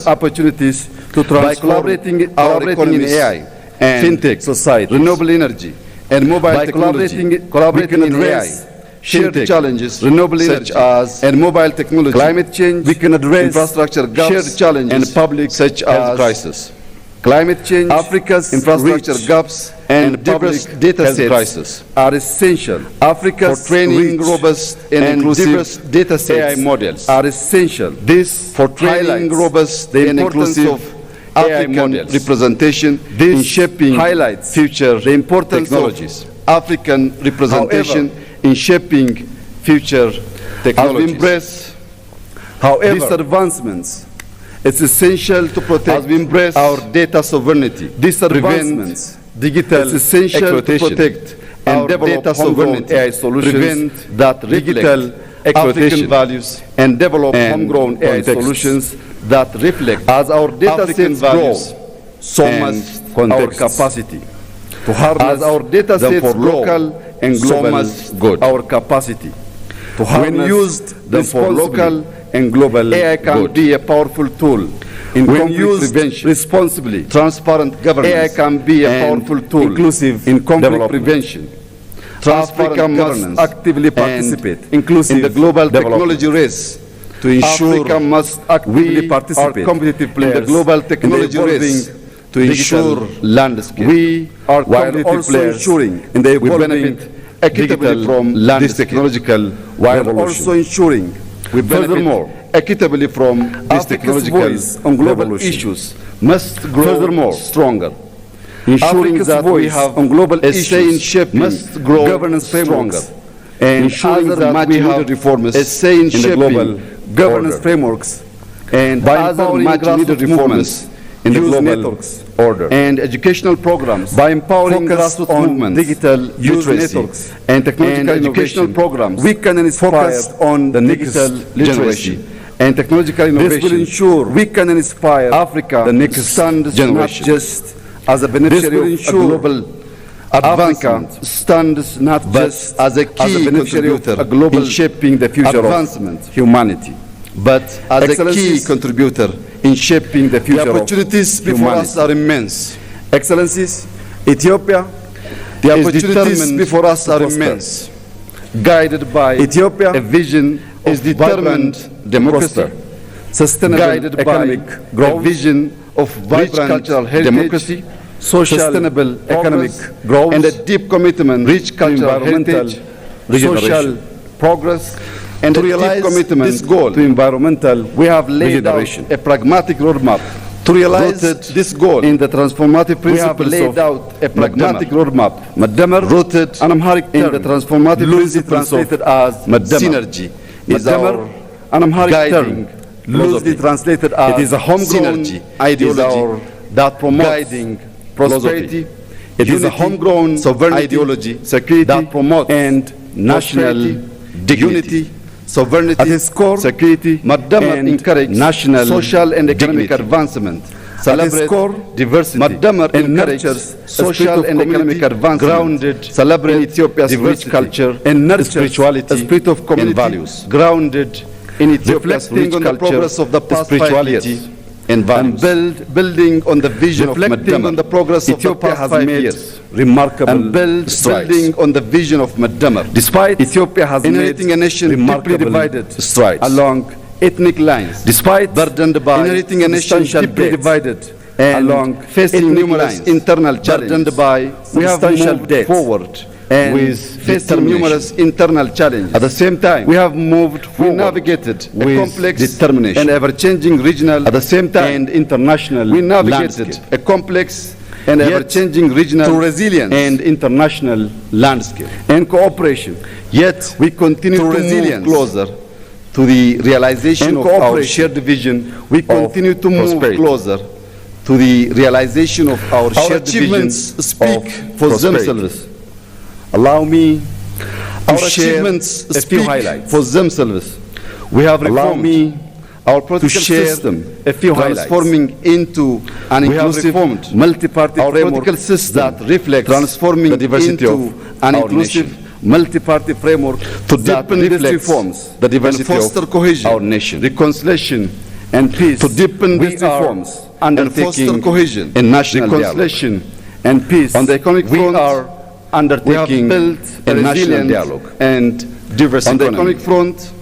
opportunities to transform our economy in AI and fintech, society, renewable energy, and mobile technology. Collaborating in AI, shared challenges, renewable energy, and mobile technology, climate change, we can address infrastructure gaps, shared challenges, and public such as crisis. Climate change, Africa's infrastructure gaps, and public data sets are essential. Africa's for training robust and inclusive data sets AI models are essential. This for training robust and inclusive African representation in shaping highlights future the importance technologies. Of African representation in shaping future technologies. However, these advancements, it's essential to protect our data sovereignty. These advancements, digital it's essential exploitation to protect and develop data sovereignty AI solutions, prevent that digital African values, and develop homegrown AI solutions that reflect as our data sets grow, so must our capacity to harness as our data sets local and global so good. Our capacity to harness when used them for local and global AI can good. Be a powerful tool in when used prevention. Responsibly, transparent governance AI can be a powerful tool inclusive in conflict prevention. Africa must actively participate inclusive in the global technology race to ensure Africa must actively participate competitive players in the global technology race to ensure landscape. We are competitive players ensuring in the benefit equitably from this technological while also ensuring we benefit equitably from this technological on global issues must grow furthermore stronger. Ensuring Africa's that we have on global issues must grow governance frameworks and ensuring that we have reforms in the global governance frameworks and by empowering grassroots reforms in the global networks order and educational programs by empowering grassroots movements, digital networks and technological and educational programs. We can inspire on the digital literacy and technological innovation. This will ensure we can inspire Africa the next generation not just as a beneficiary of global advancement stands not just as a key contributor in shaping the future advancement of humanity, but as a key contributor in shaping the future the opportunities before us are immense. Excellencies, Ethiopia the opportunities before us are immense. Guided by Ethiopia, a vision is determined democracy, sustainable guided economic growth, a vision of vibrant cultural heritage, democracy, social sustainable economic growth, and a deep commitment rich cultural heritage, social progress, and to realize commitment this goal to environmental, we have laid out a pragmatic roadmap. To realize this goal in the transformative principles we have laid out a pragmatic roadmap, rooted in the transformative principles translated as synergy is our guiding, loosely translated as it is a homegrown ideology that promotes guiding prosperity. It is a homegrown sovereignty ideology, security that promotes and national unity, sovereignty, at its core, security, and encourage national, social, and economic advancement. Celebrate core, diversity, and nurtures social and economic advancement. Grounded, celebrate Ethiopia's rich culture and nurtures spirituality, a spirit of community and values. Grounded in Ethiopia's rich culture, progress of the past spirituality 5 years. And building on the vision of Madama, on the progress Ethiopia of the past 5 years, remarkable and building on the vision of Madama. Despite Ethiopia has inheriting a nation deeply divided strides along ethnic lines, despite burdened by inheriting a nation deeply divided and along facing numerous internal challenges, burdened by we have moved forward and with facing numerous internal challenges. At the same time, we have moved forward, we navigated with a complex determination and ever-changing regional, at the same time, and international we navigated landscape. A complex and ever-changing regional to resilience and international landscape and cooperation. Yet we continue to move closer to the realization of our shared vision. We continue to move closer to the realization of our shared achievements speak for themselves. Allow me our achievements speak for themselves. We have reformed our political system, transforming into an inclusive multi-party political system that reflects transforming the diversity of an inclusive multi-party framework to deepen these reforms, the diversity and foster cohesion, our nation, reconciliation, and peace, to deepen these we are reforms and foster cohesion, and national reconciliation, and peace. On the economic front, we are undertaking we have built a national resilient dialogue and diverse on economy. the economic front.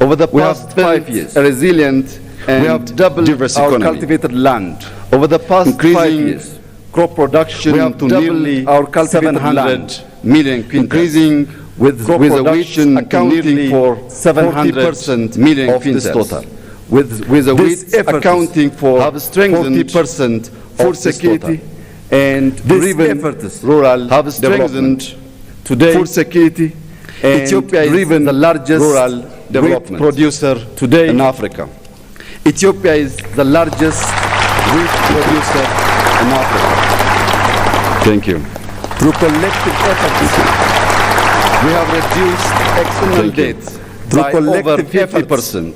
Over the We past have 5 built years, a resilient and we have doubled diverse our economy. cultivated land. Over the past 5 Increasing years, crop production we have to doubled nearly our cultivated 700 land, million quintals, increasing with crop a weight production accounting nearly for 700 million of this quintals. total. With a weight accounting for have strengthened 40% food of this security, total. And driven efforts rural have strengthened development. today Food security, and Ethiopia is driven the largest rural wheat development producer today in Africa. Ethiopia is the largest wheat producer in Africa. Thank you. Through collective efforts, we have reduced external Thank you. debt by over 50%.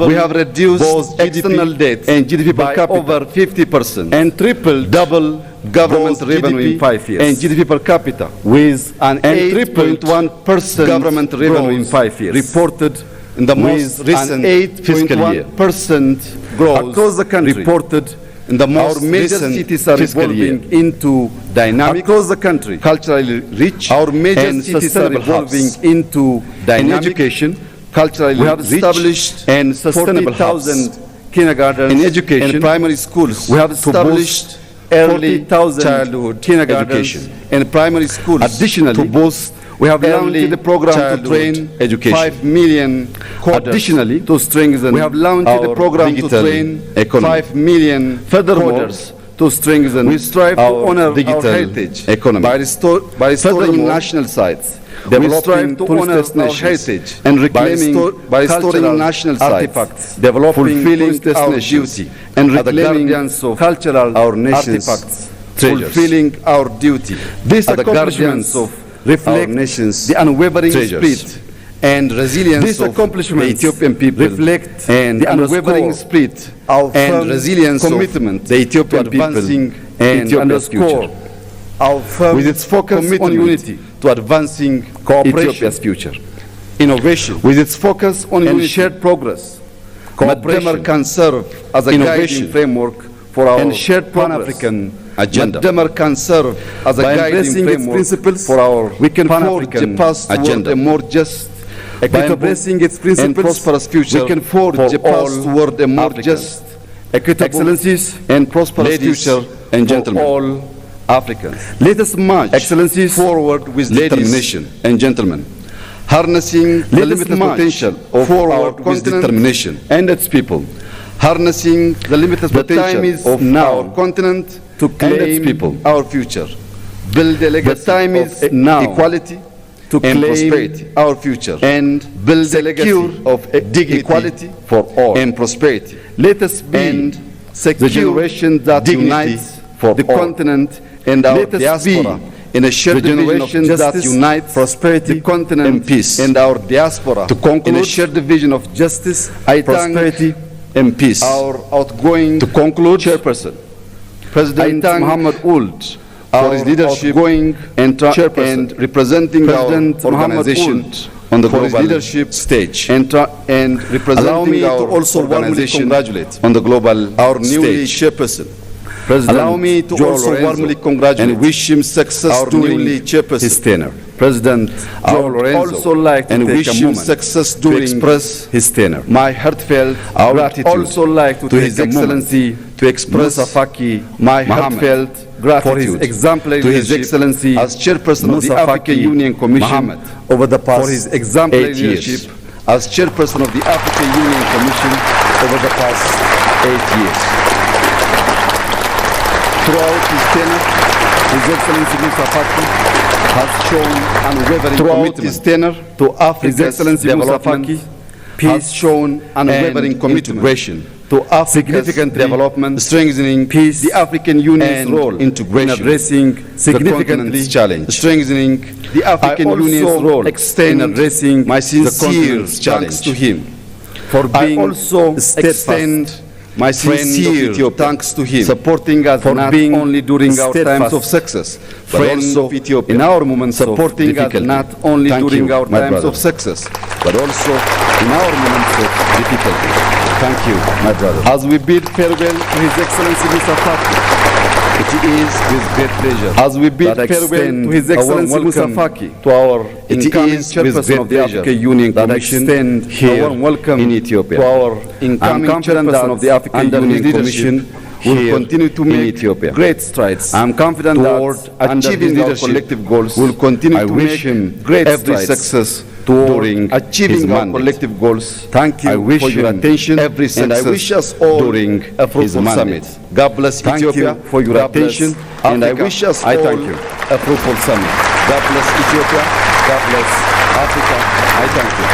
We have reduced both external GDP debt and GDP per by capita over 50%, and tripled double government both revenue GDP in 5 years, and GDP per capita with an and tripled 8.1% government revenue in 5 years, reported in the with most recent an fiscal year. 8.1% growth Across the country, reported in the most our major recent cities are fiscal year, evolving into dynamic, across the country, culturally rich, our major and cities are sustainable evolving hubs. into in dynamic education, culturally We have rich established and sustainable 40,000 hubs. kindergartens In education, and primary schools. we have to established boost early 40,000 childhood kindergartens education and primary schools. Additionally, to boost we have early launched the program to childhood train education. 5 million coders. Additionally, to strengthen we have launched our the program to digital train economy. 5 million Furthermore, coders to strengthen we strive to our honor digital our heritage economy by restoring Furthermore, national sites, we developing strive to tourist honor our destinations, heritage and reclaiming by cultural restoring national artifacts, sites, developing fulfilling tourist our destinations, duty, and are the reclaiming guardians of cultural our nation's artifacts, treasures. fulfilling our duty. These are the accomplishments guardians reflect our nation's the unwavering treasures. spirit and resilience These of accomplishments the Ethiopian people reflect and the unwavering underscore spirit our and firm resilience of commitment the Ethiopian to people advancing and Ethiopia's underscore future. Our firm with its focus on commitment unity to advancing Ethiopia's future, innovation, with its focus on and unity. shared progress. Madagascar Cooperation can serve as a innovation guiding framework for our and shared progress Pan-African agenda. Madagascar can serve as a By guiding embracing its framework principles, for our we can forge Pan-African a path toward agenda. a more just, By equitable, embracing its and principles, prosperous future. we can forge for a path all toward a more Africans. just, equitable, Excellencies and prosperous ladies future and for gentlemen. all Africans. Let us march Excellencies, forward with ladies determination and gentlemen, harnessing the Let us limited march potential of forward our with continent determination and its people, harnessing the limited The time potential is of now our continent to and its claim people, our future. Build a legacy The time of is now equality to and claim prosperity, our future, and build a legacy secure of dignity equality for all, and prosperity. let us be And the generation that dignity unites for the all. continent and our Let us diaspora be in a shared the vision of generation that justice, unites prosperity, the continent and peace. and our diaspora To conclude, in a shared vision of justice, I prosperity, and peace. our outgoing To conclude, chairperson, I President thank Muhammad Ould, for his leadership outgoing chairperson, and representing President our Muhammad organization Ould, on the for his global leadership stage, and representing allow me to our also warmly organization congratulate on the global our newly stage. chairperson. President Allow me to Joe also Lorenzo, warmly congratulate and wish him success our during newly chairperson. his tenure. President I Joe would Lorenzo also like to and take wish a him moment success to during express his tenure. my heartfelt I would gratitude also like to to take His a moment Excellency to express Musa Faki my Mohammed heartfelt for his gratitude exemplary to His leadership Excellency as chairperson of the Musa African Faki Union Commission Mohammed over the past for his exemplary 8 years. leadership As chairperson of the African Union Commission over the past 8 years. Throughout his tenure, His Excellency Musa Faki has shown unwavering commitment to His Africa's Excellency Musa development, Faki has shown unwavering and commitment integration to Africa's significantly development, strengthening peace, the African Union's and role integration, in addressing the significantly continent's challenge. strengthening the African I also Union's role extend in addressing my the sincere continent's thanks challenge. to him For I being also steadfast extend my friend of sincere Ethiopia, thanks to him supporting us for not being only during our steadfast times of success, but friend also of Ethiopia, in our moments supporting of us difficulty. not only Thank during you, our my times brother. of success, but also in our moments of difficulty. Thank you, my brother. As we bid farewell to His Excellency Mr. Faki, It is with great pleasure as we bid that I farewell extend to His a warm Excellency Mr. welcome Faki, to our It incoming is with chairperson great of the pleasure African Union that I Commission, extend a here warm welcome in Ethiopia. to our I'm incoming confident chairperson that of the African under Union his Commission leadership will here continue to in make Ethiopia. great strides. I'm confident toward that under achieving his our leadership collective goals. will continue I to wish make him great every strides success during toward achieving his our mandate. collective goals. Thank you I wish for your him attention every and I success wish us all during a his fruitful mandate. summit. God bless Thank Ethiopia. you for your God bless attention and I Africa. wish us I all thank you. a fruitful summit. God bless Ethiopia. God bless Africa. I thank you.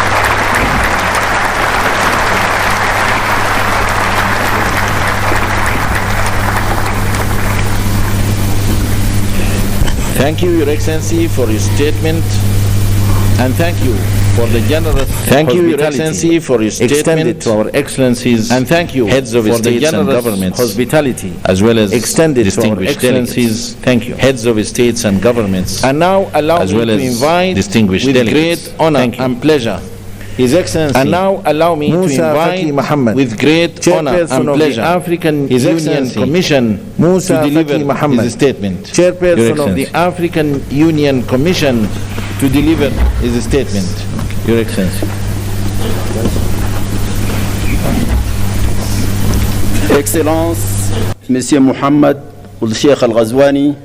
Thank you, Your Excellency, for your statement, and thank you for the generous Thank you, Your hospitality Excellency, for your extended statement, to our excellencies, and thank you heads of for the states and generous governments, hospitality as well as extended to our distinguished excellencies. delegates, Thank you. heads of states and governments, And now allow as me well to as invite distinguished with delegates. great honor Thank you. and pleasure His Excellency, And now allow me to Musa invite Faki Mohammed, with great honor Chairperson and of pleasure the African His Union Excellency Commission, Musa to deliver Faki Mohammed, his statement. Your Chairperson of the Excellency. African Union Commission, To deliver his statement. Your Excellency. Excellences, Monsieur Mohamed Ould Cheikh Al-Ghazouani,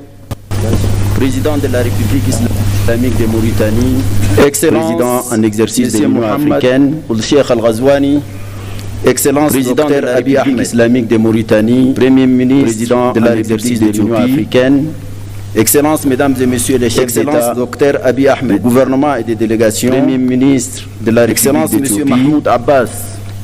Président de la République islamique de Mauritanie, Président en exercice de l'Union africaine, Ould Cheikh Al-Ghazouani, Excellence Président de la République islamique de Mauritanie, Premier ministre, Président de l'exercice de l'Union africaine, Excellences, Mesdames et Messieurs les chefs d'État, Dr Abiy Ahmed, du gouvernement et des délégations, Premier ministre de la République d'Éthiopie, Monsieur Mahmoud Abbas,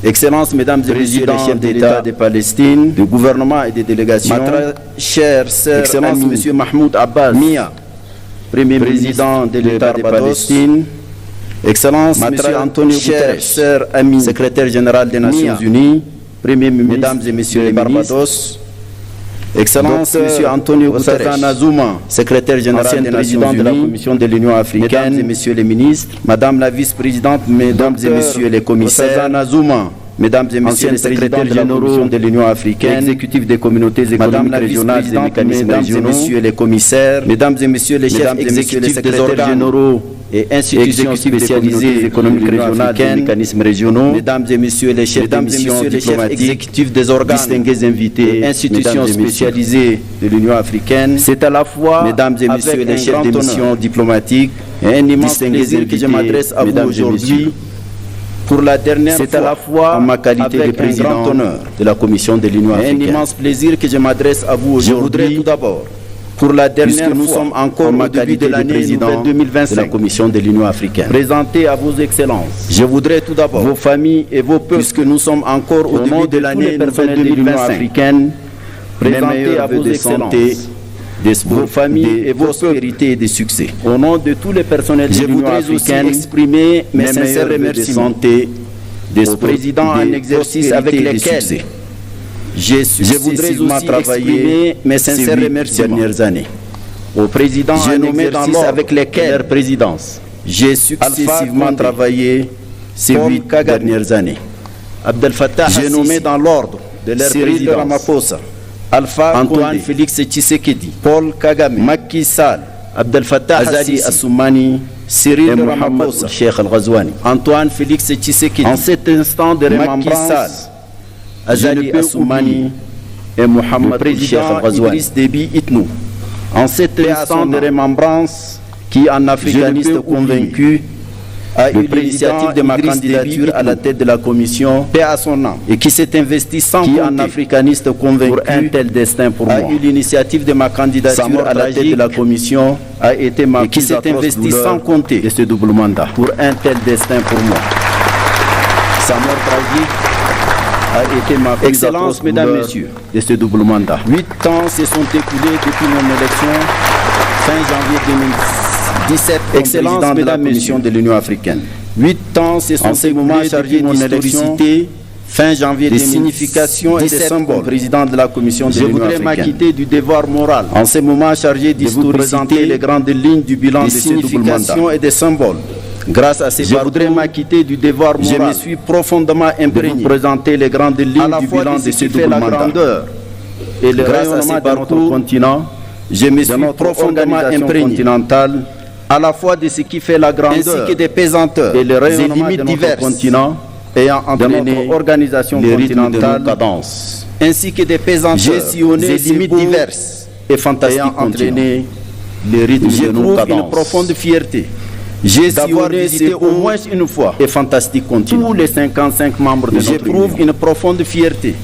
Excellences, Mesdames et Messieurs les chefs d'État de Palestine, du gouvernement et des délégations, ma très chère sœur, Excellence Monsieur Mahmoud Abbas, Mia, Premier Président de l'État de Palestine, Excellence Monsieur Antonio Guterres, sœur Ami, Secrétaire général des Nations Unies, Premier ministre, Mesdames et Messieurs les Barbados, Excellence Monsieur Antonio Guterres, Secrétaire général des Nations Unies, de la Commission de l'Union africaine, Mesdames et Messieurs les ministres, Madame la vice-présidente, Mesdames et Messieurs les commissaires, Mesdames et Messieurs les secrétaires généraux de l'Union africaine, exécutifs des communautés économiques régionales et des mécanismes régionaux, Mesdames et Messieurs les commissaires, Mesdames et Messieurs les chefs exécutifs des ordres généraux et institutions spécialisées économiques régionales et mécanismes régionaux, Mesdames et Messieurs les chefs de mission diplomatiques, exécutifs des organes, distingués invités et institutions spécialisées de l'Union africaine, c'est à la fois, Mesdames et Messieurs les chefs de mission diplomatiques, et un immense plaisir que je m'adresse à vous aujourd'hui. Pour la dernière fois, c'est à la fois en ma qualité de président de la Commission de l'Union africaine. Un immense plaisir que je m'adresse à vous aujourd'hui. Je voudrais tout d'abord, pour la dernière fois, nous sommes encore au début de l'année 2025 de la Commission de l'Union africaine, présenter à vos excellences. Je voudrais tout d'abord, vos familles et vos peuples, puisque nous sommes encore au début de l'année 2025 africaine, présenter à vos excellences vos familles et vos prospérités et de succès. Au nom de tous les personnels de l'Union africaine, exprimer mes sincères remerciements des présidents en exercice avec lesquels je voudrais aussi exprimer mes sincères remerciements dernières années. Aux présidents en exercice avec lesquels leur présidence j'ai successivement travaillé ces 8 dernières années. Abdel Fattah j'ai nommé dans l'ordre de leur présidence Ramaphosa, Alpha Antoine Félix Tshisekedi, Paul Kagame, Macky Sall, Abdel Fattah Azali Assoumani, Cyril Ramaphosa, Cheikh Al-Ghazouani, Antoine Félix Tshisekedi. En cet instant de remembrance, Azali Assoumani et Mohamed Cheikh Al-Ghazouani, Idriss Déby Itnou. En cet instant de remembrance qui en africaniste convaincu a eu l'initiative de ma candidature à la tête de la commission, paix à son âme, et qui s'est investi sans compter, en africaniste convaincu pour un tel destin pour moi, a eu l'initiative de ma candidature à la tête de la commission, a été ma qui s'est investi sans compter de ce double mandat pour un tel destin pour moi. Sa mort tragique a été ma plus Excellence, Mesdames, Messieurs, de ce double mandat. 8 ans se sont écoulés depuis mon élection, fin janvier 2017, Excellence, président de la Commission de l'Union africaine. 8 ans, c'est son moment chargé d'historicité, fin janvier des significations et des symboles, président de la Commission de l'Union africaine. Je voudrais m'acquitter du devoir moral, en ce moment chargé d'historicité, les grandes lignes du bilan de ces double mandats et des symboles, Grâce à ces voudrais m'acquitter du devoir moral. Je me suis profondément imprégné de vous présenter les grandes lignes du bilan de ce double mandat. Et le rayonnement de notre continent, je me suis profondément imprégné à la fois de ce qui fait la grandeur ainsi que des pesanteurs et les rayonnements de notre continent ayant entraîné notre organisation continentale ainsi que des pesanteurs et des limites diverses et fantastiques ayant entraîné les rythmes de nos cadences. Une profonde fierté d'avoir visité au moins une fois et fantastique continent. Tous les 55 membres de notre union. J'éprouve une profonde fierté.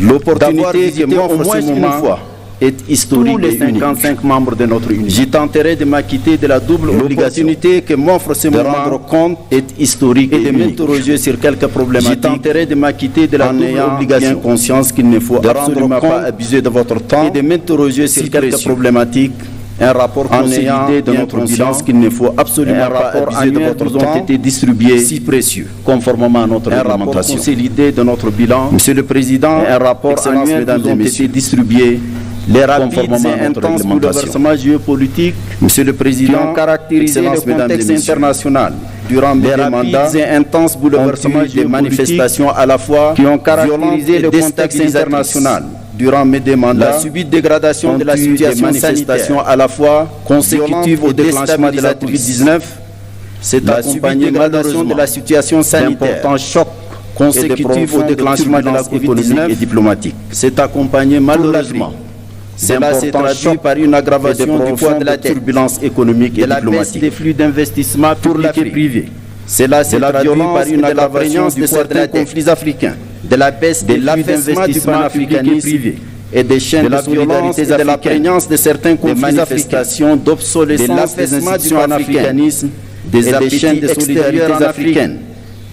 L'opportunité que m'offre ce moment est historique. Tous les 55 membres de notre union. J'y tenterai de m'acquitter de la double opportunité que m'offre ce moment de rendre compte est historique et de m'interroger sur quelques problématiques. J'y tenterai de m'acquitter de la double obligation conscience qu'il ne faut absolument pas abuser de votre temps et de m'interroger sur quelques problématiques. Un rapport consolidé de notre bilan qu'il ne faut absolument pas abuser de votre temps ont été distribués si précieux, conformément à notre réglementation. Un rapport consolidé de notre bilan, Monsieur le Président, un rapport annuel ont été distribués. Les rapides et intenses bouleversements géopolitiques, Monsieur le Président, qui ont caractérisé le contexte international durant mes mandats et intenses bouleversements des manifestations à la fois qui ont caractérisé le contexte international. Durant mes mandats, la subite dégradation de la situation sanitaire à la fois consécutive au déclenchement de la COVID-19, c'est accompagné malheureusement de la situation sanitaire, d'importants chocs consécutifs au déclenchement de la COVID-19 et diplomatique. C'est accompagné malheureusement. Cela s'est traduit par une aggravation du poids de la turbulence économique et diplomatique. La baisse des flux d'investissement public et privé. Cela s'est traduit par une aggravation de certains conflits africains. De la baisse de l'affaissement du panafricanisme privé et des chaînes de solidarité et de la prégnance de certains conflits africains, d'obsolescence des institutions panafricanisme, des chaînes de solidarité africaines,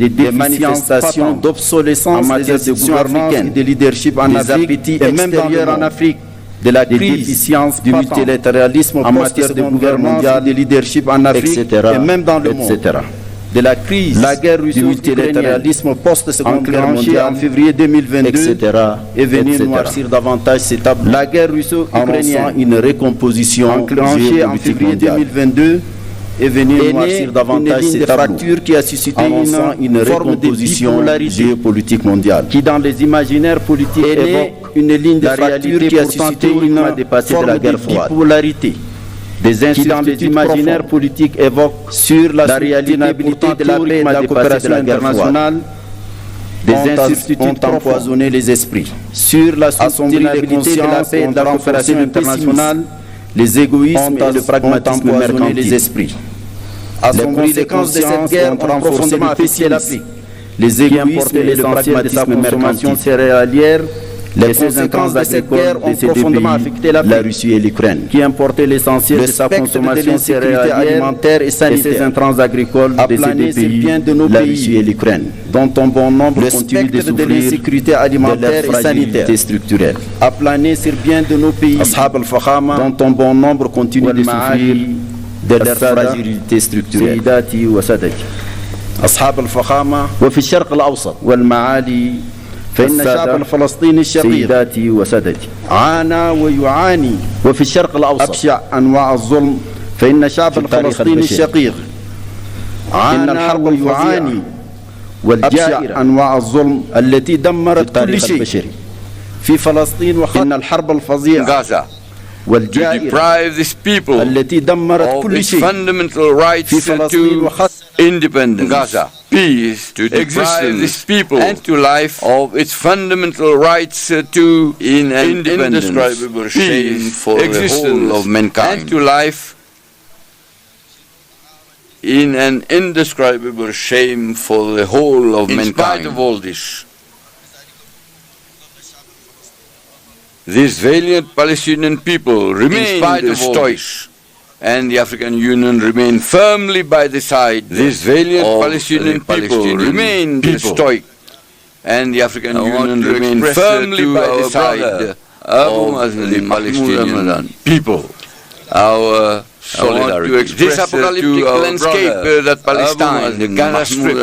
des manifestations d'obsolescence des institutions africaines, de leadership en Afrique et même en Afrique, de la crise du multilatéralisme en matière de gouvernement mondial, de leadership en Afrique et même dans le monde. De la crise, la guerre russe du multilatéralisme post-seconde guerre mondiale en février 2022 est venue noircir davantage ces tableaux. La guerre russo-ukrainienne, une recomposition enclenchée en février 2022 est venue noircir davantage ces tableaux, qui a suscité une recomposition géopolitique mondiale, qui dans les imaginaires politiques évoque une ligne de fracture qui a suscité une forme de bipolarité. Des instituts dans les imaginaires politiques évoquent sur la réalité de la paix et de la coopération internationale. Des instituts ont empoisonné les esprits. Sur la soutenabilité de la paix et de la coopération internationale, les égoïsmes et le pragmatisme ont empoisonné les esprits. Les conséquences de cette guerre ont profondément affecté l'Afrique. Les égoïsmes et le pragmatisme mercantile céréalière. Les conséquences de cette guerre ont profondément affecté la Russie et l'Ukraine, qui importaient l'essentiel de sa consommation céréalière, alimentaire et sanitaire, et ses intrants agricoles de ces deux pays, la Russie et l'Ukraine, dont un bon nombre continue de souffrir de l'insécurité alimentaire et sanitaire structurelle, a plané sur bien de nos pays, dont un bon nombre continue de souffrir de leur fragilité structurelle. أصحاب الفخامة وفي الشرق الأوسط والمعالي فإن الشعب الفلسطيني الشقيق سيداتي وسادتي عانى ويعاني وفي الشرق الأوسط أبشع أنواع الظلم فإن الشعب الفلسطيني الشقيق عانى ويعاني والجائرة أنواع الظلم التي دمرت كل شيء في فلسطين وإن الحرب الفظيعة deprive these people التي دمرت of كل its شيء fundamental rights في فلسطين to independence, Gaza, peace, to deprive these people and to life of its fundamental rights to in an indescribable shame for the whole of mankind, and to life in an indescribable shame for the whole of mankind. In spite of all this, these valiant Palestinian people remain stoic, and the African Union remain firmly by the side. These valiant Palestinian people remain stoic, and the African Union remain firmly by the side of the Palestinian people. Our solidarity. This apocalyptic landscape that Palestine, the Gaza Strip,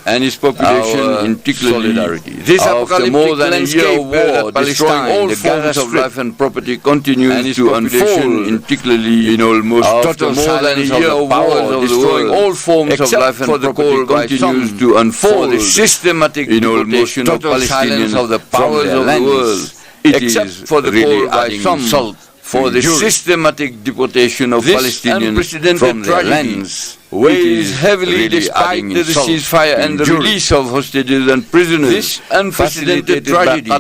and its population in particular solidarity. This after more than a year of war, destroying all forms of life and property, continues to unfold, in particularly in almost total silence of the powers of destroying all forms of life and property, continues to unfold. The systematic deportation of Palestinians of the powers of the world, except for the call by some for the systematic deportation of Palestinians from their lands, weighs heavily despite the ceasefire and the release of hostages and prisoners. This unprecedented tragedy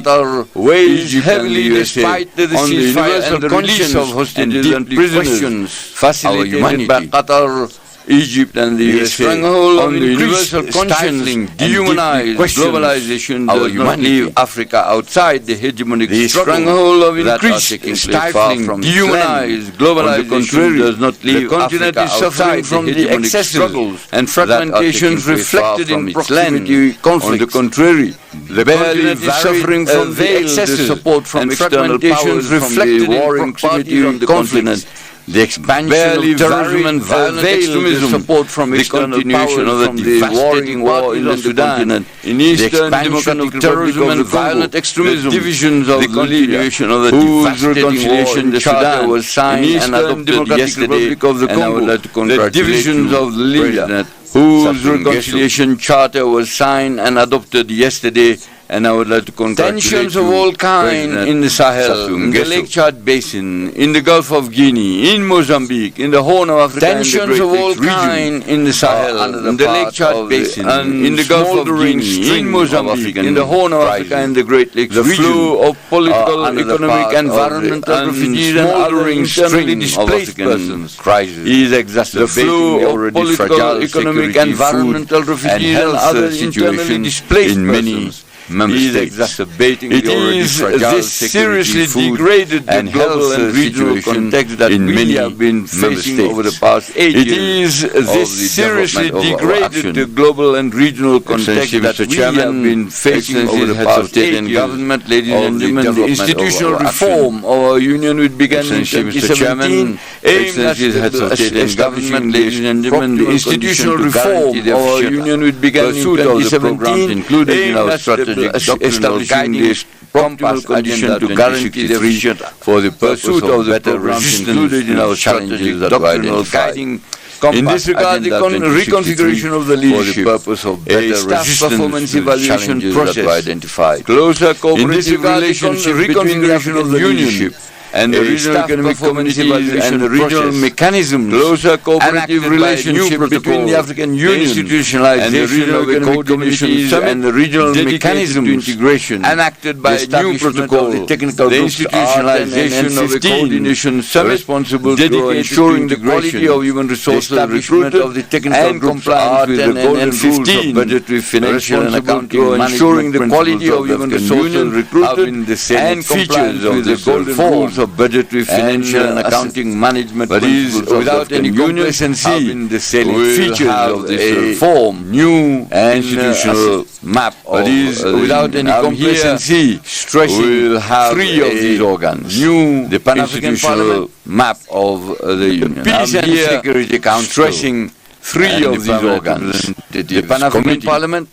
weighs heavily despite the ceasefire and the release of hostages and prisoners, facilitated by Qatar, Egypt and the USA, stranglehold on the universal conscience, dehumanized globalization does not leave Africa outside the hegemonic stranglehold of increased stifling, dehumanized globalization does not leave Africa outside from the excessive struggles and fragmentations reflected in proximity conflict. On the contrary, the continent is suffering from the excessive support from external powers reflected in warring proximity of the continent. The expansion of terrorism and violent extremism, support from the continuation of the devastating war in the Sudan, in Eastern Democratic terrorism and violent extremism, the divisions of the continuation of the devastating war in Sudan was signed and adopted yesterday, and I would like to congratulate the divisions of Libya, whose reconciliation charter was signed and adopted yesterday. And I would like to congratulate tensions of all kinds in the Sahel, in the Lake Chad Basin, in the Gulf of Guinea, in Mozambique, in the Horn of Africa, tensions of all kinds in the Sahel, in the Lake Chad Basin, in the Gulf of Guinea, in Mozambique, in the Horn of Africa, and the Great Lakes region. The flow of political, economic, environmental refugees and other internally displaced persons is exacerbating the already fragile economic, environmental refugees and other internally displaced persons. Is exacerbating the already fragile this seriously degraded and health and regional context that we have been facing over the past 8 years. It is this seriously degraded the global and regional context that we have been facing over the past 8 years. Government, ladies and gentlemen, the institutional reform of our union which began in 2017, aimed at establishing ladies and gentlemen, the institutional reform of our union which began in 2017, included in our strategy establishing this compass addition to guarantee the future for the pursuit of the better resistance included in our challenges that were identified. In this regard, the reconfiguration of the leadership for the purpose of better resistance performance evaluation process identified. Closer cooperative relationship between the African Union and the regional economic communities and the regional mechanisms, closer cooperative relationship between the African Union and the regional economic communities and the regional mechanisms to integration enacted by a new protocol, the institutionalization of the coordination summit responsible for ensuring the quality of human resources recruitment of the technical compliance with the golden rules of budgetary, financial and accounting, ensuring the quality of human resources recruited and features of the golden rules of budgetary, financial and accounting management, but is without any complacency in the salient features of this reform, new institutional map, but is without any complacency, stressing will have three of these organs, new the Pan-African Parliament map of the Union, Peace and Security Council, stressing three of these organs, the Pan-African Parliament,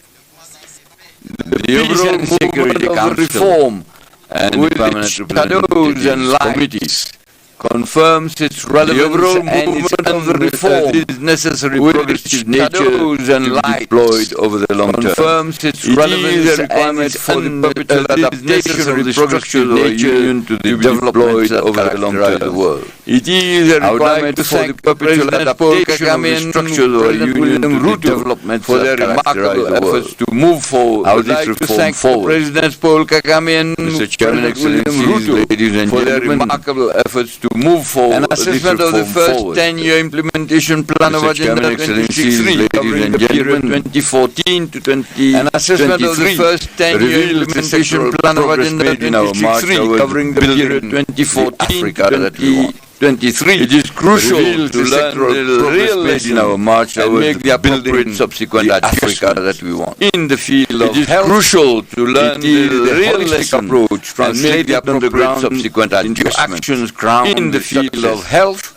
the Peace and Security Council, reform and with its shadows and committees, confirms its relevance and its reform is necessary progressive nature and deployed over the long term. Confirms its relevance and its perpetual adaptation of the progressive nature to the development over the long term of the world. It is a requirement for the perpetual adaptation of the structures of our union to the development for their remarkable efforts to move forward. I would like to thank President Paul Kagame and Mr. Chairman, Excellencies, ladies and gentlemen, for their remarkable efforts to move forward. An assessment of the first 10-year implementation plan of Agenda 2063 covering the period 2014 to 2023. An assessment of the first 10-year implementation plan of Agenda 2063 covering the period 2014 to 2023. It is crucial to learn the real lesson in our march and make the appropriate subsequent Africa that we want. In the field of health, it is crucial to learn the real lesson approach and make the appropriate subsequent into actions grounded in the field of health.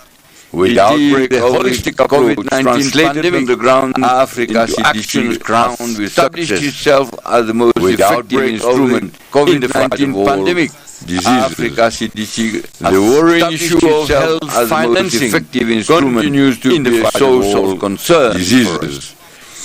With the outbreak of holistic COVID-19 pandemic from the ground, Africa actions crowned with established itself as the most effective instrument in the COVID-19 pandemic. Africa CDC, the worrying issue of health financing effective instrument continues to be a source of concern. Diseases.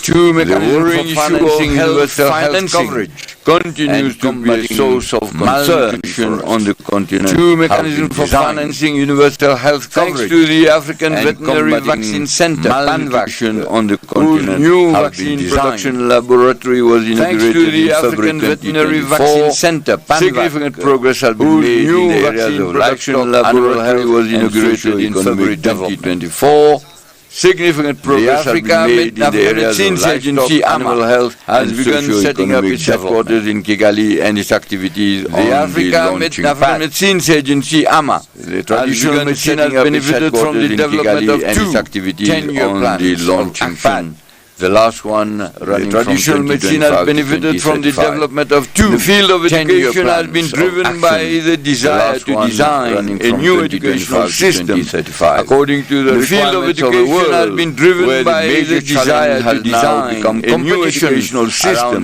Two mechanisms for financing universal health coverage continues to be a source of concern on the continent. Two mechanisms for financing universal health coverage. Thanks to the African Veterinary Vaccine Center, malnutrition on the continent, new vaccine production laboratory was inaugurated in February 2024. Significant progress has been made in the areas of livestock laboratory was inaugurated in February 2024. Significant progress has been made in the areas of livestock, animal health, has begun setting up its headquarters in Kigali and its activities on the launching pad. Medicines Agency AMA, the traditional medicine has benefited from the development of two activities on the launching pad. The last one running from 2025 traditional medicine has benefited from the development of two. The field of education has been driven by the desire to design a new educational system. According to the field of education has been driven by the desire to design a new educational system.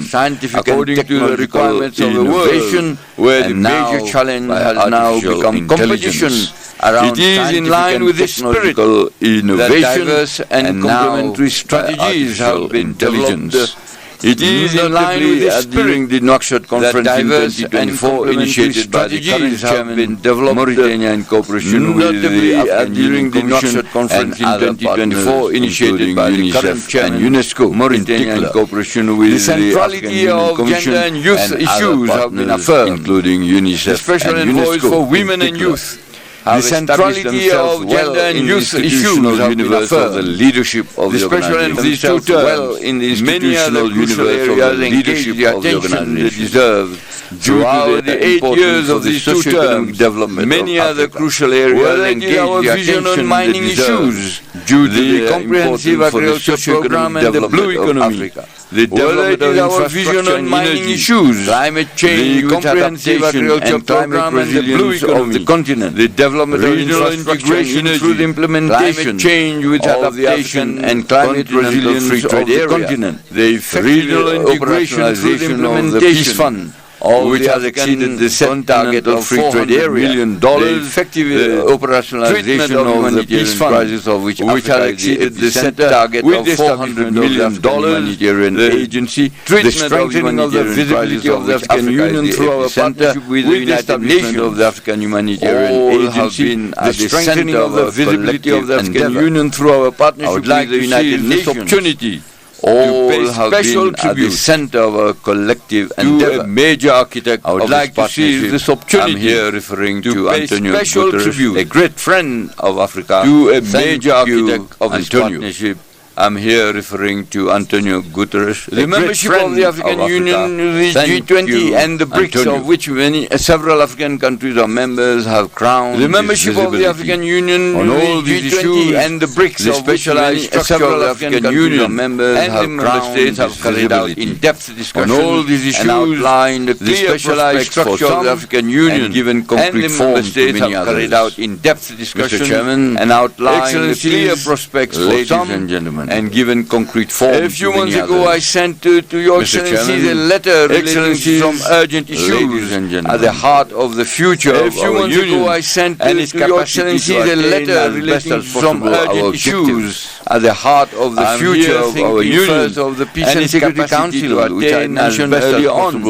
According to the requirements of the world, where the major challenge has now become competition. It is in line with the spirit that diverse and complementary strategies have been developed. It is in line with the spirit the Nouakchott Conference in 2024 initiated by the current chairman Mauritania in cooperation with the African the Nouakchott Conference in 2024 initiated by the current chairman UNESCO Mauritania in cooperation with the centrality of gender and youth issues have been affirmed, including UNICEF, special envoys for women and youth. The centrality of gender and youth issues have been affirmed. The leadership of the special envoys well in the institutional universe of the leadership of the organization they deserve. Throughout the 8 years of the socio-economic development, many other crucial areas engage the attention on mining issues due to the comprehensive agriculture program and the blue economy. The development of infrastructure and mining issues, climate change, the comprehensive agriculture program and the blue economy of the continent, the development of regional integration through the implementation, climate change with adaptation and climate resilience of the continent, the regional integration through the implementation fund, which has exceeded the set target of free trade area, the effective operationalization of the peace crisis of which has exceeded the set target of $400 million, humanitarian agency, the strengthening of the visibility of the African Union through our partnership with the United Nations of the African Humanitarian Agency, the strengthening of the visibility of the African Union through our partnership with the United Nations. All have been at the center of a collective endeavor. A major architect I would like to see this opportunity. I'm here referring to Antonio Guterres, a great friend of Africa. To a major architect of this partnership. I'm here referring to Antonio Guterres, the membership of the African Union, the G20 and the BRICS, of which several African countries are members, have crowned the membership of the African Union on all these issues and the BRICS, the specialized several African Union members and the member states have carried out in-depth discussion on all these issues and outlined the specialized structure of the African Union and given concrete form to many others. Carried out in-depth discussion, Mr. Chairman, and outlined the clear prospects for some, and given concrete form. A few months ago, I sent to Your Excellency a letter relating to some urgent issues at the heart of the future of our Union. I sent to Your Excellency a letter relating to some urgent issues at the heart of the future of our Union of the Peace and Security Council, which I mentioned earlier on.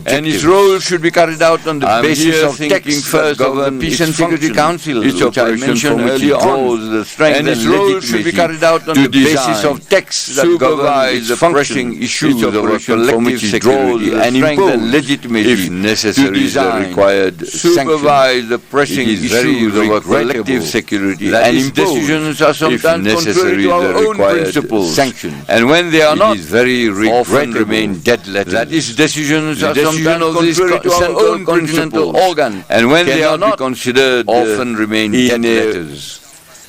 And its role should be carried out on the basis of texts first of the Peace and Security Council, which I mentioned earlier on. And its role should be carried out on the basis of texts that supervise the pressing issues of our collective security and impose legitimacy if necessary the required supervise the pressing issues of our collective security and impose decisions are sometimes contrary to our own principles sanctions, and when they are not, it is very often remain dead letters. That is, decisions are sometimes contrary to our own continental organ, and when they are not considered, often remain dead letters.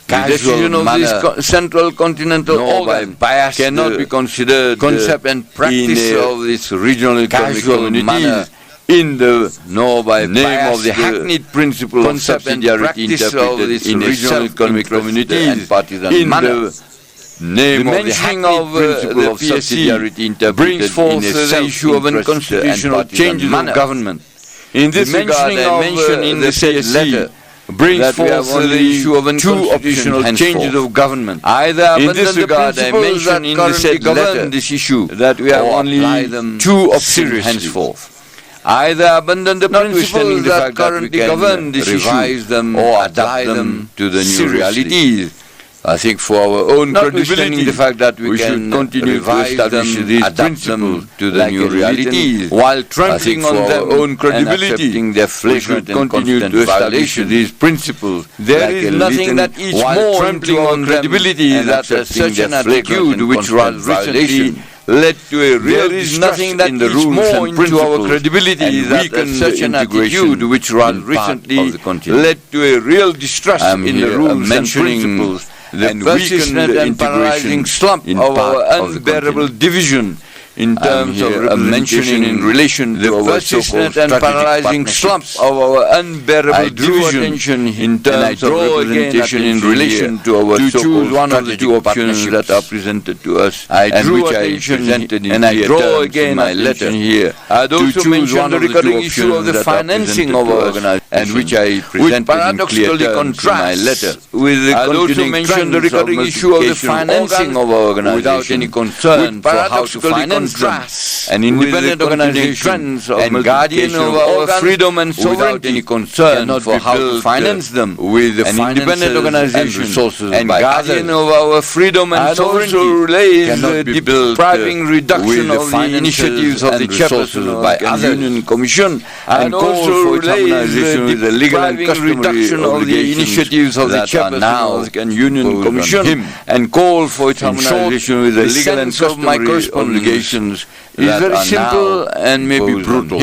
The decision of this central continental organ cannot be considered concept and practice of this regional economic communities in the name of the hackneyed principle of subsidiarity interpreted in regional economic communities, and partisan manner. The name of the hackneyed principle of subsidiarity interpreted brings forth the issue of unconstitutional changes of government. In this regard, I mention in the said letter brings forth the issue of unconstitutional changes of government. Either in this regard, I mention in the said letter this issue that we have only two options henceforth. Either abandon the principles that currently govern this issue or adapt them to the new realities. I think for our own credibility, the fact that we can continue to establish these principles to the new realities, while trampling on their own credibility, we should continue to establish these principles. There is nothing that eats more into our credibility than such an attitude which was recently led to a real distrust in the rules and principles, credibility that such an attitude which was recently led to a real distrust in the rules and principles, the persistent and paralyzing slump of our unbearable division in terms of representation in relation to our so-called and paralyzing slump of our unbearable division in terms of representation in relation to our so-called one of the two options that are presented to us, and which I presented in clear terms in my letter here. I'd also mention the recurring issue of the financing of our organization, and which I presented in clear terms in my letter. I'd also mention the recurring issue of the financing of our organization without any concern for how to finance an independent organization and guardian of our freedom and sovereignty, any concern for how to finance them with an independent organization and guardian of our freedom and sovereignty, cannot be depriving reduction of the initiatives of the chairperson by other Union Commission, and also harmonization with the legal and customary obligations that are now can Union Commission, and call for its harmonization with the legal and customary obligations is very simple and may be brutal.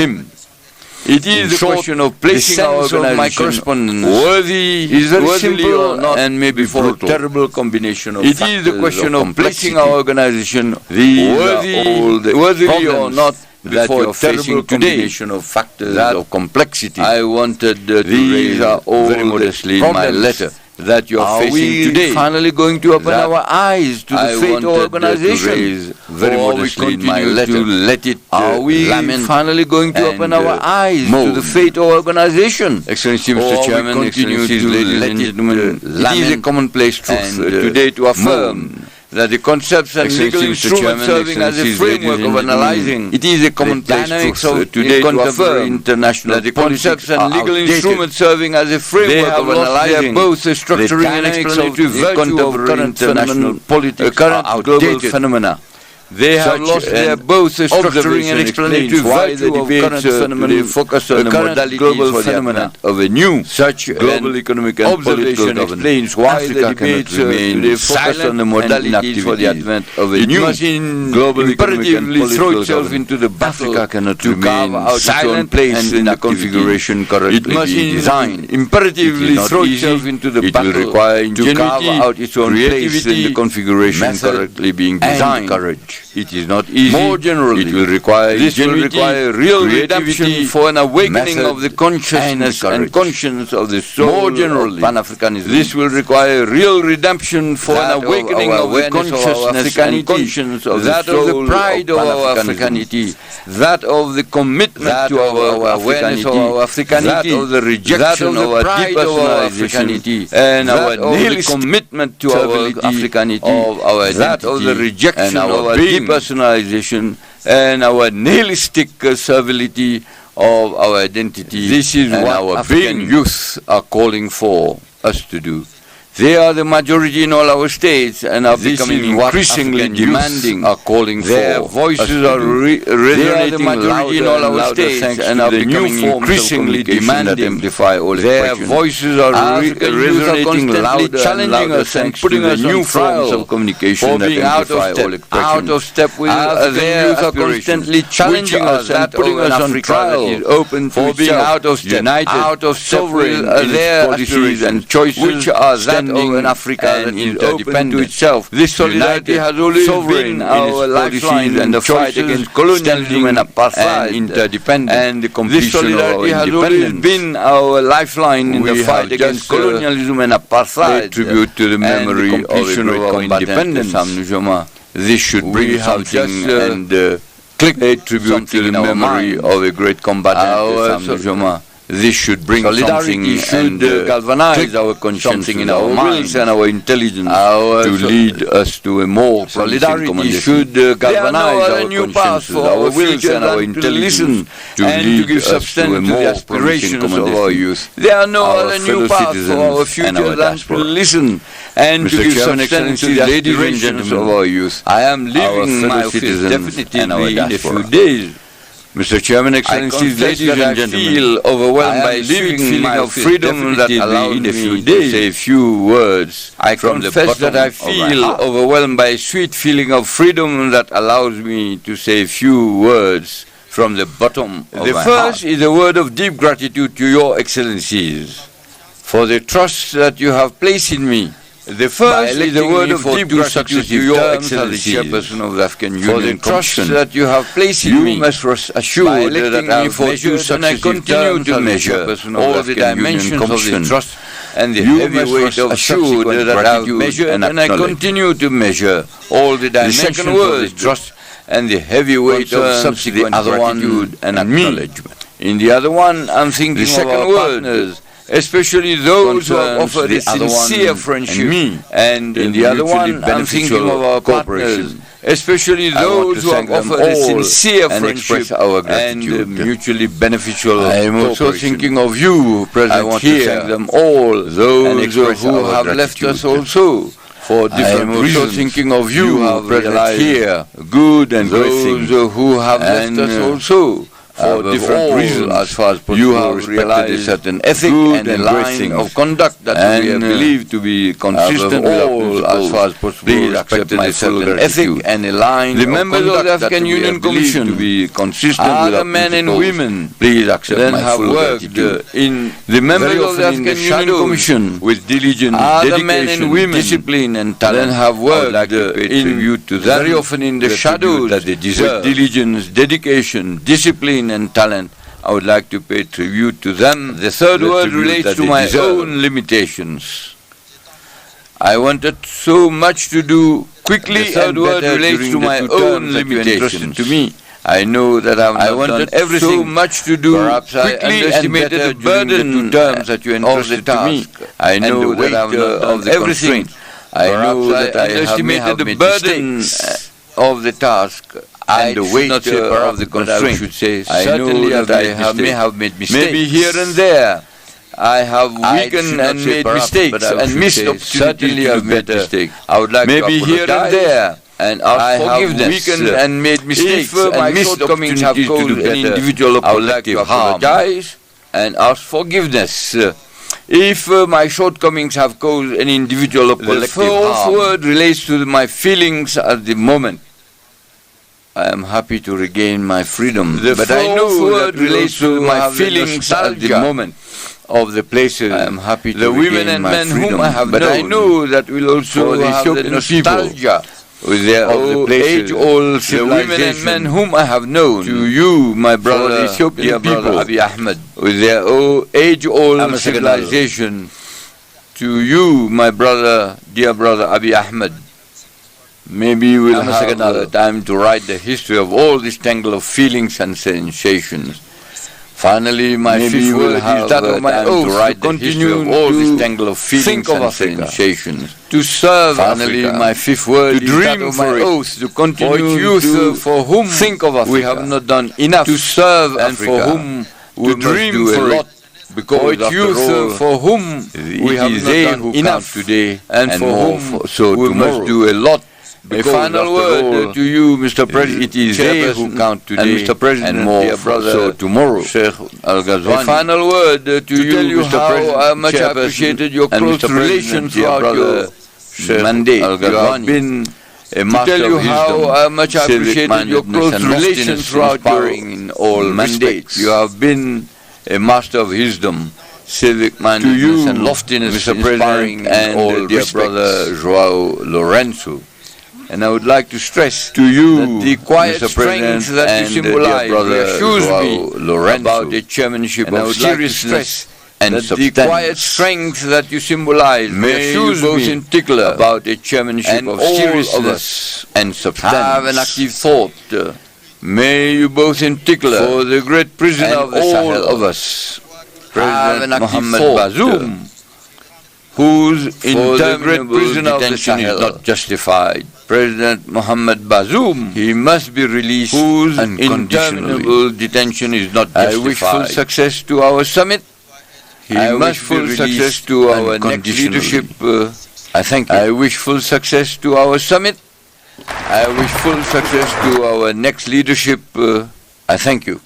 It is a question of placing our organization worthy, is very simple and may be brutal. Terrible combination of it is the question of placing our organization worthy or not before a terrible combination of factors of complexity. I wanted to raise very modestly in my letter that you are facing today. Finally going to open our eyes to the fate of organization? Very modestly in my letter, to let it are we finally going to open our eyes to the fate of organization? Excellency Mr. Chairman, Excellencies, ladies and gentlemen, it is a commonplace truth today to affirm that the concepts and legal instruments serving as a framework of analyzing, it is a commonplace truth today to affirm international that the concepts and legal instruments serving as a framework of analyzing both the structuring and explanatory virtue of current international politics, current global phenomena. They have lost their both the structuring and explanatory virtue of current phenomena. They focus on the modalities global phenomena of a new such global economic and political governance. Explains why the debates they focus on the modalities for the advent of a new global imperatively throw itself into the battle to carve out its own place in the configuration currently being designed. Imperatively throw itself into the battle to carve out its own place in the configuration currently being designed. Courage. It is not easy. More generally, it will require real redemption for an awakening of the consciousness and conscience of the soul. More generally, Pan-Africanism. This will require real redemption for an awakening of the consciousness and conscience of the soul, of the pride of our Africanity, that of the commitment to our awareness of our Africanity, that of the rejection of our depersonalization, and our nihilist commitment to our Africanity, of our identity, that of the rejection of our depersonalization and our nihilistic servility of our identity. This is what our African youth are calling for us to do. They are the majority in all our states and are becoming increasingly demanding, are calling for. Their voices are resonating louder in all our states and are becoming increasingly demanding. Their voices are resonating louder, challenging us and putting us new forms of communication for being out of step with their youth are constantly challenging us and putting us on trial, open for being out of step with their policies and choices which are understanding of an Africa and that is interdependent open to itself. This solidarity has always been our lifeline in the fight against colonialism and apartheid and interdependence and the completion of our independence. This solidarity has always been our lifeline in the fight against colonialism and apartheid. Tribute to the memory of a great independence. This should bring something and pay tribute to the memory of a great combatant. This should bring something and galvanize our conscience in our minds and our intelligence to lead us to a more promising commendation. Should galvanize our consciences, our wills and our intelligence to lead us to a more promising commendation. There are no other new paths for our future than to listen and to give substance to the aspirations of our youth. I am leaving my office definitively in a few days. Mr. Chairman, Excellencies, ladies and gentlemen, I feel overwhelmed by a sweet feeling of freedom that allows me to say a few words. I confess that I feel overwhelmed by a sweet feeling of freedom that allows me to say a few words from the bottom of my heart. The first is a word of deep gratitude to Your Excellencies for the trust that you have placed in me. The first is a word of deep gratitude to Your Excellency, Chairperson of the African Union, for the trust that you have placed in me. You must rest assured that I have measured and I continue to measure all the dimensions of the trust and the heavy weight of subsequent gratitude, and I continue to measure all the dimensions of the trust and the heavy weight of subsequent gratitude and acknowledgement. In the other one, I'm thinking of our partners, especially those who have offered a sincere friendship, and in the other one, I'm thinking of our partners, especially those who have offered a sincere friendship and mutually beneficial cooperation. I am also thinking of you, President, here, to thank them all, those who have left us also for different reasons. I am also thinking of you, President, here, good and great things, who have left us also for different reasons, as far as possible. You have realized a certain ethic and a line of conduct that we have believed to be consistent with all, as far as possible. Please accept my certain ethic and a line of conduct of the African Union Commission to be consistent with the men and women. Please accept my full gratitude. In the members of the African Union Commission with diligence, dedication, discipline, and talent have worked in very often in the shadows that they deserve. With diligence, dedication, discipline, and talent, I would like to pay tribute to them. The third word relates to my own limitations. I wanted so much to do quickly, and word relates to my own limitations. To me, I know that I wanted everything so much to do quickly, and estimated the burden that you entrusted to me. I know that I have not done everything. I know that I estimated the burden of the task and the weight of the constraint. I know that I may have made mistakes. Maybe here and there I have weakened and made mistakes and missed opportunities to make mistakes. I would like maybe to here and there and ask forgiveness. I have weakened and made mistakes and missed opportunities to do an individual or collective harm. I would like to apologize and ask forgiveness. If my shortcomings have caused an individual or collective harm. The fourth word relates to my feelings at the moment. I am happy to regain my freedom, but I know that relates to my feelings at the moment of the places. I am happy to regain my freedom, the women and men whom I have known, but I know that will also have the nostalgia with their age-old civilization. The women and men whom I have known, to you, my brother, dear brother Abiy Ahmed, with their age-old civilization, to you, my brother, dear brother Abiy Ahmed. Maybe we'll have another time to write the history of all this tangle of feelings and sensations. Finally, my fifth word is that of my oath to write the history of all this tangle of feelings and sensations. To serve Finally, Africa. My fifth word to is that of my oath to continue youth for whom think of Africa. We have not done enough to serve and Africa. For whom we dream do a lot. Because youth for whom we have not done enough today and for whom so we must do a lot. A final word to you, Mr. President. It is they who count today, and Mr. President, and more brother, so tomorrow. Sheikh Al-Ghazwani. A final word to you, Mr. President, how much I appreciated your close relations throughout your mandate. You have been a master of wisdom. How much I appreciated your close relations throughout your in all mandates. You have been a master of wisdom, civic-mindedness and loftiness, Mr. President, and dear brother João Lourenço. And I would like to stress to you that the quiet strength that you symbolize reassures me about the chairmanship of seriousness and substance. The quiet strength that you symbolize reassures me in particular about the chairmanship of seriousness and substance. Have an active thought. May you both in particular, for the great prisoner of the Sahel, of us, President Mohamed Bazoum, whose interminable detention is not justified. President Mohamed Bazoum, he must be released, whose interminable detention is not justified. I wish full success to our summit. I wish full success to our next leadership. I thank you. I wish full success to our summit. I wish full success to our next leadership. I thank you.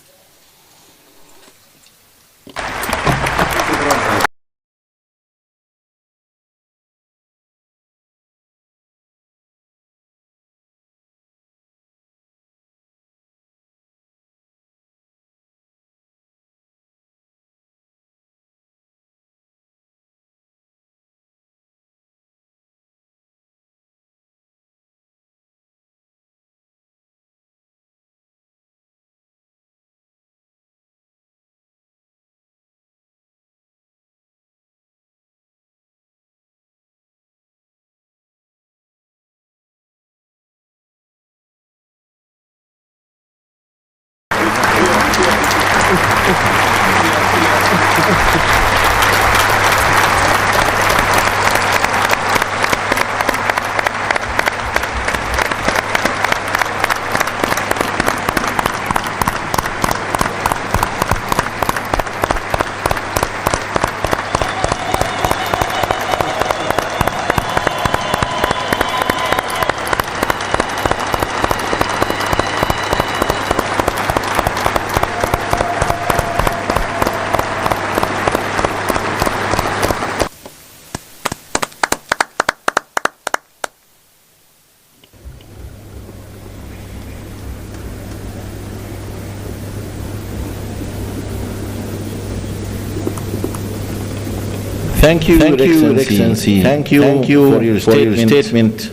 Thank you, Your Excellency. Thank you for your statement.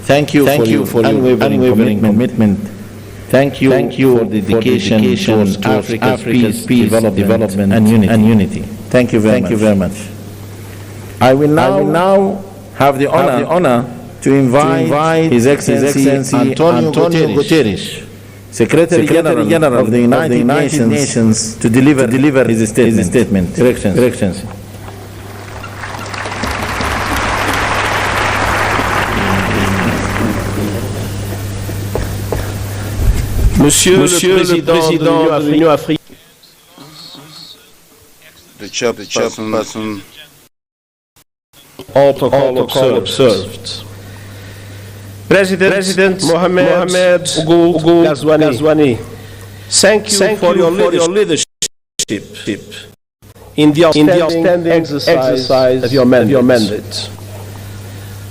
Thank you for your unwavering commitment. Thank you for the dedication towards Africa's peace, development and unity. Thank you very much. I will now have the honor to invite His Excellency Antonio Guterres, Secretary General of the United Nations, to deliver his statement. Your Excellency. Monsieur le Président de l'Union africaine, The chairperson, protocol observed. President Mohamed Ould Ghazouani, thank you for your leadership in the outstanding exercise of your mandate.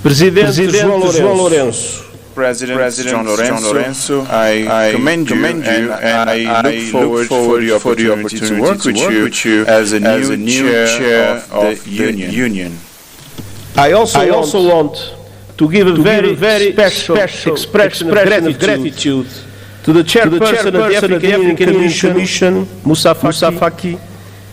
President João Lourenço, President John Lourenço, I commend you and I look forward for the opportunity to work with you as a new chair of the Union. I also want to give a very special expression of gratitude to the chairperson of the African Union Commission, Moussa Faki,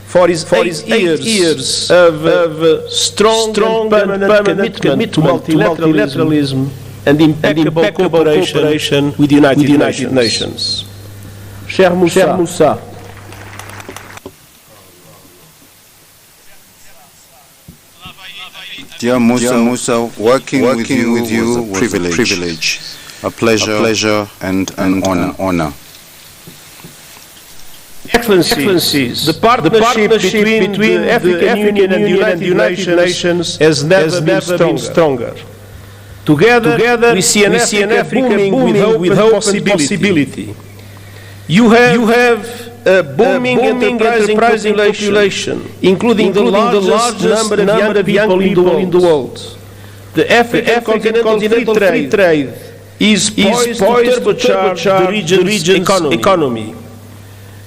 for his years of strong and permanent commitment to multilateralism and impeccable cooperation with the United Nations. Cher Moussa, Dear Moussa, working with you was a privilege, a pleasure and an honor. Excellencies, the partnership between the African Union and the United Nations has never been stronger. Together, we see an Africa booming with hope and possibility. You have a booming enterprising population, including the largest number of young people in the world. The African continental free trade is poised to turbocharge the region's economy.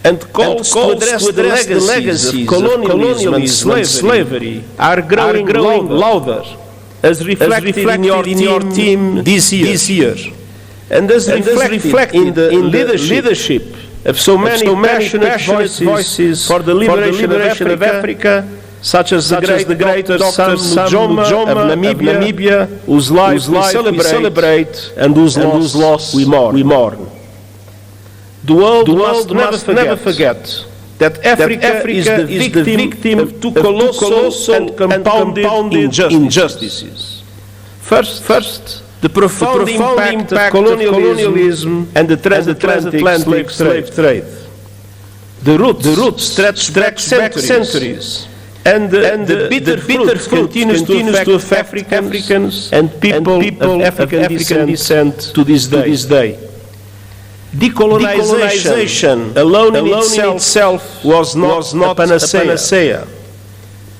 and calls to address the legacies of colonialism and slavery are growing louder, as reflected in your team this year, and as reflected in the leadership of so many passionate voices for the liberation of Africa, such as the great Dr. Nujoma of Namibia, whose life we celebrate and whose loss we mourn. The world must never forget that Africa is the victim of two colossal and compounded injustices. First, the profound impact of colonialism and the transatlantic slave trade. The roots stretch back centuries, and the bitter fruit continues to affect Africans and people of African descent to this day. Decolonization alone in itself was not a panacea.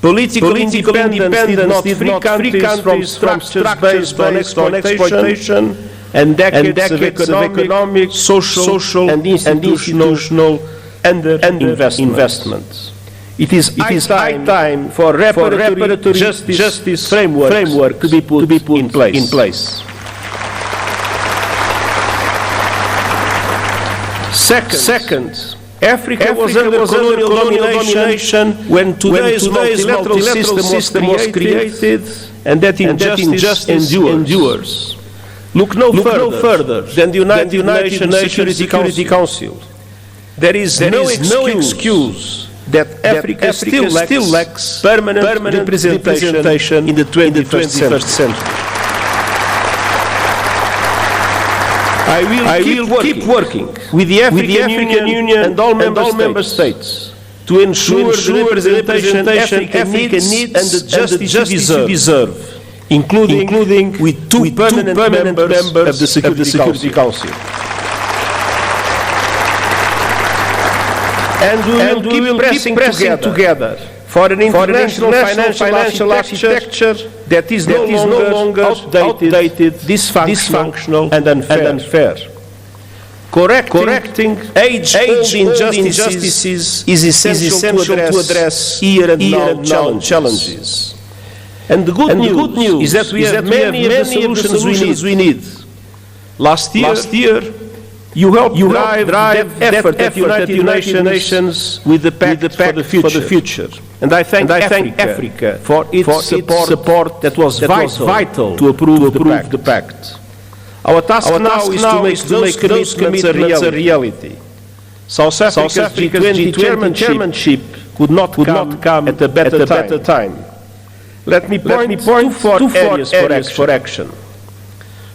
Political independence did not free countries from structures based on exploitation and decades of economic, social and institutional underinvestment. It is high time for reparatory justice framework to be put in place. Second, Africa was under colonial domination when today's multilateral system was created, and that injustice endures. Look no further than the United Nations Security Council. There is no excuse that Africa still lacks permanent representation in the 21st century. I will keep working with the African Union and all member states to ensure the representation Africa needs and the justice we deserve, including with two permanent members of the Security Council. And we will keep pressing together for an international financial architecture that is no longer outdated, dysfunctional and unfair. Correcting age-old injustices is essential to address here and now challenges. And the good news is that we have many of the solutions we need. Last year, you helped drive effort at the United Nations with the Pact for the Future. And I thank Africa for its support that was vital to approve the Pact. Our task now is to make those commitments a reality. South Africa's G20 chairmanship could not come at a better time. Let me point to four areas for action.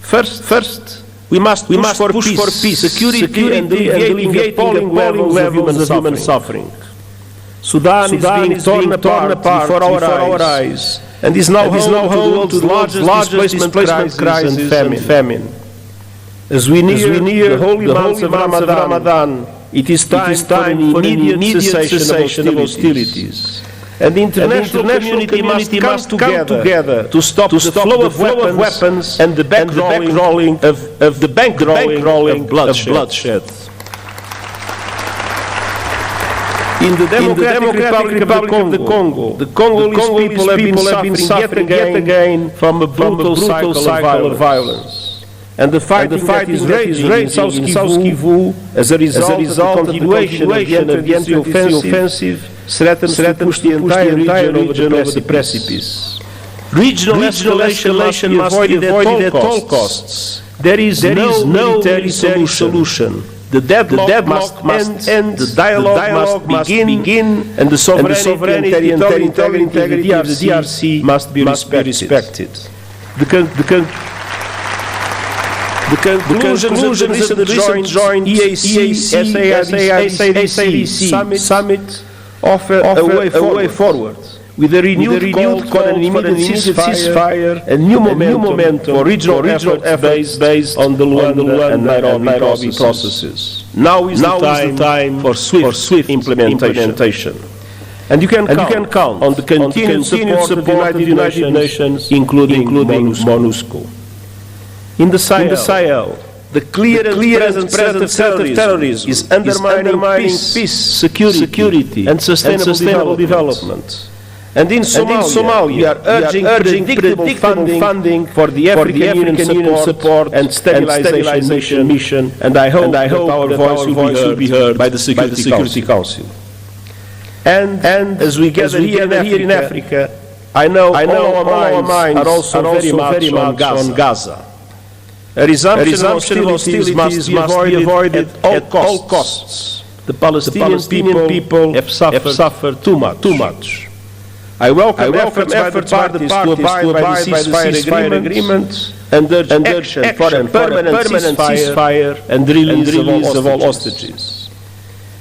First, we must push for peace, security and alleviating appalling levels of human suffering. Sudan is being torn apart before our eyes and is now home to the largest displacement crisis and famine. As we near the holy months of Ramadan, it is time for an immediate cessation of hostilities. And the international community must come together to stop the flow of weapons and the bankrolling of bloodshed. In the Democratic Republic of the Congolese people have been suffering yet again from a brutal cycle of violence. And the fighting that is raging in South Kivu as a result of the continuation of the anti-offensive threatens to push the entire region over the precipice. Regional escalation must be avoided at all costs. There is no military solution. The deadlock must end, the dialogue must begin, and the sovereignty and territorial integrity of the DRC must be respected. The conclusions of the recent joint EAC SADC summit offer a way forward, with a renewed call for an immediate ceasefire and new momentum for regional efforts based on the Luanda and Nairobi processes. Now is the time for swift implementation. And you can count on the continued support of the United Nations, including MONUSCO. In the Sahel, The clear and present terrorism is undermining peace, security, and sustainable development. And in Somalia, we are urging predictable funding for the African Union support and stabilization mission, and I hope our voice will be heard by the Security Council. And as we gather here in Africa, I know all our minds are also very much on Gaza. A resumption of hostilities must be avoided at all costs. The Palestinian people have suffered too much. I welcome efforts by the parties to abide by the ceasefire agreement and urge action for a permanent ceasefire and release of all hostages.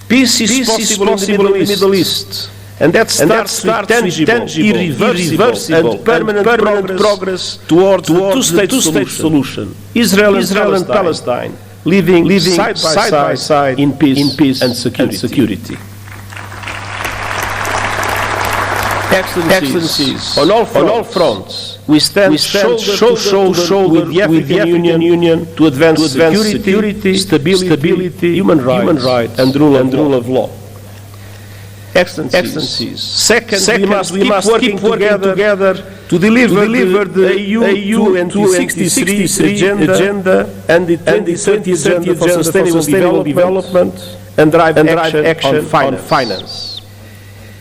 Peace is possible in the Middle East, and that starts with tangible, irreversible and permanent progress towards a two-state solution. Israel and Palestine living side by side in peace and security. Excellencies, on all fronts, we stand shoulder to shoulder with the African Union to advance security, stability, human rights, and rule of law. Excellencies, second, we must keep working together to deliver the AU 2063 agenda and the 2030 agenda for sustainable development and drive action on finance.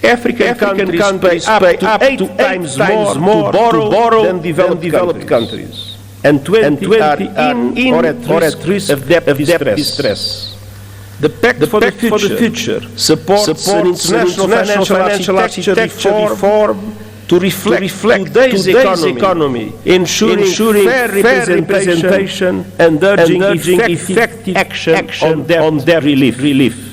African countries pay up to 8 times more to borrow than developed countries, and 20 are in or at risk of debt distress. The Pact for the Future supports an international financial architecture reform to reflect today's economy, ensuring fair representation and urging effective action on debt relief.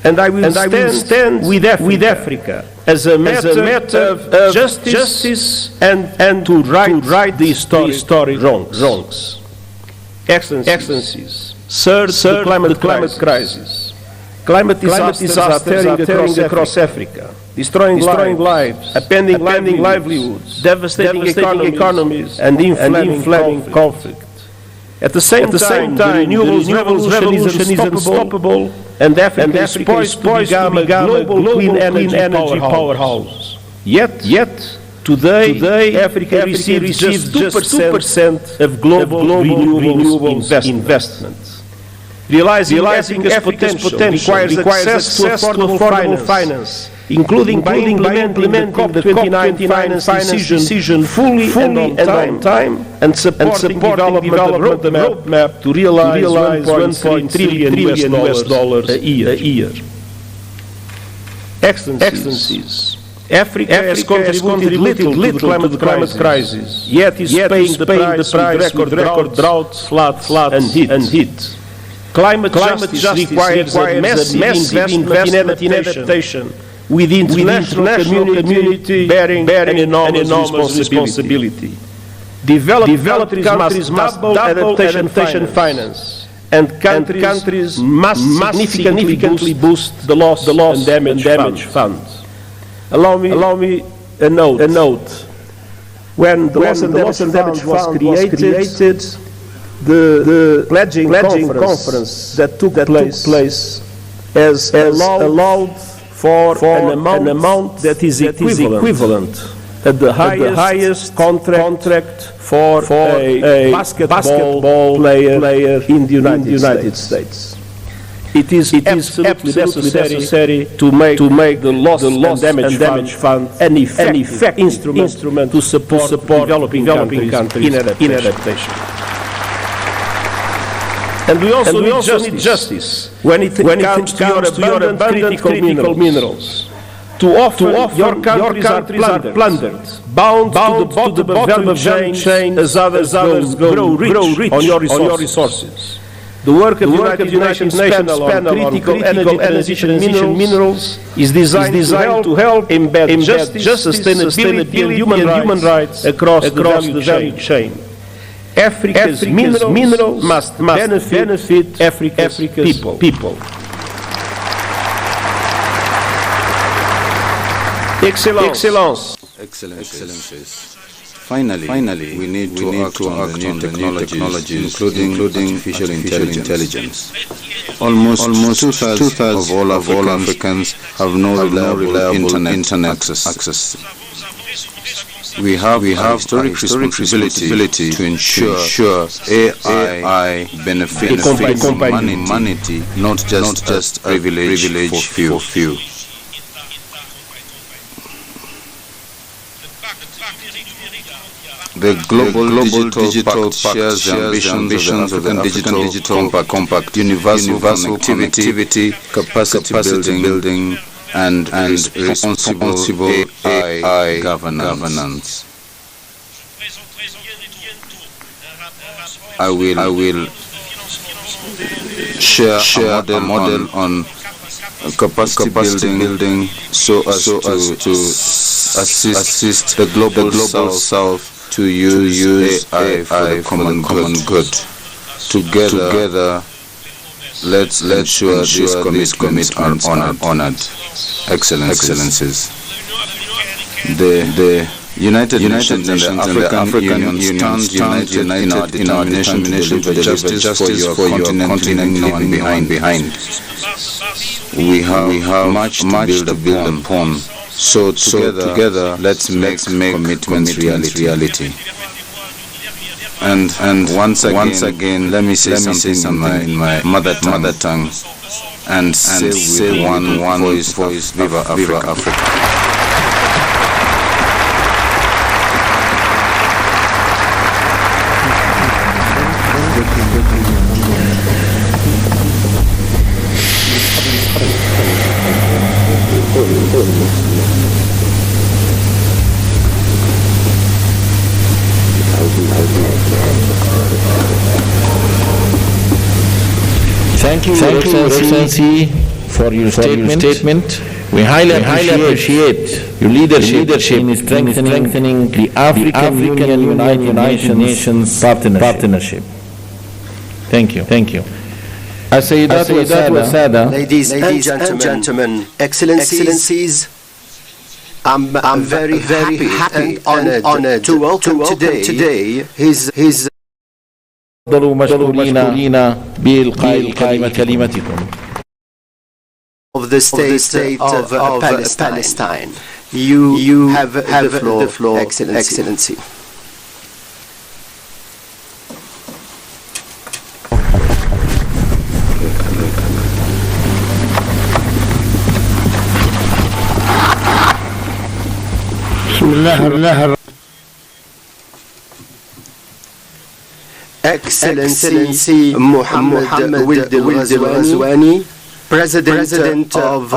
And I will stand with Africa as a matter of justice and to right the historic wrongs. Excellencies, third, the climate crisis. Climate disasters are tearing across Africa, destroying lives, upending livelihoods, devastating economies, and inflaming conflict. At the same time, the renewables revolution is unstoppable, and Africa is poised to become a global clean energy powerhouse. Yet, today Africa receives just 2% of global renewables investment. Realizing Africa's potential requires access to affordable finance, including by implementing the COP29 finance decision fully and on time, and supporting development of the roadmap to realize $1.3 trillion a year. Excellencies, Africa has contributed little to the climate crisis, yet is paying the price with record droughts, floods, and heat. Climate justice requires a massive investment in adaptation, with the international community bearing an enormous responsibility. Developed countries must double adaptation finance, and countries must significantly boost the loss and damage funds. Allow me a note. When the loss and damage fund was created, the pledging conference that took place has allowed for an amount that is equivalent at the highest contract for a basketball player in the United States. It is absolutely necessary to make the loss and damage fund an effective instrument to support developing countries in adaptation. And we also need justice when it comes to your abundant critical minerals. Too often your countries are plundered, bound to the bottom of the chain as others grow rich on your resources. The work of the United Nations panel on critical energy transition minerals is designed to help embed justice, sustainability and human rights across the value chain. Africa's minerals must benefit Africa's people. Excellencies, Finally, we need to act on the new technologies, including artificial intelligence. Almost two-thirds of all Africans have no reliable internet access. We have historic responsibility to ensure AI benefits humanity, not just a privilege for few. The global digital pact shares the ambitions of the African Digital Compact, universal connectivity, capacity building, and responsible AI governance. I will share a model on capacity building so as to assist the global South to use AI for the common good. Together, let's ensure these commitments are honored. Excellencies. The United Nations and the African Union stand united in our determination to deliver justice for your continent leaving behind. We have much to build upon. So together, let's make commitments reality. And once again, let me say something in my mother tongue, and say one voice, Viva Africa. Thank you, Your Excellency, for your statement. We highly appreciate your leadership in strengthening the African Union United Nations partnership. Thank you. As-Sayyidat wa Sada, ladies and gentlemen, Excellencies, I'm very happy and honored to welcome today his تفضلوا مشكورين بإلقاء كلمتكم. of the state of Palestine. You have the floor, Excellency. Excellency Mohammed Wild al-Ghazwani, President of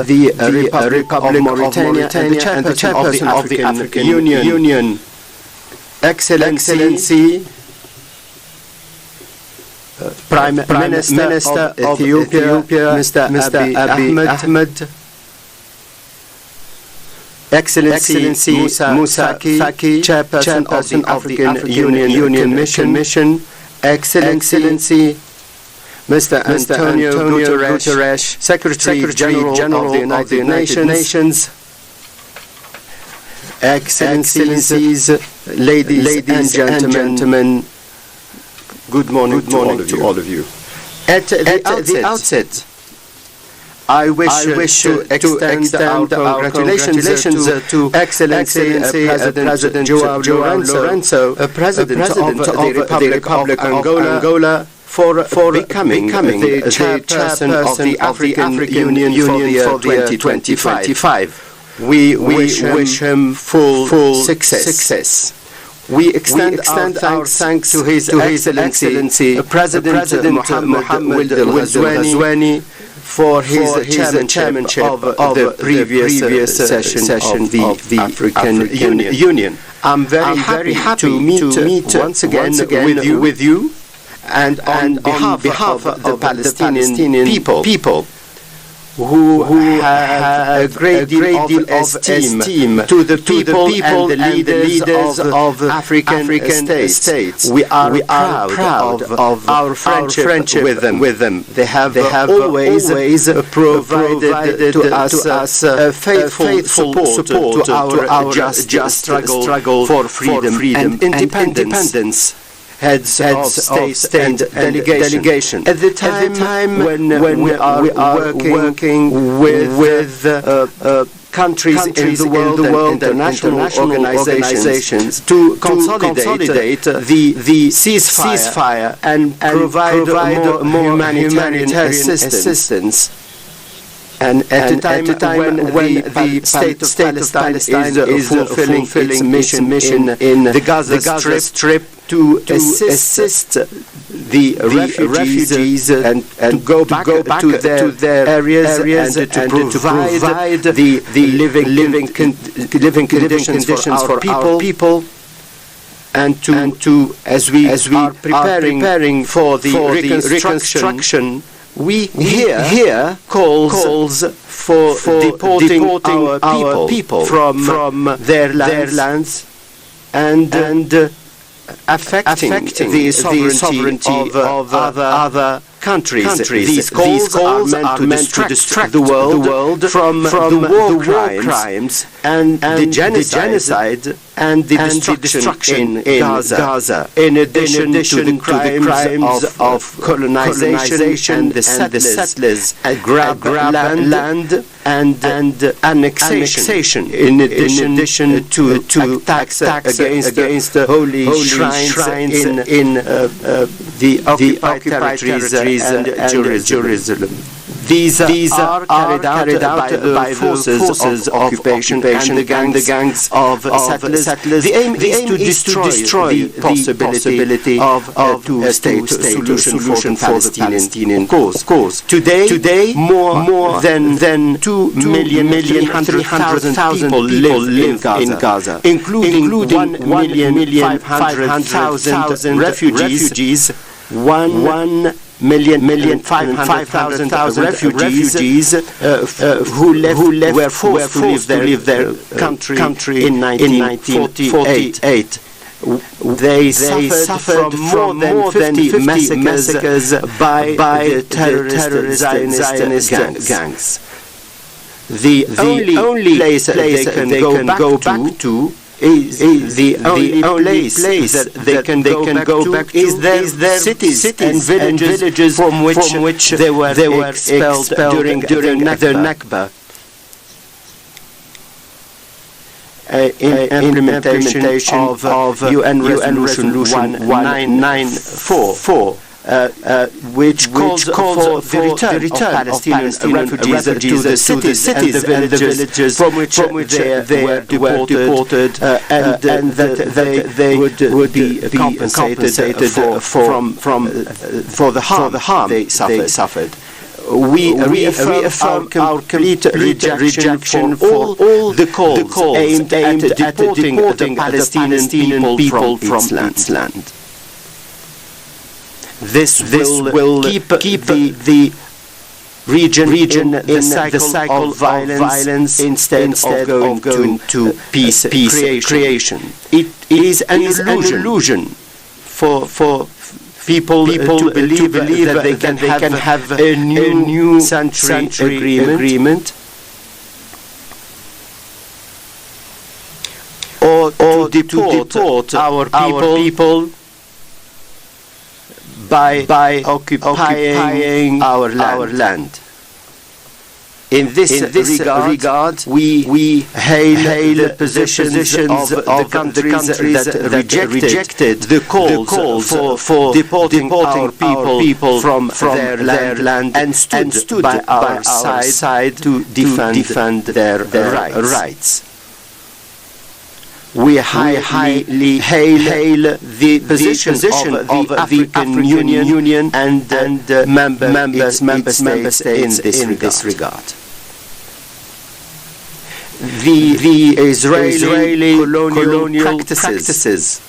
the Republic of Mauritania and the Chairperson of the African Union. Excellency Prime Minister of Ethiopia, Mr. Abiy Ahmed. Excellency Musa Faki, Chairperson of the African Union Mission. Excellency Mr. Antonio Guterres, Secretary General of the United Nations. Excellencies, ladies and gentlemen, good morning to all of you. At the outset, I wish to extend our congratulations to Excellency President João Lourenço, President of the Republic of Angola, for becoming the chairperson of the African Union for the year 2025. We wish him full success. We extend our thanks to His Excellency President Mohammed Wild al-Ghazwani for his chairmanship of the previous session of the African Union. I'm very happy to meet once again with you and on behalf of the Palestinian people. who have a great deal of esteem to the people and the leaders of African states. We are proud of our friendship with them. They have always provided to us faithful support to our just struggle for freedom and independence. Heads of state and delegation. At the time when we are working with countries in the world and international organizations to consolidate the ceasefire and provide more humanitarian assistance. And at a time when the state of Palestine is fulfilling its mission in the Gaza Strip to assist the refugees and to go back to their areas and to provide the living conditions for our people. And to as we are preparing for the reconstruction, we hear calls for deporting our people from their lands and affecting the sovereignty of other countries. These calls are meant to distract the world from the war crimes and the genocide and the destruction in Gaza. In addition to the crimes of colonization and the settlers grab land and annexation. In addition to attacks against holy shrines in the occupied territories and Jerusalem. These are carried out by the forces of occupation and the gangs of settlers. The aim is to destroy the possibility of a two-state solution for the Palestinian cause. Today, more than 2,300,000 people live in Gaza, including 1,500,000 refugees. 1,500,000 refugees who were forced to leave their country in 1948. They suffered from more than 50 massacres by the terrorist Zionist gangs. The only place they can go back to is the only place that they can go back to is their cities and villages from which they were expelled during the Nakba. Implementation of UN Resolution 1994. Which calls for the return of Palestinian refugees to the cities and the villages from which they were deported, and that they would be compensated for the harm they suffered. We reaffirm our complete rejection for all the calls aimed at deporting the Palestinian people from its land. This will keep the region in the cycle of violence instead of going to peace creation. It is an illusion for people to believe that they can have a new century agreement or to deport our people by occupying our land. In this regard, we hail the positions of the countries that rejected the calls for deporting our people from their land and stood by our side to defend their rights. We highly hail the position of the African Union and member states in this regard. The Israeli colonial practices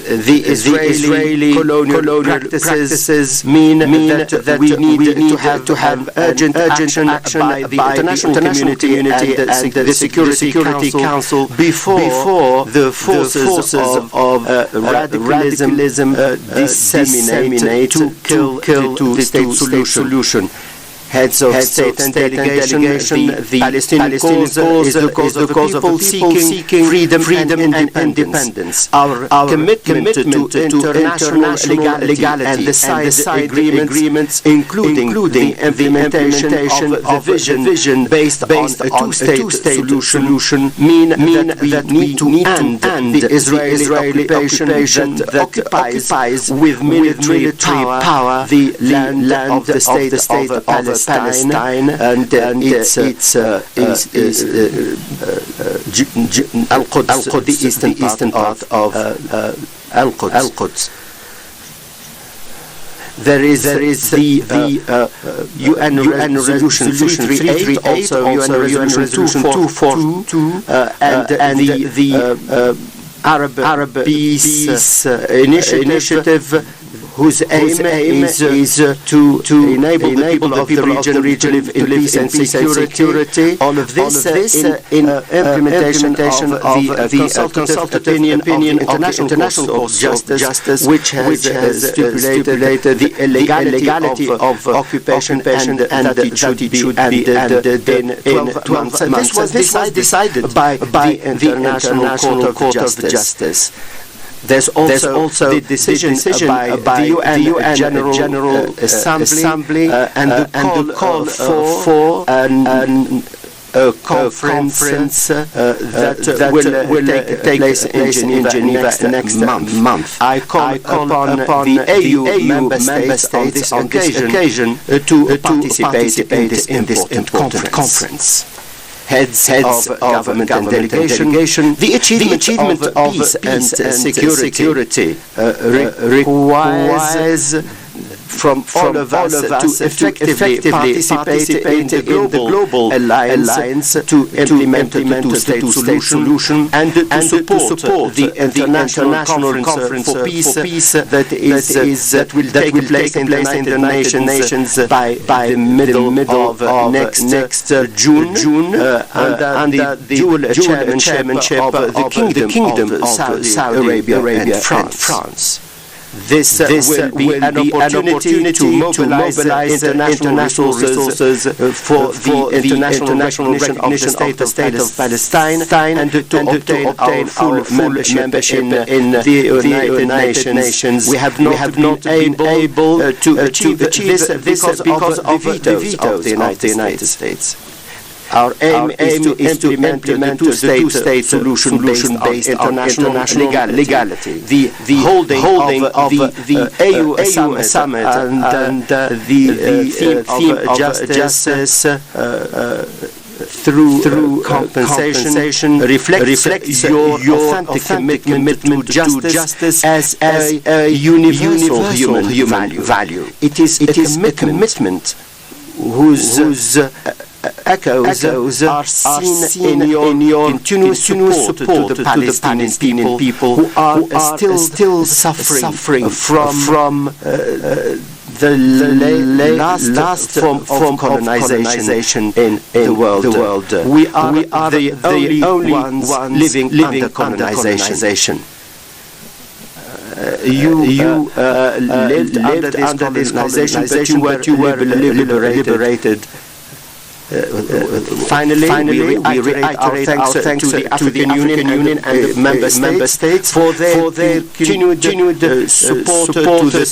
the Israeli colonial practices mean that we need to have urgent action by the international community and the Security Council before the forces of radicalism disseminate to kill the two-state solution. Heads of state and delegation, the Palestinian cause is the cause of people seeking freedom and independence. Our commitment to international legality and the side agreements, including the implementation of the vision based on a two-state solution, mean that we need to end the Israeli occupation that occupies with military power the land of the state of Palestine and its Al-Quds, the eastern part of Al-Quds. There is the UN Resolution 338, also UN Resolution 242, and the Arab Peace Initiative, whose aim is to enable the people of the region to live in peace and security. All of this in implementation of the consultative opinion of the International Court of Justice, which has stipulated the illegality of occupation and that it should be ended in 12 months. This was decided by the International Court of Justice. There's also the decision by the UN General Assembly and the call for a conference that will take place in Geneva next month. I call upon the AU member states on this occasion to participate in this important conference. Heads of government and delegation, the achievement of peace and security requires from all of us to effectively participate in the global alliance to implement the two-state solution and to support the International Conference for Peace that will take place in the United Nations by the middle of next June under the dual chairmanship of the Kingdom of Saudi Arabia and France. This will be an opportunity to mobilize international resources for the international recognition of the state of Palestine and to obtain full membership in the United Nations. We have not been able to achieve this because of the vetoes of the United States. Our aim is to implement the two-state solution based on international legality. The holding of the AU summit and the theme of justice through compensation reflects your authentic commitment to justice as a universal human value. It is a commitment whose echoes are seen in your continuous support to the Palestinian people who are still suffering from the last form of colonization in the world. We are the only ones living under colonization. You lived under this colonization, but you were liberated. Finally, we reiterate our thanks to the African Union and the member states for their continued support to the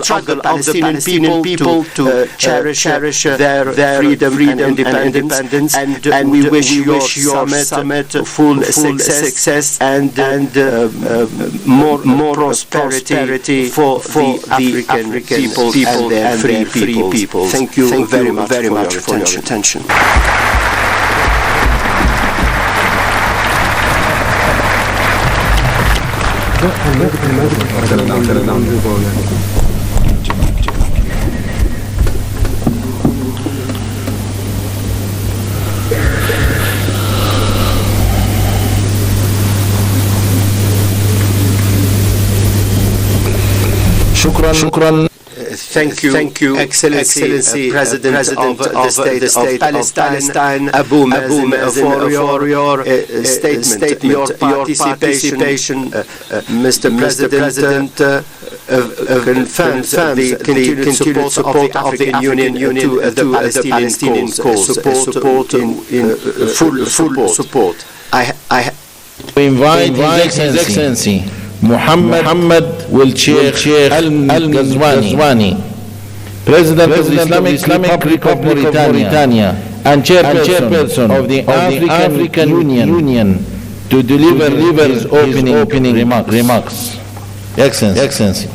struggle of the Palestinian people to cherish their freedom and independence. And we wish your summit full success and more prosperity for the African people and their free people. Thank you very much for your attention. شكرا. Thank you, Excellency, President of the State of Palestine, Abu Mazen, for your statement, your participation, Mr. President, confirms the continued support of the African Union to the Palestinian cause, in full support. We invite His Excellency Muhammad Sheikh Al-Ghazwani, President of the Islamic Republic of Mauritania and Chairperson of the African Union, to deliver his opening remarks. Excellency.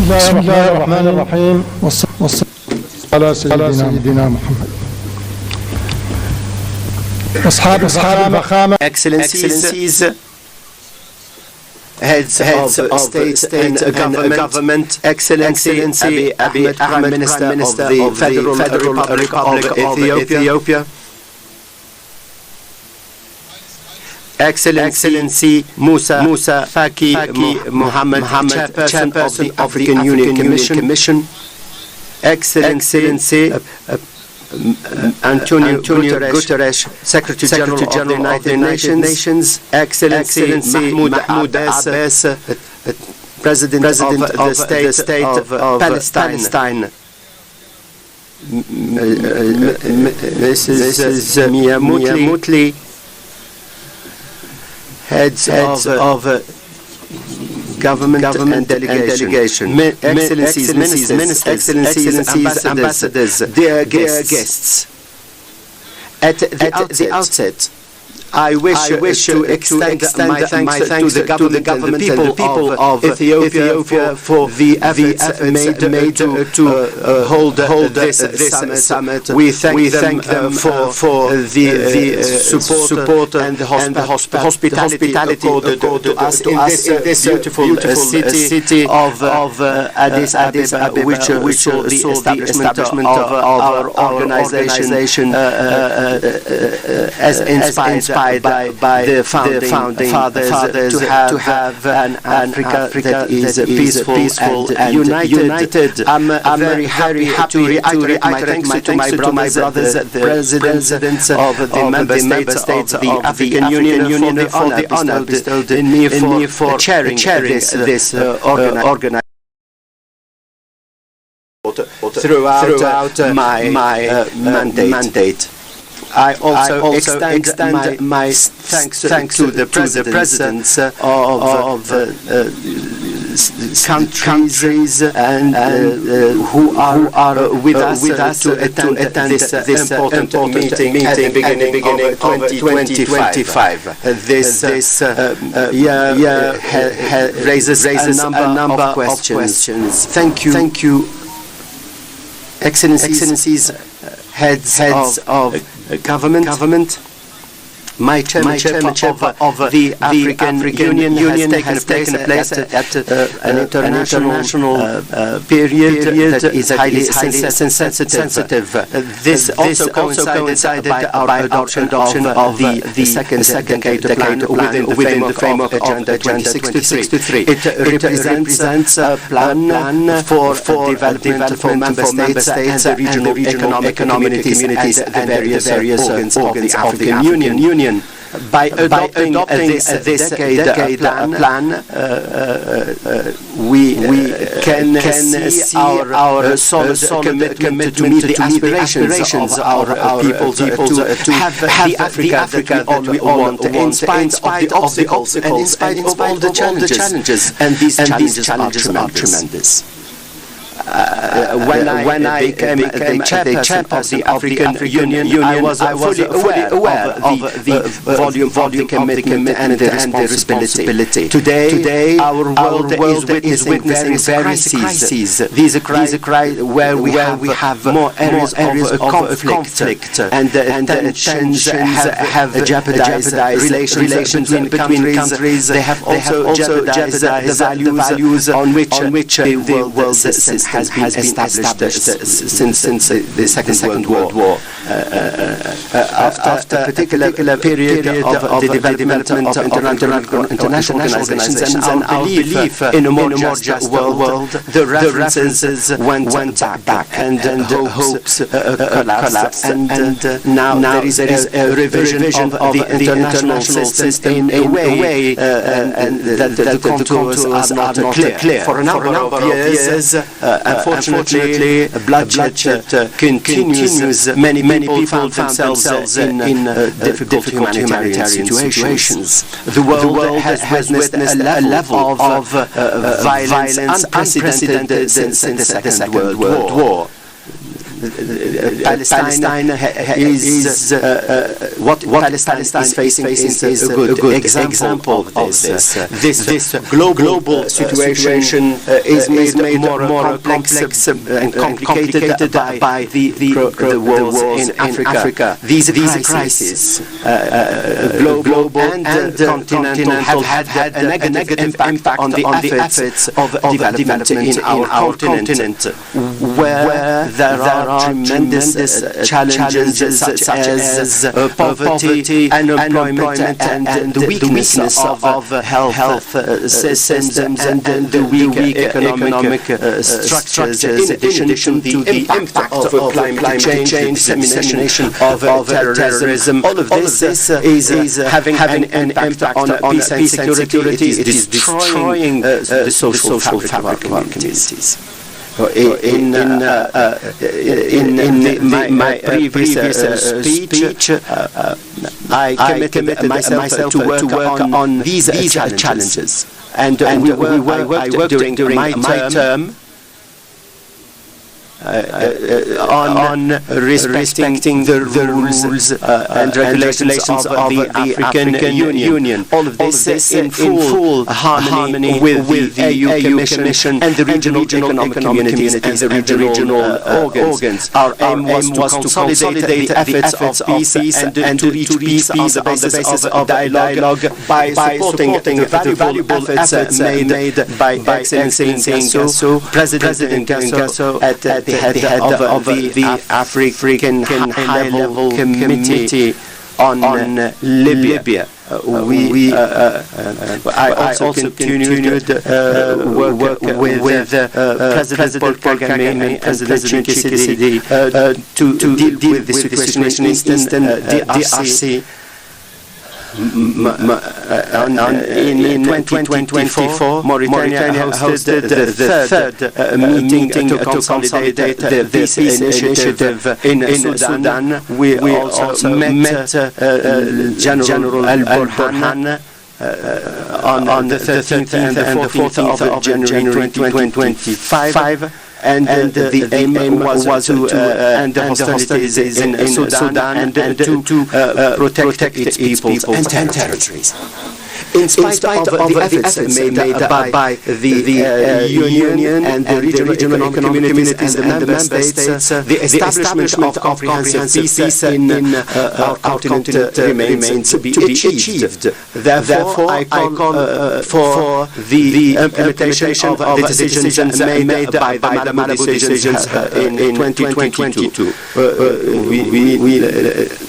بسم الله الرحمن الرحيم والصلاة على سيدنا محمد. أصحاب الفخامة Excellencies, heads of state and government, Excellency Abiy Ahmed, Minister of the Federal Republic of Ethiopia, Excellency Musa Faki Mohammed, Chairperson of the African Union Commission, Excellency Antonio Guterres, Secretary General of the United Nations, Excellency Mahmoud Abbas, President of the State of Palestine, Mrs. Mia Mutli, heads of government and delegation, Excellencies, Ministers, Ambassadors, dear guests. At the outset, I wish to extend my thanks to the government and the people of Ethiopia for the efforts made to hold this summit. We thank them for the support and the hospitality accorded to us in this beautiful city of Addis Ababa, which saw the establishment of our organization as inspired by the founding fathers to have an Africa that is peaceful and united. I'm very happy to reiterate my thanks to my brothers, the presidents of the member states of the African Union for the honor bestowed in me for chairing this organization throughout my mandate. I also extend my thanks to the presidents of countries and who are with us to attend this important meeting at the beginning of 2025. This raises a number of questions. Thank you, Excellencies, heads of government. My chairmanship of the African Union has taken place at an international period that is highly sensitive. This also coincided by adoption of the second decade plan within the framework of Agenda 2063. It represents a plan for development for member states and the regional economic communities and the various organs of the African Union. By adopting this decade plan, we can see our solid commitment to meet the aspirations of our people to have the Africa that we all want, in spite of the obstacles and in spite of all the challenges. And these challenges are tremendous. when I became the chairperson of the African Union, I was fully aware of the volume of the commitment and the responsibility. Today, our world is witnessing various crises. These are crises where we have more areas of conflict, and tensions have jeopardized relations between countries. They have also jeopardized the values on which the world system has been established since the Second World War. After a particular period of the development of international organizations and our belief in a more just world, the references went back and hopes collapsed. And now there is a revision of the international system in a way and that the contours are not clear. For a number of years, unfortunately, bloodshed continues. Many people found themselves in difficult humanitarian situations. The world has witnessed a level of violence unprecedented since the Second World War. Palestine is what Palestine is facing is a good example of this. This global situation is made more complex and complicated by the wars in Africa. These crises, global and continental, have had a negative impact on the efforts of development in our continent, where there are tremendous challenges such as poverty, unemployment, and the weakness of health systems and the weak economic structures, in addition to the impact of climate change, dissemination of terrorism. All of this is having an impact on peace and security. It is destroying the social fabric of our communities. In my previous speech, I committed myself to work on these challenges, and I worked during my term on respecting the rules and regulations of the African Union. All of this in full harmony with the AU Commission and the regional economic communities and the regional organs. Our aim was to consolidate the efforts of peace and to reach peace on the basis of dialogue by supporting the valuable efforts made by Excellency Nkasso, President Nkasso, at the head of the African High-Level Committee on Libya. I also continued work with President Paul Kagame and President Tshisekedi to deal with the situation in Eastern DRC. In 2024, Mauritania hosted the third meeting to consolidate the peace initiative in Sudan. We also met General Al-Burhan on the 13th and the 14th of January 2025. And the aim was to end the hostilities in Sudan and to protect its peoples and territories. In spite of the efforts made by the Union and the regional economic communities and the member states, the establishment of comprehensive peace in our continent remains to be achieved. Therefore, I call for the implementation of the decisions made by the Malabo decisions in 2022.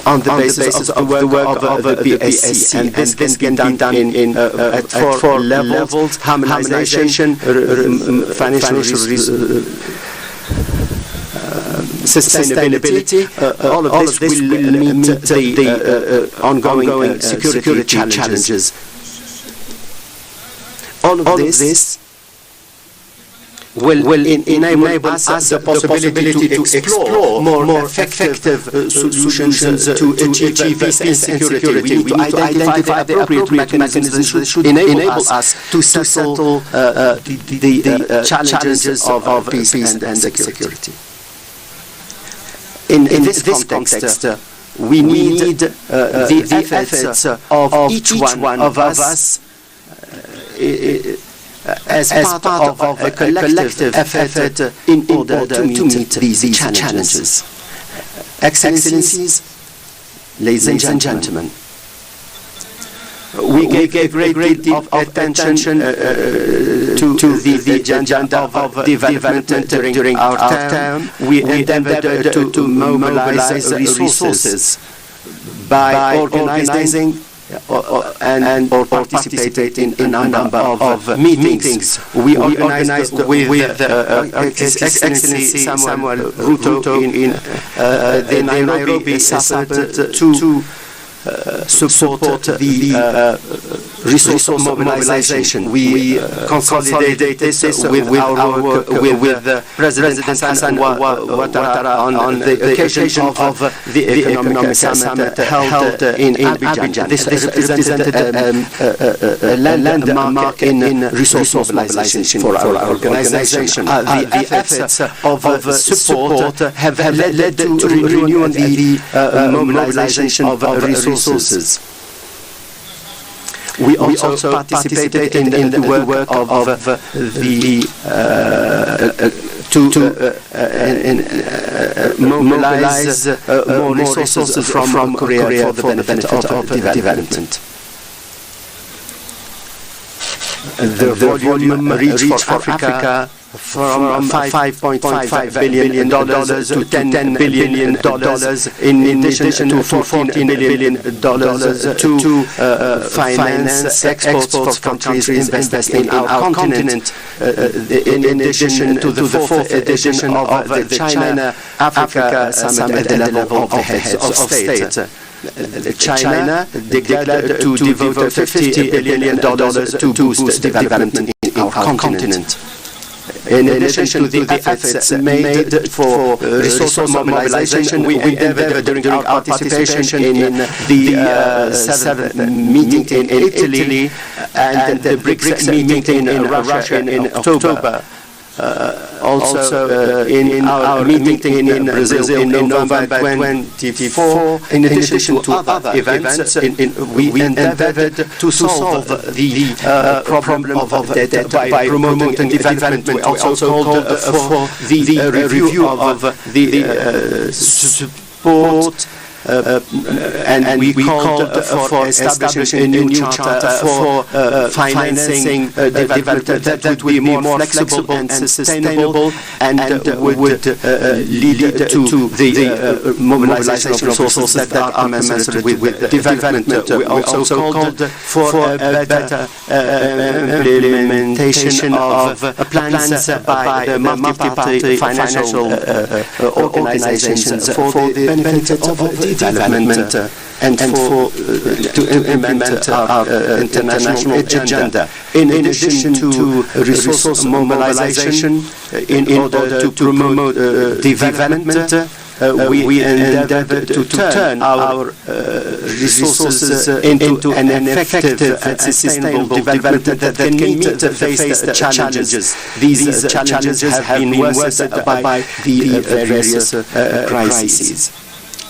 On the basis of the work of the PSC, and this can be done at four levels: harmonization, financial sustainability. All of this will meet the ongoing security challenges. All of this will enable us the possibility to explore more effective solutions to achieve peace and security. We need to identify appropriate mechanisms that should enable us to settle the challenges of peace and security. In this context, we need the efforts of each one of us as part of a collective effort in order to meet these challenges. Excellencies, ladies and gentlemen, we gave a great deal of attention to the agenda of development during our term. We endeavored to mobilize resources by organizing or participating in a number of meetings. We organized with His Excellency Samuel Ruto in the Nairobi summit to support the resource mobilization. We consolidated this with our work with President Hassan Ouattara on the occasion of the Economic Summit held in Abidjan. This represented a landmark in resource mobilization for our organization. The efforts of support have led to renewing the mobilization of resources. We also participated in the work of the mobilize more resources from Korea for the benefit of development. The volume reached for Africa from $5.5 billion to $10 billion, in addition to $14 billion to finance exports from countries investing in our continent, in addition to the fourth edition of the China-Africa Summit at the level of the heads of state. China declared to devote $50 billion to boost development in our continent. In addition to the efforts made for resource mobilization, we endeavored during our participation in the 7th meeting in Italy and the BRICS meeting in Russia in October. Also in our meeting in Brazil in November 2024, in addition to other events, we endeavored to solve the problem of debt by promoting development. We also called for the review of the support and we called for establishing a new charter for financing development that would be more flexible and sustainable and would lead to the mobilization of resources that are commensurate with development. We also called for a better implementation of plans by the multi-party financial organizations for the benefit of development and for to implement our international agenda. In addition to resource mobilization, in order to promote development, we endeavored to turn our resources into an effective and sustainable development that can meet the faced challenges. These challenges have been worsened by the various crises.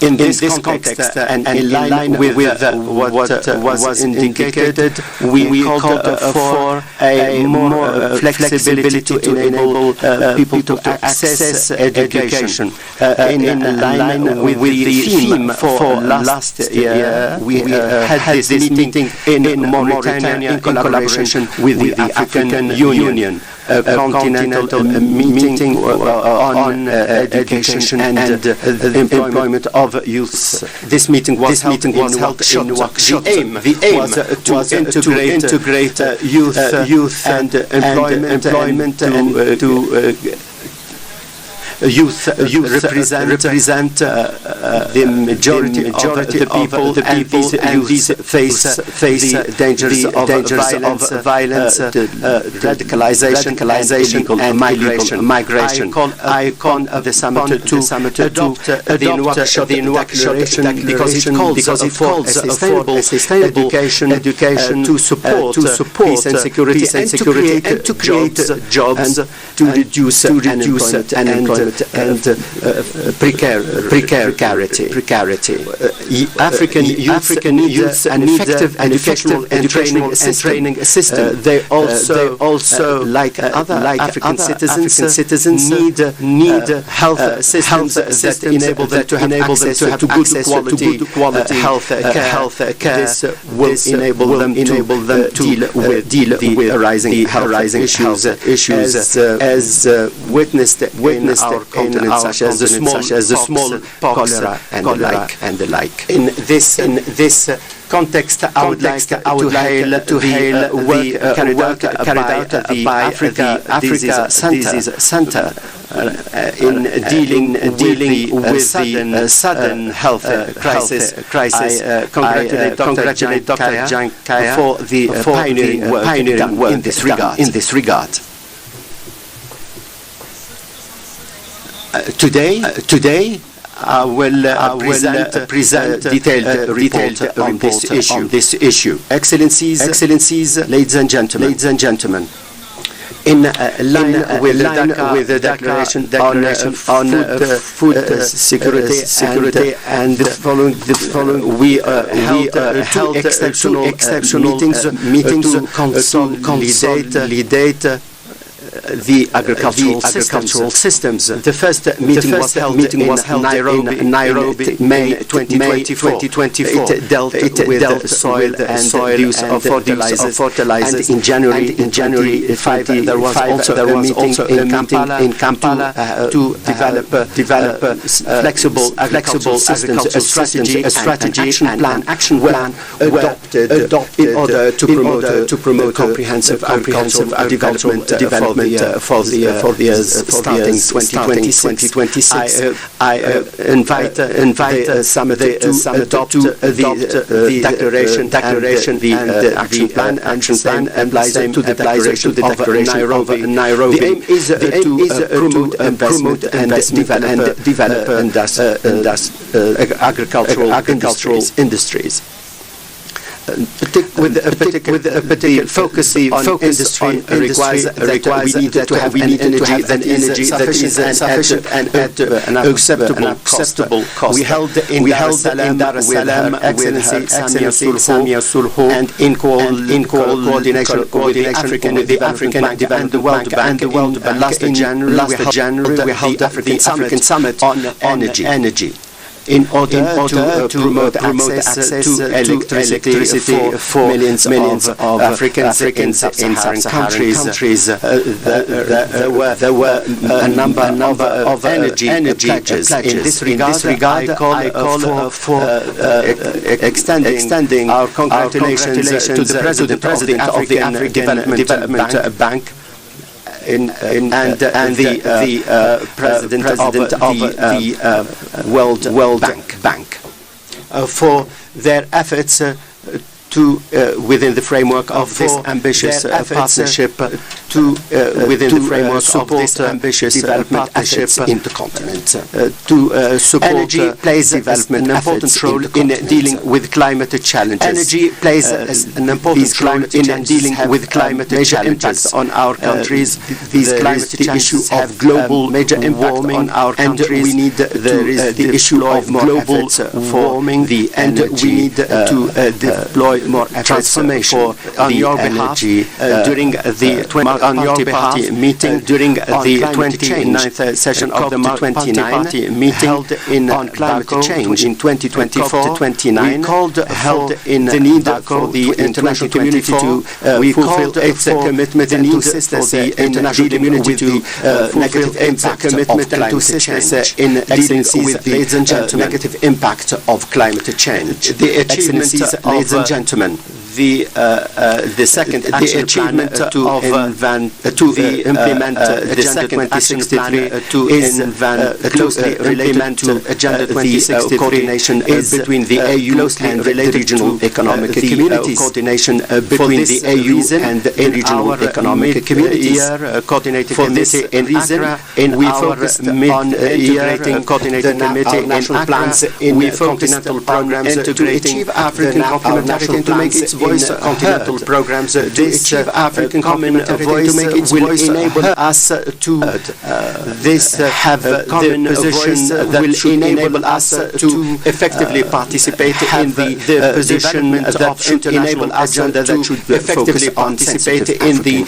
In this context, and in line with what was indicated, we called for a more flexibility to enable people to access education. In line with the theme for last year, we had this meeting in Mauritania in collaboration with the African Union. A continental meeting on education and the employment of youths. This meeting was held in Nouakchott. The aim was to integrate youth and employment and to youth represent the majority of the people, and these face the dangers of violence, radicalization, and migration. I call the summit to adopt the Nouakchott Declaration because it calls for sustainable education to support peace and security, and to create jobs, to reduce unemployment and precarity. African youth an effective educational and training system. They also like other African citizens need health systems that enable them to have access to good quality health care. This will enable them to deal with rising health issues as witnessed in our continent, such as the small cholera and the like. In this context, I would like to hail the work carried out by Africa Center in dealing with the sudden health crisis. I congratulate Dr. Jankaya for the pioneering work in this regard. Today, I will present detailed report on this issue. Excellencies, ladies and gentlemen. In line with the declaration on food security and the following, we held two exceptional meetings to consolidate the agricultural systems. The first meeting was held in Nairobi, May 2024. It dealt with soil and the use of fertilizers. And in January 5, there was also a meeting in Kampala to develop flexible agricultural systems, a strategy and action plan adopted in order to promote comprehensive development for the years starting 2026. I invite the summit to adopt the declaration and the action plan applies to the declaration of Nairobi. The aim is to promote investment and develop agricultural industries. With a particular focus on industry requires that we need to have energy that is sufficient and at an acceptable cost. We held in Dar es Salaam with Her Excellency Samia Sulhu and in coordination with the African Bank and the World Bank. Last January we held the African Summit on energy. In order to promote access to electricity for millions of Africans in sub-Saharan countries, there were a number of energy pledges. In this regard, I call for extending our congratulations to the President of the African Development Bank and the President of the World Bank for their efforts to within the framework of this ambitious partnership within the framework of this ambitious development efforts in the continent. To support energy plays an important role in dealing with climate challenges. Energy plays an important role in dealing with climate challenges on our countries. These climate challenges have global major impact on our countries. We need the issue of global warming, and we need to deploy more transformation on your behalf during the multi-party meeting during the 29th session of the multi-party meeting held on climate change in 2024-29. We called in the need for the international community to fulfill its commitment and to assist the international community to negative impact commitment and to assist in dealing with the negative impact of climate change. The achievement, ladies and gentlemen, the second action plan to implement Agenda 2063 closely related to Agenda 2063 coordination between the AU and the regional economic communities. Coordination between the AU and the regional economic communities. Coordinating committee in Accra, we focused on integrating coordinating committee in plans in continental programs to achieve African complementarity and to make its voice continental programs to achieve African complementarity to make its voice enable us to have a common position that will enable us to effectively participate in the position that should enable agenda that should effectively participate in the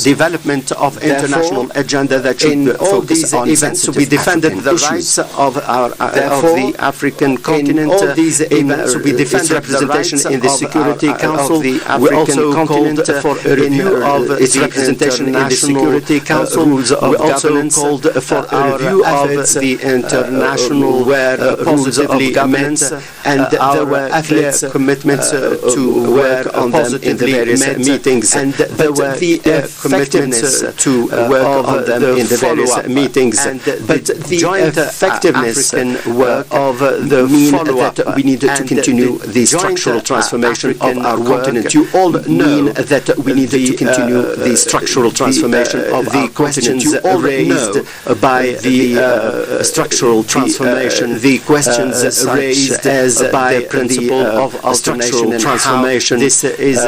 development of international agenda that should focus on events. We defended the rights of the African continent. All these events we defend representation in the Security Council. We also called for a review of its representation in the Security Council. We also called for a review of the international rules of governance, and there were clear commitments to work on them in the various meetings, and there were the effectiveness to work on them in the various meetings. But the joint effectiveness work of the follow-up that we need to continue the structural transformation of our continent. You all know that we need to continue the structural transformation of the questions raised by the structural transformation. The questions raised as by the principle of structural transformation. This is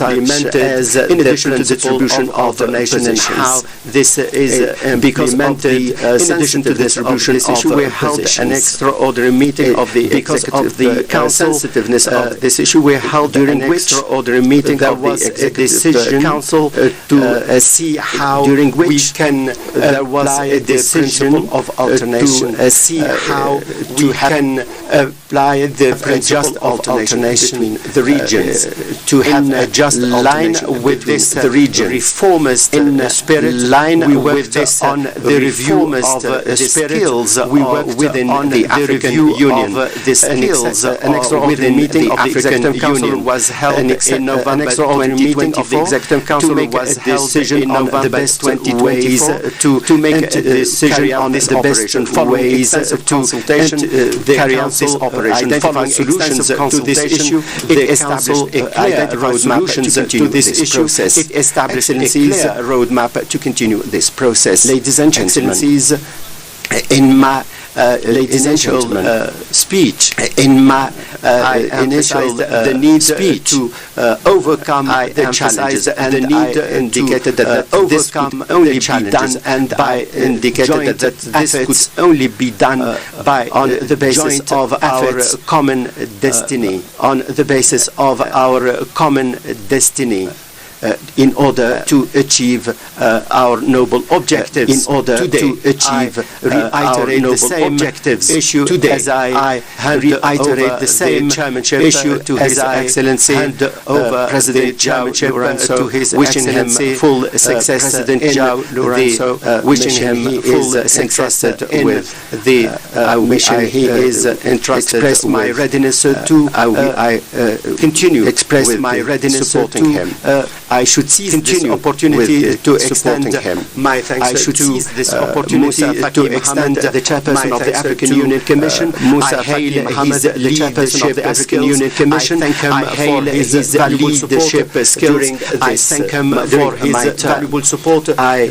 implemented in addition to the distribution of the nation, and how this is implemented in addition to the distribution of we held an extraordinary meeting of the executive council. Sensitiveness of this issue, we held during an extraordinary meeting there was a decision council to see how during which there was a decision of alternation to see how we can apply the principle of alternation between the regions to have a just line with this the region reformist in spirit line with this on the reformist skills we worked within the African Union. This skills an extraordinary meeting of the Executive Council was held in November 2024 of the Executive Council to make a decision on the best ways to make a decision on the best ways to carry out this operation, following solutions to this issue. It established a clear roadmap to this process. It established a clear roadmap to continue this process. Ladies and gentlemen, in my initial speech, in my initial the need to overcome the challenges, and the need indicated that this could only be done, and I indicated that this could only be done by on the basis of our common destiny, on the basis of our common destiny. In order to achieve our noble objectives, in order to achieve, reiterate the same objectives issue today, as I reiterate the same chairmanship issue to His Excellency President João Lourenço, to His wishing him full success, President João Lourenço, wishing him full success with the mission he is entrusted. Express my readiness to I continue express my readiness supporting him. I should seize this opportunity to extend my thanks. I should seize this opportunity to extend the chairperson of the African Union Commission. I hail his leadership of the African Union Commission. I hail his leadership skills. I thank him for his valuable support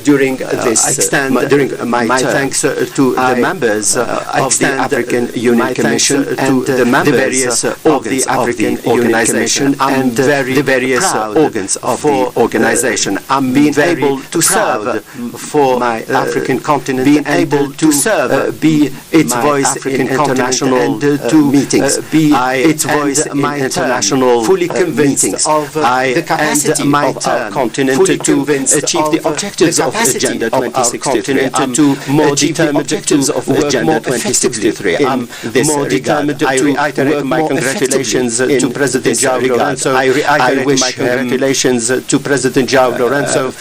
during this. Extend during my thanks to the members of the African Union Commission and the members of the African Organization and the various organs of the organization. I'm being able to serve for my African continent, being able to serve, be its voice in international meetings, be its voice in international fully convinced of the capacity of our continent to achieve the objectives of Agenda 2063, to more determined objectives of Agenda 2063. I'm more determined to reiterate my congratulations to President João Lourenço. I reiterate my congratulations to President João Lourenço.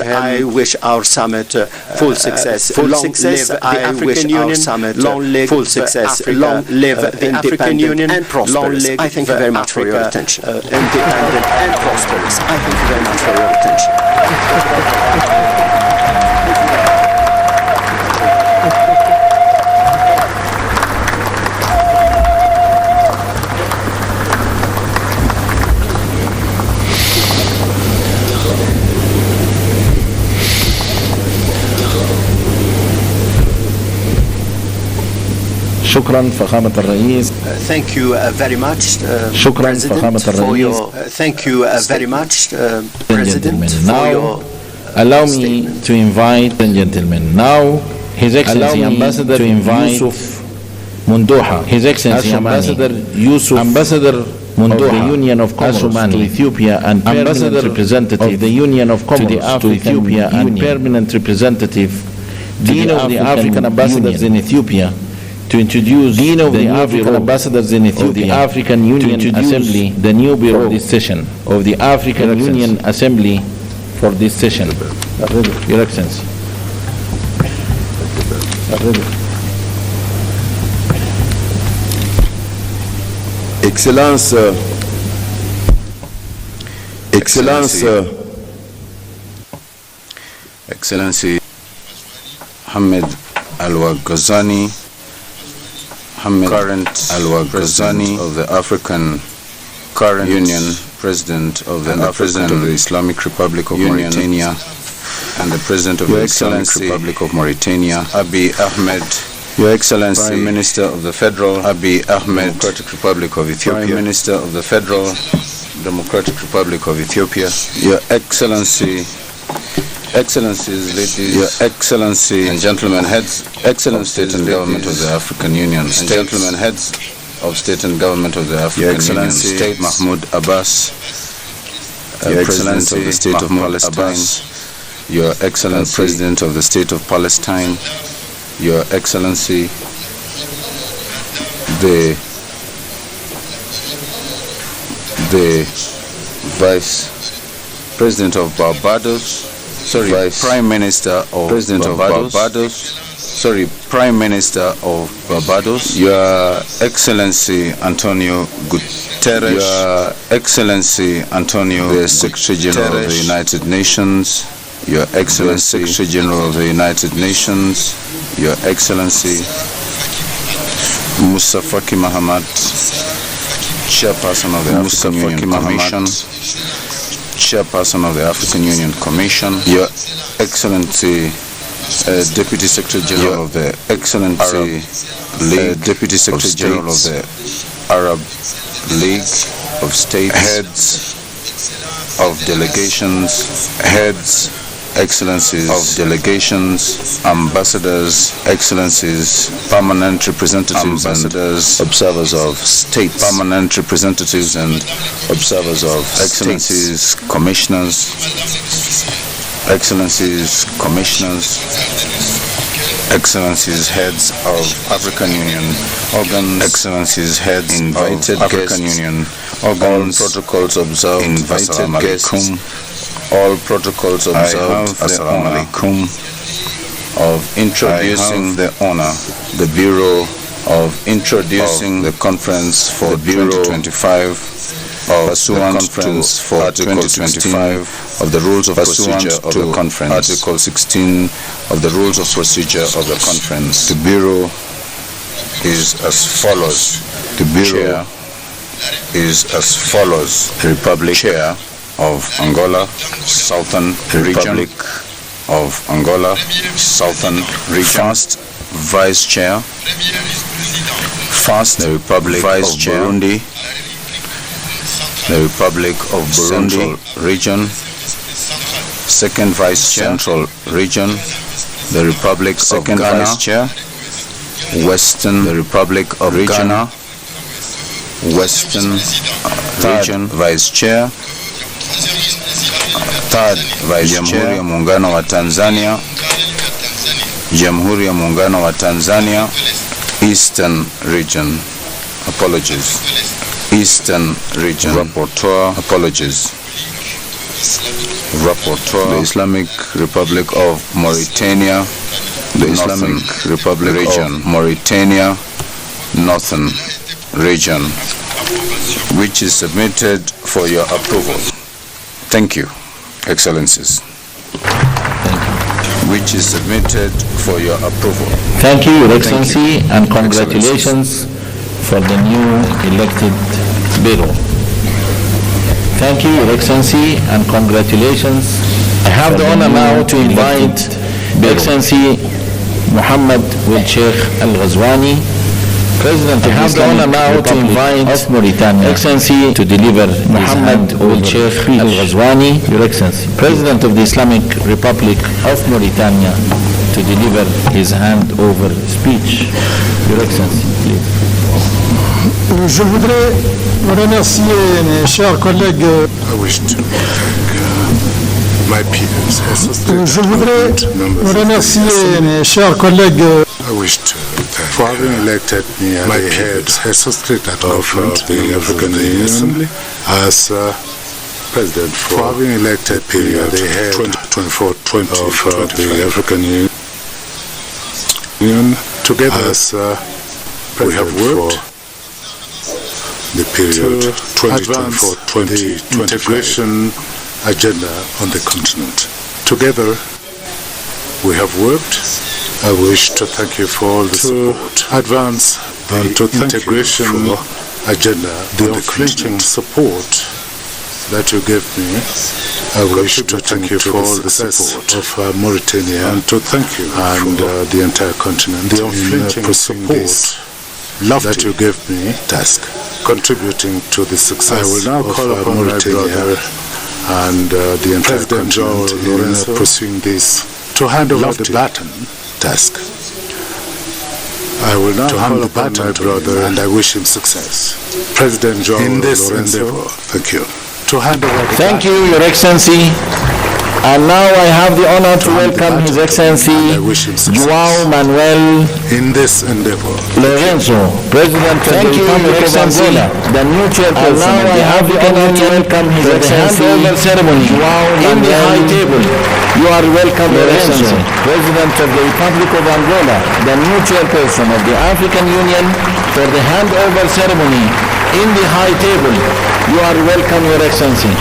I wish our summit full success. Long live the African Union. Long live full success. Long live the African Union and prosperous. I thank you very much for your attention. Independent and prosperous. I thank you very much for your attention. شكرا فخامة الرئيس. Thank you very much, شكرا فخامة الرئيس. Thank you very much, President, for your Allow me to invite the gentlemen now His Excellency Ambassador Yusuf Mundoha, His Excellency Ambassador Yusuf Mundoha, the Union of Comoros to Ethiopia and Ambassador representative of the Union of Comoros to Ethiopia and permanent representative Dean of the African Ambassadors in Ethiopia to introduce Dean of the African Ambassadors in Ethiopia, the African Union Assembly, the new bureau of this session of the African Union Assembly for this session. Your Excellency. Excellency Hamid Al-Ghazani, current Al-Ghazani of the African Union, President of the President of the Islamic Republic of Mauritania, and the President of the Islamic Republic of Mauritania, Abiy Ahmed, Your Excellency, Prime Minister of the Federal Abiy Ahmed Democratic Republic of Ethiopia, Prime Minister of the Federal Democratic Republic of Ethiopia, Your Excellency, Excellencies, ladies, Your Excellency and gentlemen, heads, Excellencies, state and government of the African Union, and gentlemen, heads of state and government of the African Union, State Mahmoud Abbas, Your Excellency of the State of Palestine, Your Excellency President of the State of Palestine, Your Excellency, the Vice President of Barbados, Prime Minister of President Barbados, Prime Minister of Barbados, Your Excellency Antonio Guterres, Your Excellency Antonio, the Secretary General of the United Nations, Your Excellency Secretary General of the United Nations, Your Excellency Musa Faki Mahamat, Chairperson of the African Union Commission, Chairperson of the African Union Commission, Your Excellency Deputy Secretary General of the Excellency League, Deputy Secretary General of the Arab League of States, heads of delegations, heads, excellencies of delegations, ambassadors, excellencies, permanent representatives, ambassadors, observers of states, permanent representatives and observers of excellencies, commissioners, excellencies, commissioners, excellencies, heads of African Union organs, excellencies, heads, invited African Union organs, all protocols observed, invited guests, all protocols observed, assalamu alaikum, of introducing the honor, the Bureau of introducing the conference for 2025 pursuant to Article 2025 of the Rules of Procedure of the Conference, Article 16 of the Rules of Procedure of the Conference. The Bureau is as follows. The Bureau is as follows. The Republic Chair of Angola, Southern Republic of Angola, Southern Region. First Vice Chair. First, the Republic Vice of Chair. Burundi, the Republic of Burundi Region. Second Vice Chair. Central Region, the Republic of Ghana. Vice Chair. Western, the Republic of Ghana. Western Region, Vice Chair. Third Vice Chair, Jamhuri ya Muungano wa Tanzania, Jamhuri ya Muungano wa Tanzania, Eastern Region, apologies, Eastern Region, Rapporteur, apologies, Rapporteur, the Islamic Republic of Mauritania, the Islamic Republic of Mauritania, Northern Region, which is submitted for your approval. Thank you, Excellencies. Which is submitted for your approval. Thank you, Your Excellency, and congratulations for the new elected bureau. Thank you, Your Excellency, and congratulations. I have the honor now to invite Excellency Muhammad Wuld Sheikh Al-Ghazwani, President of the Islamic Republic of Mauritania, Excellency, to deliver Muhammad Wuld Sheikh Al-Ghazwani, Your Excellency, President of the Islamic Republic of Mauritania, to deliver his handover speech. Your Excellency, please. Je voudrais remercier mes chers collègues. I wish to thank my peers. Je voudrais remercier mes chers collègues. I wish to thank for having elected me as my head secretary of the African Union as president for having elected me as the head 2024-2020 of the African Union. Together as we have worked the period 2024-2020 integration agenda on the continent. Together we have worked. I wish to thank you for all the support. Advance the integration agenda, the unflinching support that you gave me. I wish to thank you for all the support of Mauritania and to thank you and the entire continent. The unflinching support that you gave me, task contributing to the success. I will now call upon Mauritania and the entire continent in pursuing this to hand over the baton. Task. I will now hand the baton my brother and I wish him success. President John in this endeavor. Thank you. To hand over the Thank you, Your Excellency. And now I have the honor to welcome His Excellency João Manuel in this endeavor. Lorenzo, President of the Republic of Angola, the new chairperson. And now I have the honor to welcome His Excellency handover ceremony in the high table. You are welcome, Lorenzo, President of the Republic of Angola, the new chairperson of the African Union, for the handover ceremony in the high table. You are welcome, Your Excellency.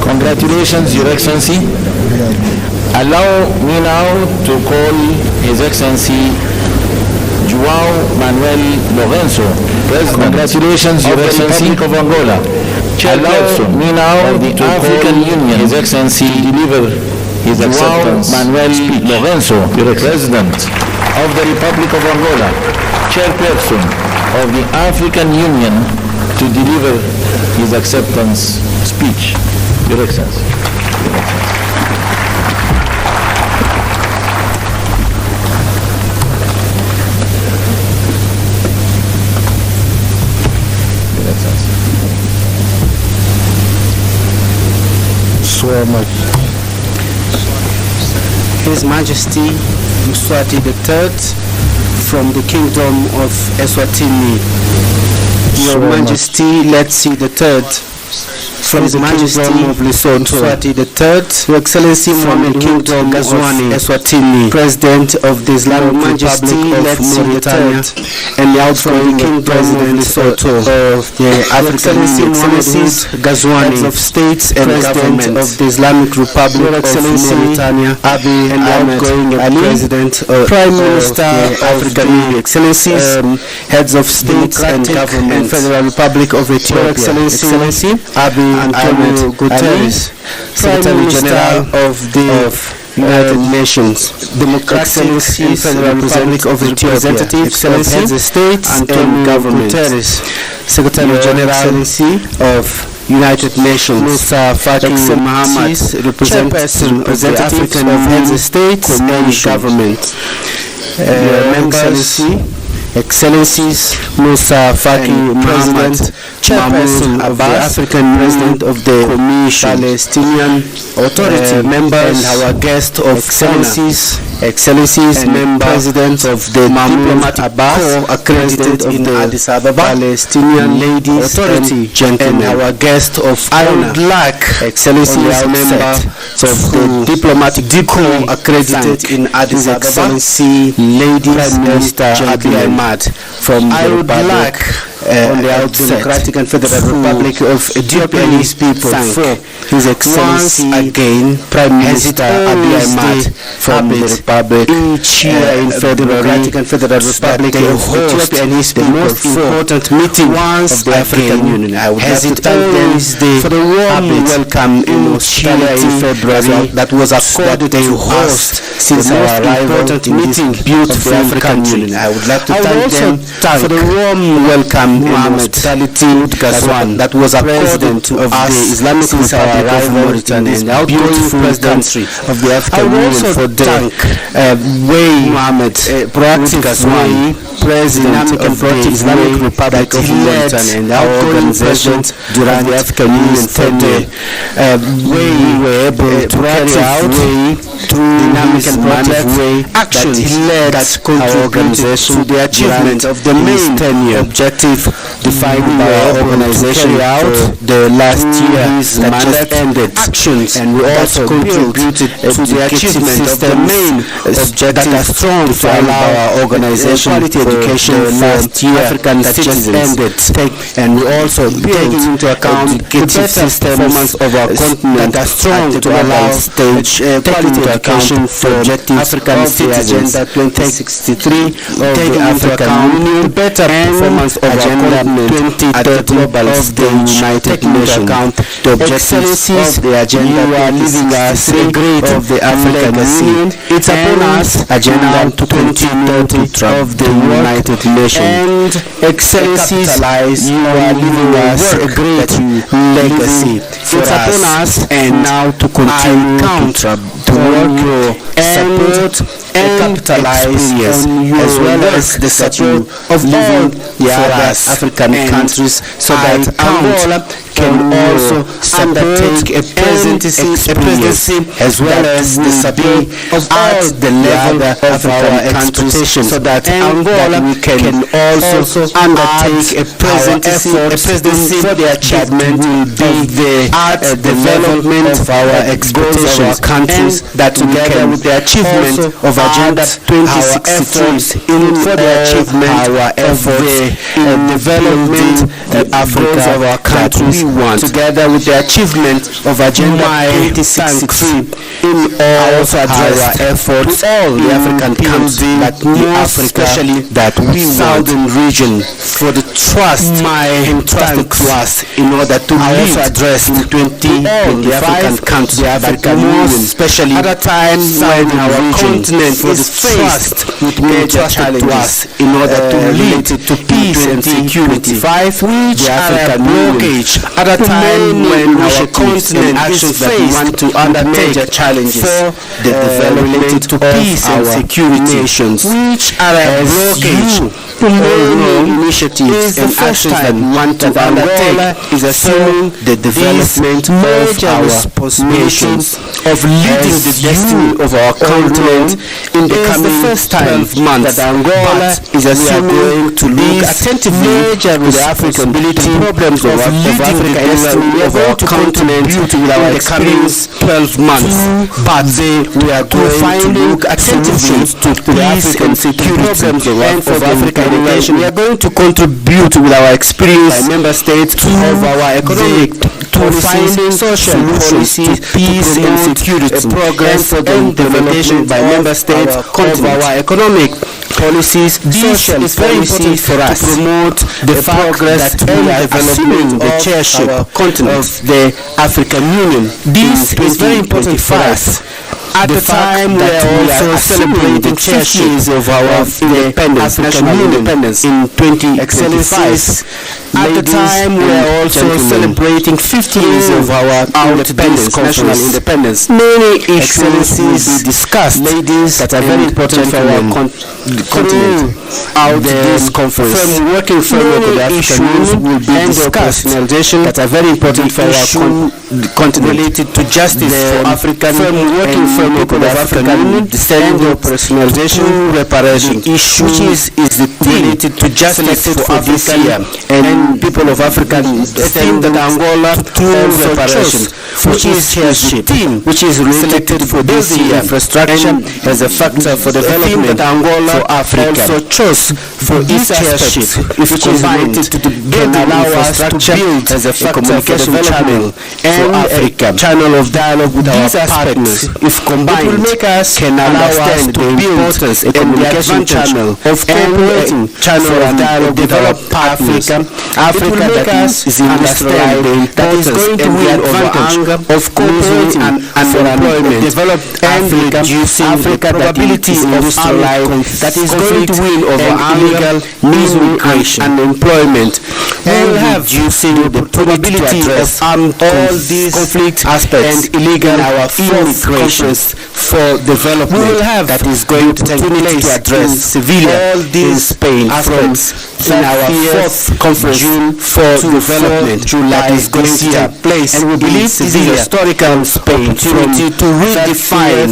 Congratulations, Your Excellency. Allow me now to call His Excellency João Manuel Lorenzo, President. Congratulations, Your Excellency of Angola. Allow me now to African Union, His Excellency, deliver his acceptance Manuel speech. Lorenzo, President of the Republic of Angola, Chairperson of the African Union, to deliver his acceptance speech. Your Excellency. His Majesty Mswati III from the Kingdom of Eswatini. Your Majesty Letsi III from the Majesty of Lesotho, Mswati III, Your Excellency from the Kingdom of Eswatini, President of the Islamic Republic of Mauritania, and the outgoing King President Lesotho of the African Excellencies, Gazwani, of states and government of the Islamic Republic of Mauritania, Abiy and the outgoing President of Prime Minister of the African Excellencies, heads of states and government, Federal Republic of Ethiopia, Excellency Abiy Antonio Guterres, Secretary General of the United Nations, Democratic and Federal Republic of Ethiopia, Excellency heads of states and government, Guterres, Secretary General of United Nations, Musa Faki Mohammed, representative of the African heads of states and government, members, Excellencies, Musa Faki Mohammed, Chairperson of the African President of the Palestinian Authority, members, and our guest of Excellencies, Member President of the Diplomatic Corps accredited of the Addis Ababa Palestinian Ladies Authority, and our guest of honor, I would like Excellencies, Member of the Diplomatic Corps accredited in Addis Ababa, Excellency Ladies Prime Minister Abiy Ahmed from the Republic on the Democratic and Federal Republic of Ethiopia, and his people for His Excellency again Prime Minister Abiy Ahmed from the Republic each year in Democratic and Federal Republic of Ethiopia, and his people most important meeting of the African Union. I would like to thank them for the warm welcome in Australia in February that was accorded to host since our arrival in meeting beautiful African Union. I would like to thank them for the warm welcome in hospitality that was a president of the Islamic Republic of Mauritania and the beautiful country of the African Union for the Mohammed proactive way president of the Islamic Republic of Mauritania and our organization during the African Union for the way we were able to carry out through dynamic and proactive actions that contributed to the achievement of the main objective defined by our organization out the last year that just ended, actions, and we also contributed to the achievement of the main objective that are strong defined by our organization quality education last year African that just ended, and we also taking into account the better performance of our continent that are strong to allow stage quality education for objective African citizens 2063 of the African Union, better performance of our continent at the global stage, United Nations, the objectives of the agenda you are leaving us great of the African Union. It's upon us agenda 2030 of the United Nations, and excellencies you are leaving us a great legacy for us, and now to continue to work and support and capitalize on you as well as the support of living the other African countries, so that Angola can also undertake a presidency as well as the support of all the level of our expectation, so that Angola can also undertake a presidency for the achievement of the development of our expectations, countries that together with the achievement of Agenda 2063 for the achievement of the development of Africa of our countries, together with the achievement of Agenda 2063 in all our efforts, all the African countries that Africa, especially that we southern region, for the trust entrusted to us in order to also address in 20 the African countries, the African Union, especially at a time when our continent is faced with major challenges in order to lead to peace and security, which are a blockage at a time when our continent is faced to under major challenges for the development to peace and security nations, which are a blockage to many initiatives and actions that we want to undertake, is assuming the development of our nations, of leading the destiny of our continent in the coming 12 months. That Angola is assuming to look attentively to the African problems of African Africa anywhere of our continent in the coming 12 months. But we are going to look attentively to the African security problems of Africa and the nation. We are going to contribute with our experience by member states of our economic finding social policies, peace and security, progress for the implementation by member states of our economic policies. This is very important for us to promote the progress that we are assuming the chairship continent of the African Union. This is very important for us. At the time we are also celebrating the chairship of our independence, national independence in 2025. At the time we are also celebrating 50 years of our independence, national independence. Many issues will be discussed, ladies, that are very important for our continent. Out this conference, working framework of the African Union will be discussed that are very important for our continent, related to justice for African working framework of the African Union, and the operationalization reparation issue, which is the related to justice for African and people of African theme that Angola to reparation, which is chairship, which is related for building infrastructure as a factor for development Angola for Africa. Also chose for its chairship, which is related to the building infrastructure as a communication channel and Africa, channel of dialogue with our partners. If combined, will make us can allow us to build a communication channel of cooperating channel of dialogue with our partners. Africa that is industrialized, that is going to win over anger of cooperating and unemployment, developed and reducing Africa probability of industrialized, that is going to win over anger, migration, and unemployment. We will have reducing the probability of armed all these conflict aspects and illegal immigration for development. We will have that is going to take place to address civilian all these Spain aspects in our fourth conference June for development July that is going to take place, and we believe this is a historical opportunity to redefine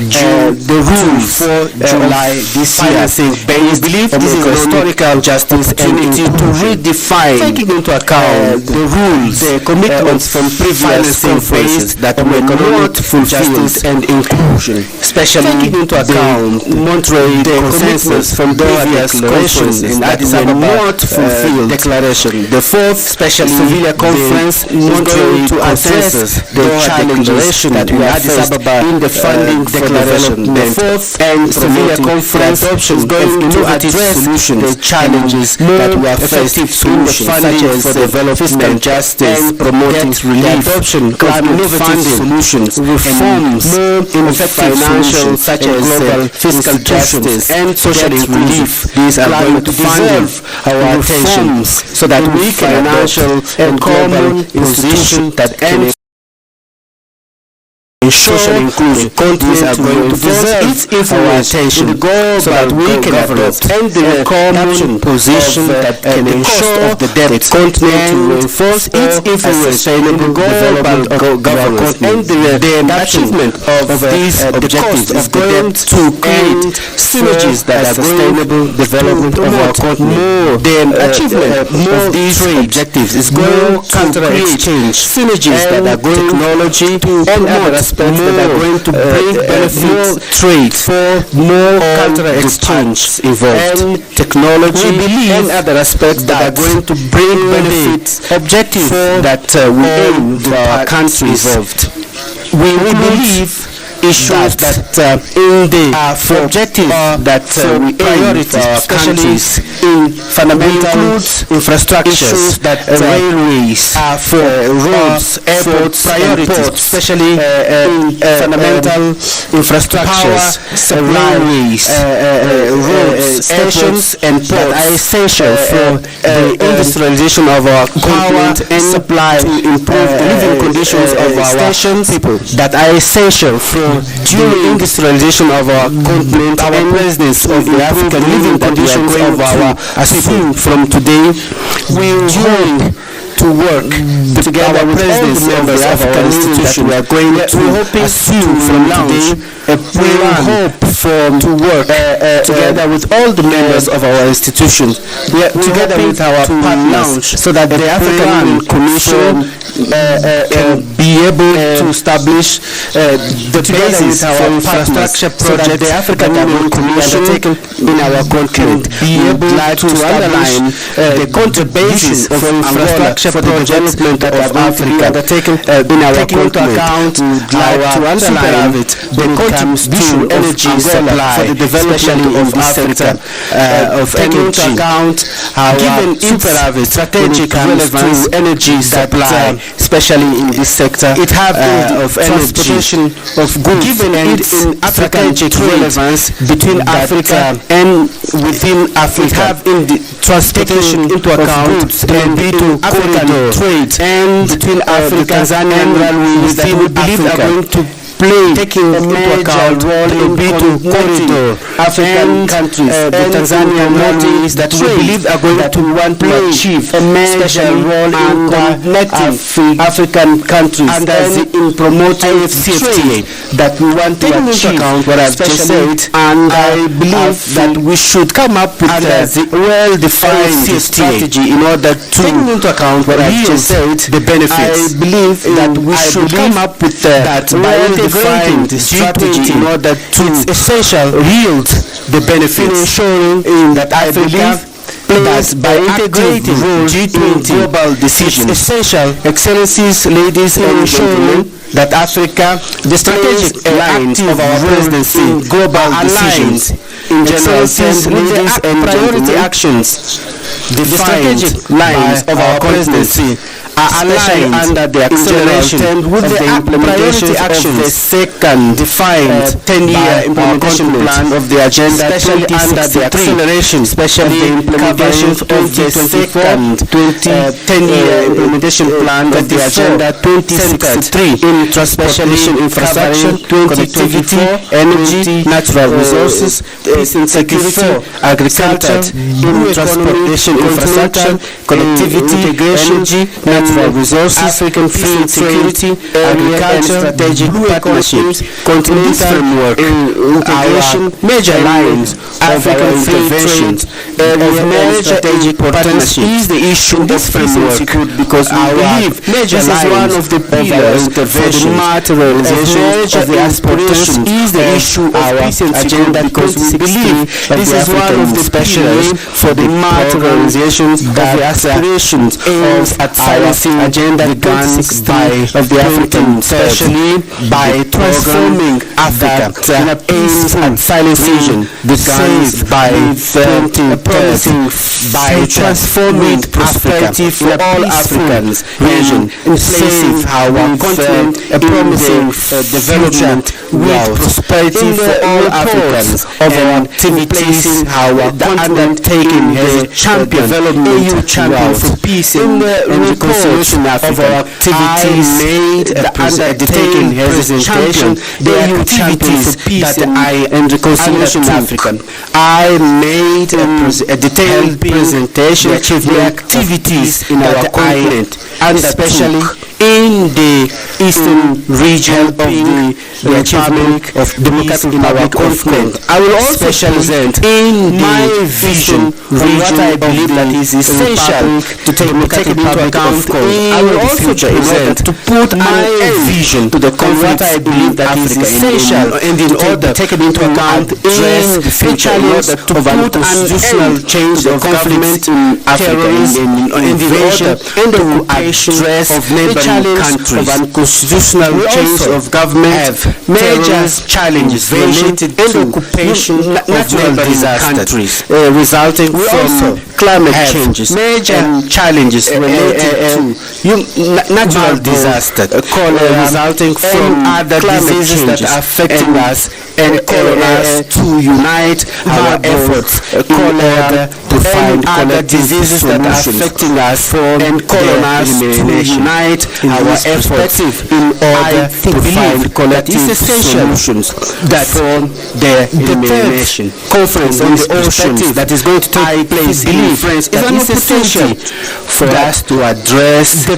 the rules for July this year. We believe this is a historical justice opportunity to redefine, taking into account the rules, the commitments from previous conferences that were not fulfilled and inclusion, especially taking into account Monterey consensus from previous conferences that were not fulfilled declaration. The fourth special civilian conference Monterey to address the challenges that we had in the funding declaration. The fourth and civilian conference is going to address the challenges that we are facing in the funding for development, fiscal justice, promoting relief, adoption of innovative solutions, reforms in financial such as global fiscal justice and social relief. These are going to deserve our attention so that we can financial and global position that can social inclusion countries are going to deserve its influence attention so that we can adopt and the common position that can ensure of the continent to reinforce its influence sustainable global governance and the achievement of these objectives is going to create synergies that are sustainable development of our continent. The achievement of these objectives is going to create synergies that are going technology and other aspects that are going to bring benefits, trade for more cultural exchange involved, and technology and other aspects that are going to bring benefits, objectives that we aim for our countries involved. We believe issues that in the objectives that we prioritize our countries in fundamental infrastructures that railways for roads, airports, priorities, especially in fundamental infrastructures, railways, roads, stations, and ports are essential for the industrialization of our continent and supply to improve the living conditions of our people that are essential for during industrialization of our continent, our presidents of the African living conditions of our people from today, we join to work together with presidents of the African institution. We are going to assume from today a plan to work together with all the members of our institutions, together with our partners, so that the African Union Commission can be able to establish the basis for infrastructure projects the African Union Commission in our continent, be able to underline the basis of infrastructure for the development of Africa in our continent. To underline the contribution energy supply for the development of Africa, taking into account our strategic relevance to energy supply, especially in this sector. It have of transportation of goods, given its strategic relevance between Africa and within Africa. It have in the transportation into account and to African trade and between Africa and railways that we believe are going to taking into account the corridor African countries, the Tanzanian railways that we believe are going to want to achieve a major role in connecting African countries and in promoting CFTA that we want to achieve. What I've just said, and I believe that we should come up with a well-defined strategy in order to take into account what I've just said, the benefits. I believe that we should come up with that well-defined strategy in order to essential yield the benefits, ensuring that I believe that by integrating G20 global decisions, essential excellencies, ladies and gentlemen, that Africa, the strategic lines of our presidency, global decisions, in general terms, ladies and priority actions, the strategic lines of our presidency are aligned under the acceleration with the implementation of the second defined 10-year implementation plan of the agenda, especially under the acceleration, especially the implementation of the second 10-year implementation plan of the agenda 2063 in transportation infrastructure, connectivity, energy, natural resources, peace and security, agriculture, in transportation infrastructure, connectivity, energy, natural resources, African free security, agriculture, strategic partnerships, continental framework, integration, major lines, African free trade, of strategic partnerships is the issue of framework, because we believe major lines of the pillars for the materialization of the aspirations is the issue of peace and agenda, because we believe this is one of the pillars for the materialization of the aspirations of silencing agenda 2060 of the African, especially by transforming Africa in a peace and silencing the guns by promising by transforming prosperity for all Africans region, in placing our continent a promising development with prosperity for all Africans of our activities, our undertaking as a champion, AU champion for peace and reconciliation of our activities made the undertaking as a champion, the activities that I and reconciliation African. I made a detailed presentation of the activities in our continent, and especially in the eastern region of the achievement of democratic in our continent. I will also present in my vision what I believe that is essential to take into account. I will also present to put my vision to the conflict what I believe that is essential and in order to take into account in the future in order to put an constitutional change of government in Africa in invasion and the address of neighboring countries of unconstitutional change of government have major challenges related to occupation of neighboring countries resulting from climate changes, major challenges related to natural disaster, resulting from other diseases that are affecting us, and calling us to unite our efforts in order to find other diseases that are affecting us, and calling us to unite our efforts in order to find collective solutions that form the elimination conference on the oceans that is going to take place in friends, is an opportunity for us to address the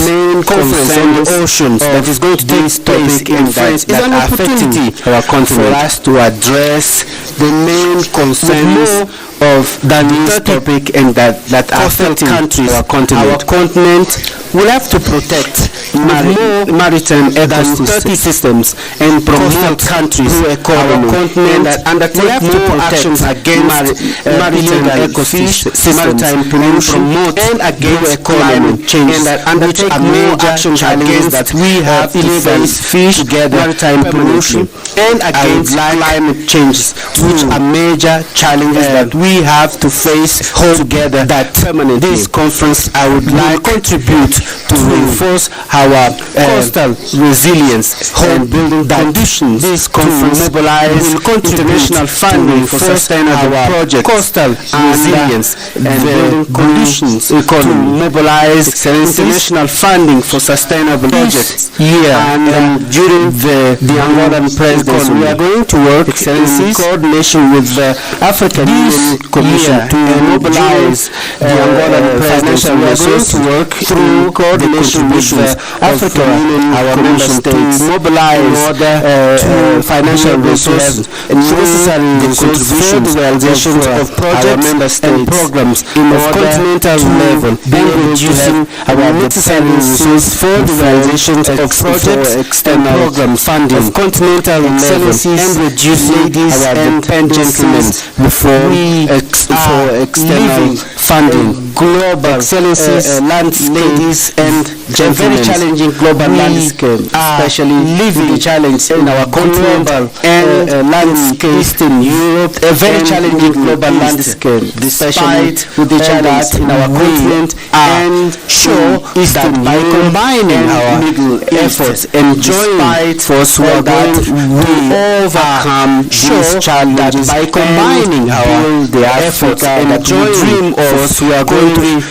main conference on the oceans that is going to take place in France. Is an opportunity for us to address the main concerns of this topic and that affect countries. Our continent will have to protect maritime ecosystems and promote countries through economy. Our continent will have to put actions against maritime ecosystems, maritime pollution, and against climate change, and undertake more action challenges that we have to face together, maritime pollution, and against climate change, which are major challenges that we have to face together. That this conference, I would like to contribute to reinforce our coastal resilience and building conditions. This conference mobilize international funding for sustainable projects, coastal resilience and building conditions to mobilize international funding for sustainable projects. And during the Angolan presidency, we are going to work in coordination with the African Union Commission to mobilize the Angolan financial resources to work through coordination with the African Union, our member states, to mobilize financial resources and necessary contributions to the realization of projects and programs of continental level, and reducing our necessary resources for the realization of projects and program funding of continental level, and reduce ladies and gentlemen for external funding. Global excellencies, ladies and gentlemen, very challenging global landscape, especially living challenge in our global and landscape Eastern Europe, a very challenging global landscape, despite with the challenge in our continent, and show is that by combining our middle efforts and joint force, we are going to overcome these challenges. By combining our efforts and joint force, we are going to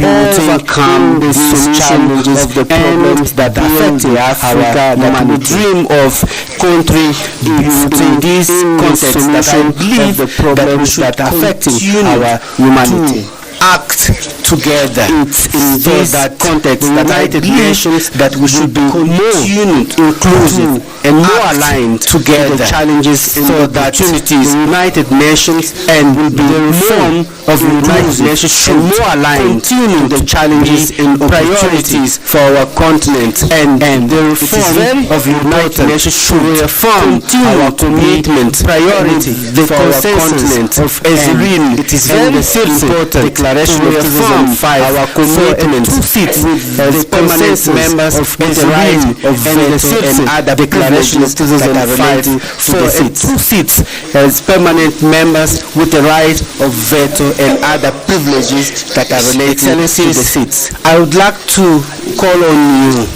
overcome these challenges of the problems that affect Africa, that we dream of country in this context, that I believe the problems that are affecting our humanity. Act together in this context, the United Nations, that we should be more inclusive and more aligned together the challenges and the opportunities. The United Nations and will be the reform of the United Nations should more aligned to the challenges and priorities for our continent, and the reform of the United Nations should reform our commitment, priority, the consensus of Ezrin. It is very important declaration of 2005, our commitment with the permanent members of the right of veto and other declaration of 2005 for 2 seats as permanent members with the right of veto and other privileges that are related to the seats. I would like to call on you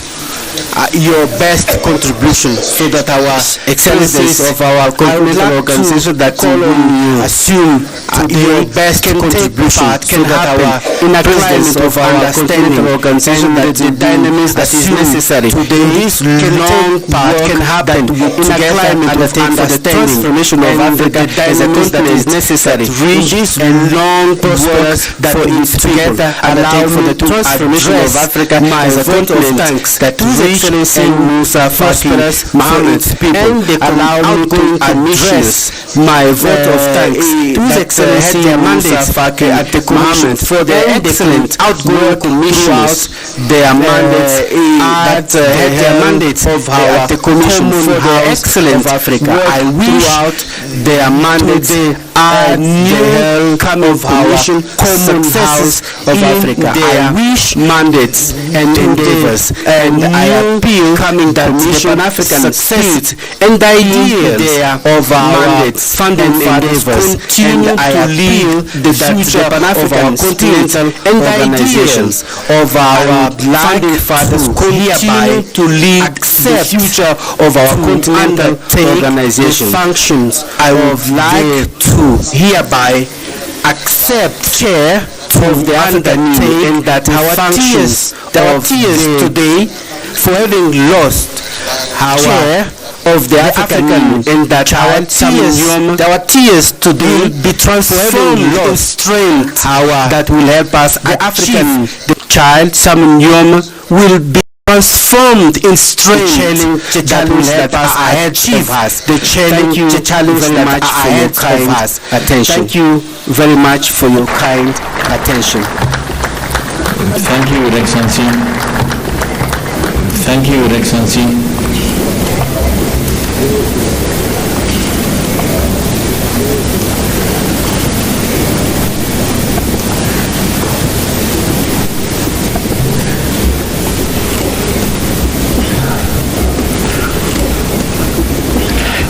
your best contribution, so that our excellencies of our continental organization that call on you assume your best contribution, so that our inner climate of our continental organization, that the dynamics that is necessary today, this long part can happen in a climate of understanding the transformation of Africa as a continent is necessary. Reach and long prosperous that it together allow for the transformation of Africa as a continent that Excellency Musa Faki Mohammed's people allow me to address my vote of thanks to His Excellency Musa Faki at the Mohammed for their excellent outgoing commissions, their mandates at their mandates of at the Commission for the excellence of Africa. I wish out their mandates are new coming of our common house of Africa. I wish mandates and endeavors, and I appeal coming that the Pan-African success and the ideas of our mandates, funding endeavors, and I appeal the future of our continental and the ideas of our founding fathers hereby to lead the future of our continental organization functions. I would like to hereby accept chair of the African Union, and that our tears today for having lost our chair of the African Union, and that our tears today be transformed in strength that will help us achieve. The child Samanyom will be transformed in strength that will help us achieve the challenge that are ahead of us. Thank you very much for your kind attention. Thank you, Your Excellency. Thank you, Your Excellency.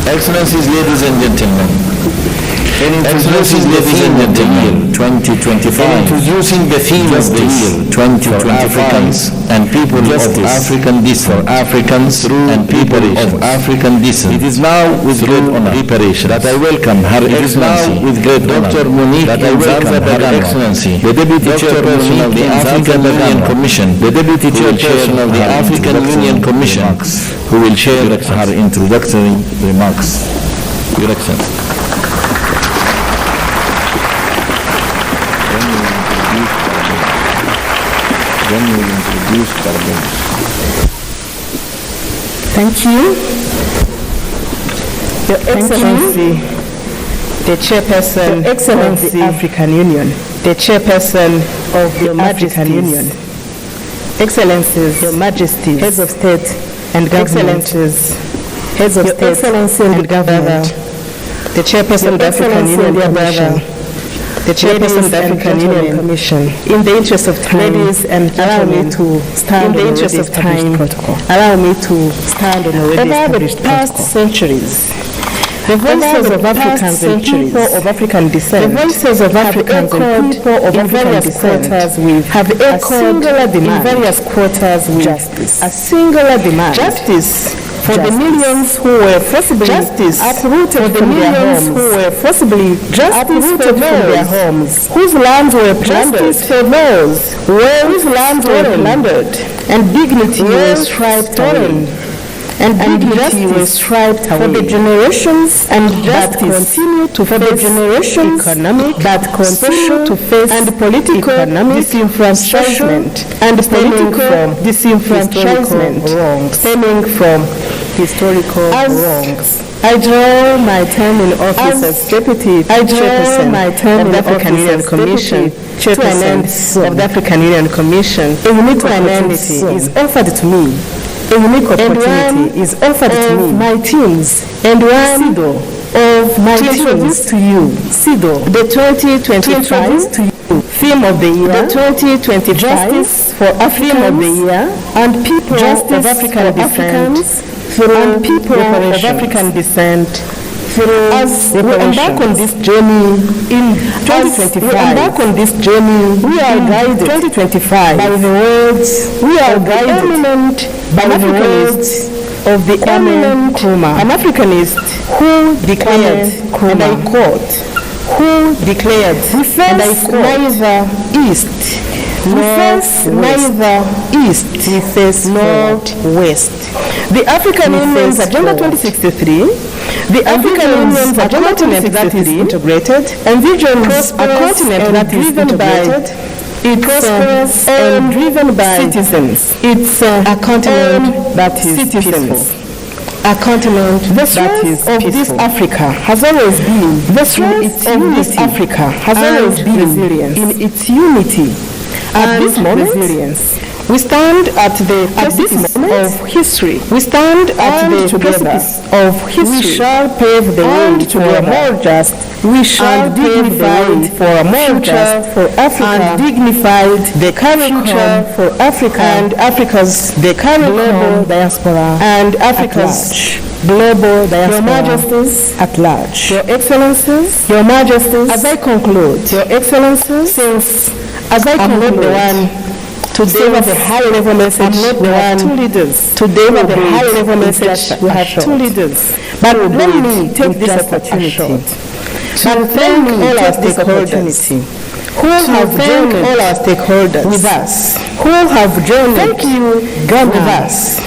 Excellencies, ladies and gentlemen. Excellencies, ladies and gentlemen, 2025. Introducing the theme of the year 2025 Africans and people of African descent, for Africans and people of African descent. It is now with great honor that I welcome Her Excellency Dr. Monique that I welcome Her Excellency, the Deputy Chairperson of the African Union Commission, the Deputy Chairperson of the African Union Commission, who will share her introductory remarks. Your Excellency. Then we will introduce Carbon. Thank you. Your Excellency, the Chairperson of the African Union, the Chairperson of the African Union, Excellencies, Your Majesties, Heads of State and Government, Excellencies, Heads of State and Government, the Chairperson of the African Union Commission, the Chairperson of the African Union Commission, in the interest of time, ladies and gentlemen, to stand in the interest of time, allow me to stand on already established protocol. Over the past centuries, the voices of Africans and people of African descent, the voices of Africans and people of African descent have echoed in various quarters with justice. A singular demand. Justice for the millions who were forcibly uprooted from their homes, who were forcibly uprooted from their homes, whose lands were plundered, for those whose lands were plundered, and dignity was stripped away. And dignity was stripped away. For the generations and that continue to face economic, that continue to face and political disenfranchisement, and political disenfranchisement stemming from historical wrongs. I draw my term in office as Deputy Chairperson of the African Union Commission, Chairperson of the African Union Commission. A unique opportunity is offered to me. A unique opportunity is offered to me, my teams, and one of my teams to you. SIDO, the 2025 theme of the year, the 2025 Justice for Africans of the year, and people of African descent, and people of African descent. As we embark on this journey in 2025, we are guided 2025 by the words, we are guided by the words of the eminent an Africanist who declared, and I quote, who declared, and I quote, neither east neither east, we face northwest. The African Union's Agenda 2063, the African Union's Agenda 2063 that is integrated, envisions a continent that is driven by prosperous and driven by citizens. It's a continent that is peaceful. A continent that is peaceful. This Africa has always been, the strength of this Africa has always been resilience. In its unity. At this moment, we stand at the precipice of history. We stand at the precipice of history. We shall pave the way to a more just. We shall dignify for a more just for Africa, and dignified the future for Africa and Africa's global diaspora and Africa's global diaspora. Your Majesties at large. Your Excellencies. Your Majesties. As I conclude. Your Excellencies. Since as I conclude the one to deliver the high-level message, we have two leaders. To deliver the high-level message, we have two leaders. But let me take this opportunity to thank all our stakeholders who have joined all our stakeholders with us, who have joined with us,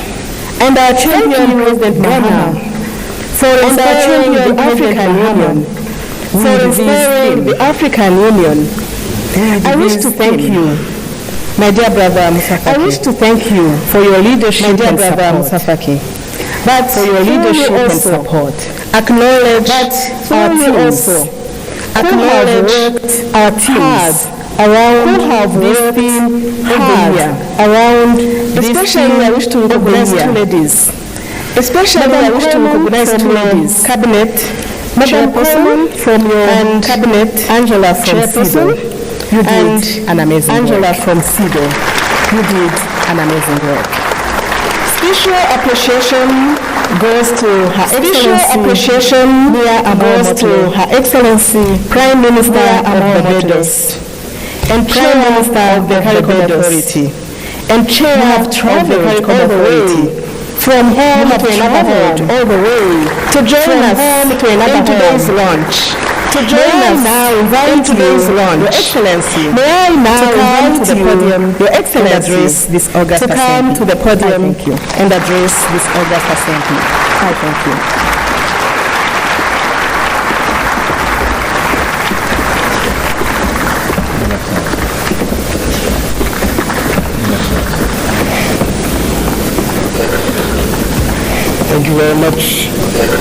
and our champion President Ghana, for inspiring the African Union, for inspiring the African Union. I wish to thank you, my dear brother Musafaki. I wish to thank you for your leadership, my dear brother Musafaki. But for your leadership and support. Acknowledge that our teams our teams around this theme around especially I wish to recognize two ladies. Especially I wish to recognize two ladies. Cabinet Chairperson from your cabinet, Angela from CEDAW. You did an amazing Angela work. From CEDAW. You did an amazing work. Special appreciation goes to Her Excellency Prime Minister of Barbados and Prime Minister of the Telecom Authority and Chair of the Telecom Authority from home to another all the way to join us in today's launch. To join us now in today's launch, Your Excellency. May I now come to the podium, Your Excellency, and address this August assembly. To come to the podium and address this August assembly. I thank you. Thank you very much,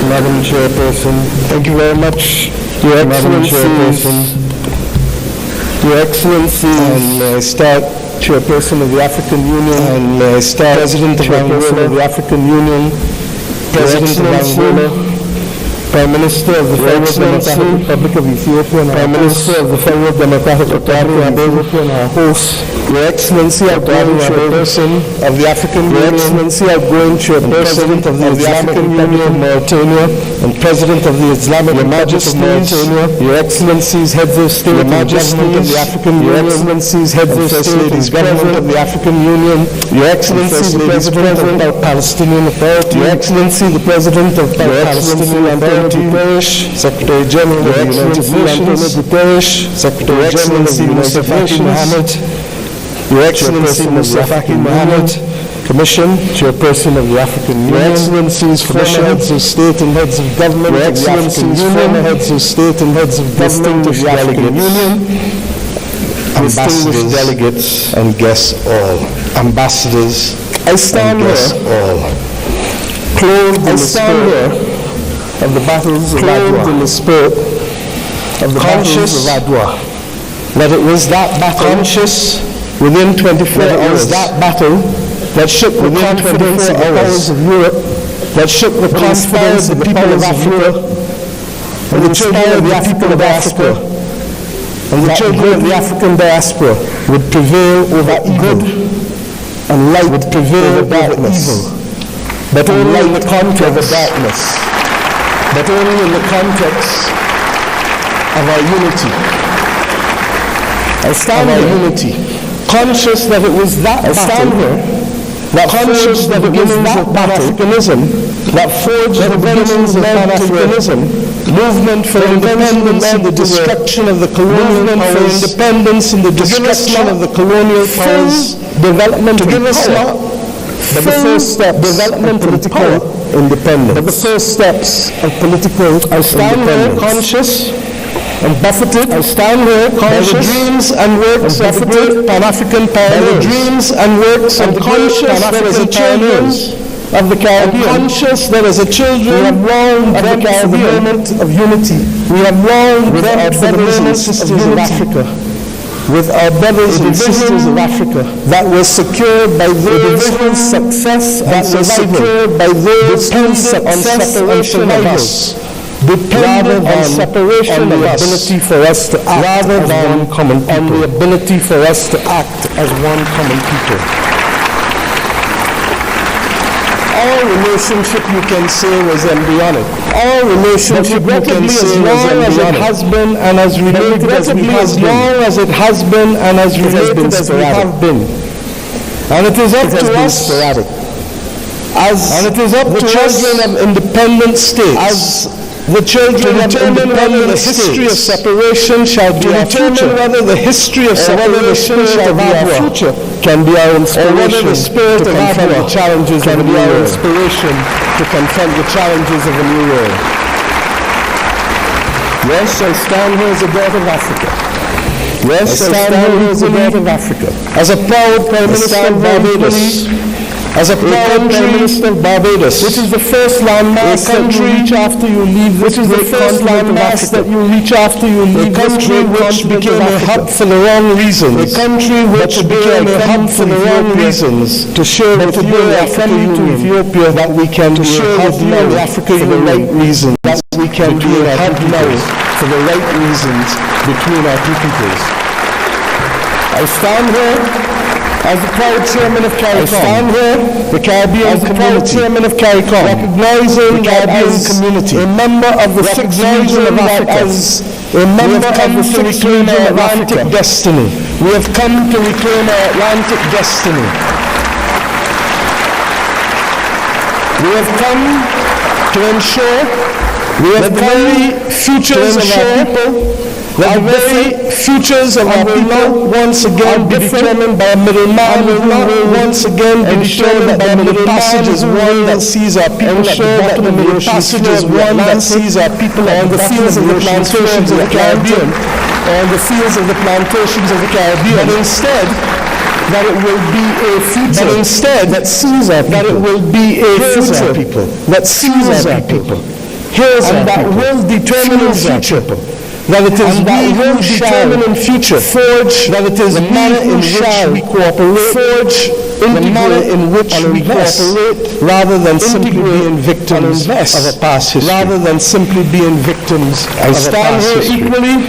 Madam Chairperson. Thank you very much, Your Excellencies. Your Excellency, and start Chairperson of the African Union, and start President of the African Union, President of Angola, Prime Minister of the Federal Democratic Republic of Ethiopia, and Prime Minister of the Federal Democratic Republic of Ethiopia, and our host, Your Excellency, outgoing Chairperson of the African Union, Your Excellency, outgoing Chairperson of the African Union of Mauritania, and President of the Islamic Republic of Mauritania, Your Excellencies, Heads of State and Government of the African Union, Your Excellencies, Heads of State and Government of the African Union, Your Excellency, the President of the Palestinian Authority, Your Excellency, the President of the Palestinian Authority, Secretary General of the United Nations, Secretary General of the United Nations, Your Excellency Musafaki Mohammed, Commission, Chairperson of the African Union, Your Excellencies, former Heads of State and Heads of Government of the African Union, former Heads of State and Heads of Government of the African Union, distinguished delegates and guests all, ambassadors and guests all, clothed in the spirit of the battles of Adwa, in the spirit of the battles of Adwa, that it was that battle, conscious within 24 hours, that battle that shook the confidence of the powers of Europe, that shook the confidence of the people of Africa, and the children of the African diaspora, and the children of the African diaspora would prevail over evil, and light would prevail over evil, but only in the context of darkness. But only in the context of our unity. I stand here, unity, conscious that it was that battle, that conscious that it was that Pan-Africanism, that forged the beginnings of Pan-Africanism, movement for independence and the destruction of the colonial powers, for independence and the destruction of the colonial powers, development of power, but the first step, development of political independence. But the first steps of political I stand here conscious and buffeted. I stand here conscious by the dreams and works of the great Pan-African pioneers. By the dreams and works of the conscious Pan-African pioneers of the Caribbean. Conscious that as a children we have long dreamt for the moment of unity. We have long dreamt for the moment of Africa. With our brothers and sisters of Africa, that was secured by those whose success and secured by those whose success and survival depended on separation of us, ability for us to act rather than one common people, and the ability for us to act as one common people. Our relationship, you can say, was embryonic. Our relationship, you can say, was embryonic. As been and as related as we have been. As long as it has been and as related as we have been. And it is up to us, sporadic. And it is up to children of independent states, as The children of independent history of separation shall be our future. Whether the history of separation shall be our future, can be our inspiration. Or whether the spirit of the challenges can be our inspiration to confront the challenges of a new world. Yes, I stand here as a daughter of Africa. Yes, I stand here as a daughter of Africa. As a proud Prime Minister of Barbados. As a proud Prime Minister of Barbados, which is the first landmass that you reach after you leave this great continent of Africa. A country which became a hub for the wrong reasons. A country which became a hub for the wrong reasons. To share with you to Ethiopia that we can be a hub now Africa for the right reasons. That we can be a hub now for the right reasons between our two peoples. I stand here as the proud chairman of CARICOM, I stand here, the Caribbean community, chairman of CARICOM, recognizing the Caribbean community, a member of the sixth region of Africa, as a member of the sixth region of Atlantic destiny. We have come to reclaim our Atlantic destiny. We have come to ensure that the very futures of our people, that the very futures of our people once again be determined by a middleman who will once again be determined by the middle passage is one that sees our people at the bottom of the ocean, passage is one that sees our people on the fields of the plantations of the Caribbean, on the fields of the plantations of the Caribbean, but instead that it will be a future, but instead that sees our people, that it will be a future people, that sees our people, and that will determine the future. That it is we who determine in future, forge, that it is the manner in which we cooperate, forge, the manner in which we cooperate, rather than simply being victims of a past history. Rather than simply being victims of a past history. I stand here equally,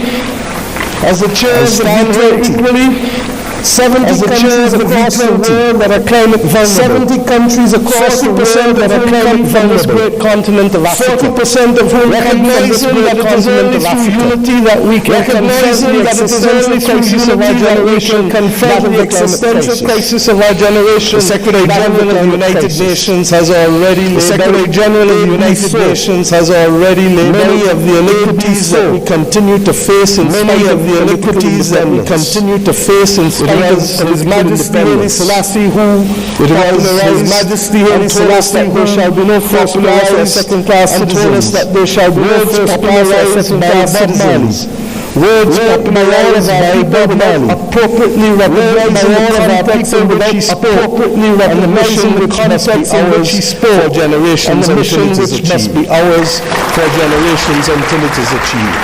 as the chair of the G20, 70 countries across the world that are climate vulnerable. 70 countries across the world that are climate vulnerable. This great continent of Africa. 40% of whom recognizing that it is only through unity that we can recognizing that it is only through unity of our generation confront the existential crisis of our generation. The Secretary General of the United Nations has already laid Secretary General of the United Nations has already laid many of the iniquities that we continue to face in spite of the iniquities that we continue to face in spite His Majesty Haile Selassie, who His Majesty Haile Selassie, who shall be no first popularized second-class citizens, that there shall be no first popularized second-class citizens. Words popularized by Bob Marley, appropriately recognizing the context in which he spoke, appropriately recognizing the context in which he spoke, for generations until it is achieved. Must be ours for generations until it is achieved.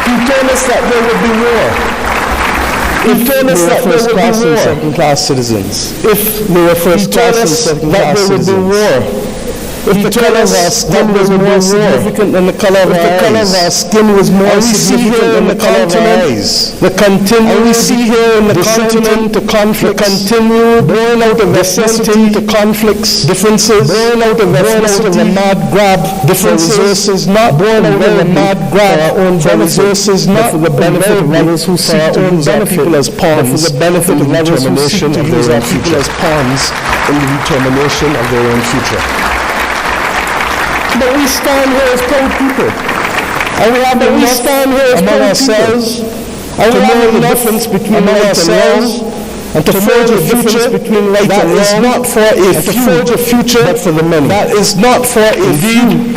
He told us that there would be war. He told us that there would be war. Second-class citizens. If they were first-class and second-class citizens. There would be war. If the color of our skin was more significant than the color of our eyes. If the color of our skin was more significant than the color of our eyes. We see here in the continent to conflict. The continued born out of necessity to conflicts, differences, born out of a mad grab, differences, resources, not born out of a mad grab for resources, not for the benefit of others who seek to use our people as pawns, for the benefit of others who seek to use our people as pawns in the determination of their own future. But we stand here as proud people. And we have to stand here as among ourselves. And we know the difference between right and wrong. And to forge a future between right and wrong. That is not for a few, forge a future, but for the many. That is not for a few,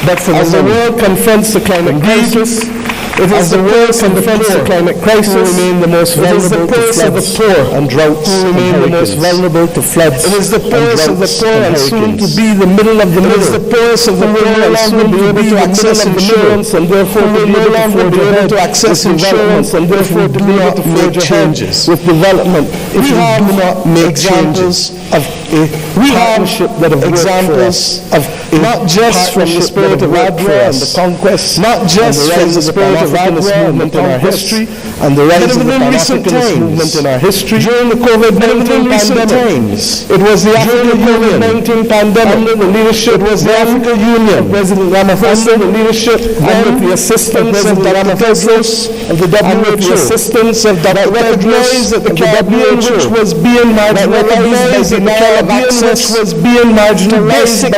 but for the many. As the world confronts the climate crisis, it is the world confronts the climate crisis, who remain the most vulnerable to floods and droughts, who remain the most vulnerable to floods. It is the poorest of the poor and soon to be the middle of the middle. It is the poorest of the poor and soon to be the access insurance and therefore will no longer be able to access insurance and therefore do not make changes with development. If we do not make changes of a partnership that have examples of not just from the spirit of Adra and the conquest, not just from the spirit Pan-Africanist movement in our history, and the rise of the Pan-Africanist movement in our history. During the COVID-19 pandemic, it was the African Union under the leadership of President Ramaphosa, under the leadership and with the assistance of Dr. Tedros of the WHO, and with the assistance of Dr. Tedros of the Caribbean, which was being marginalized by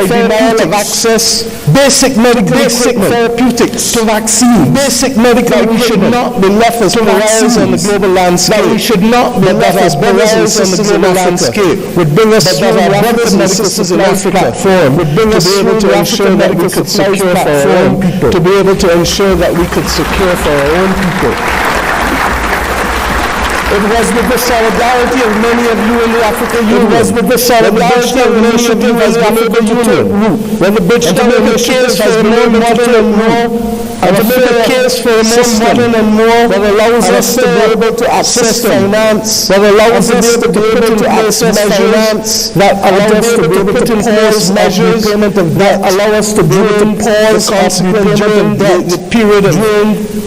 denial of access, basic medical equipment, therapeutics, to vaccines, basic medical equipment. We should not be left as pariahs on the global landscape. We should not be left as pariahs on the global landscape. Would bring us through the brothers and sisters in Africa would bring us to be able to ensure that we could secure for our own people. To be able to ensure that we could secure for our own people. It was with the solidarity of many of you in the African Union. It was with the solidarity of many of you in the African Union. When the Bridgetown initiative has been more modern and more, and to make a case for a more modern and more that allows us to be able to access finance, that allows us to be able to access finance, that allows us to be able to pause measures, that allow us to be able to pause during the period of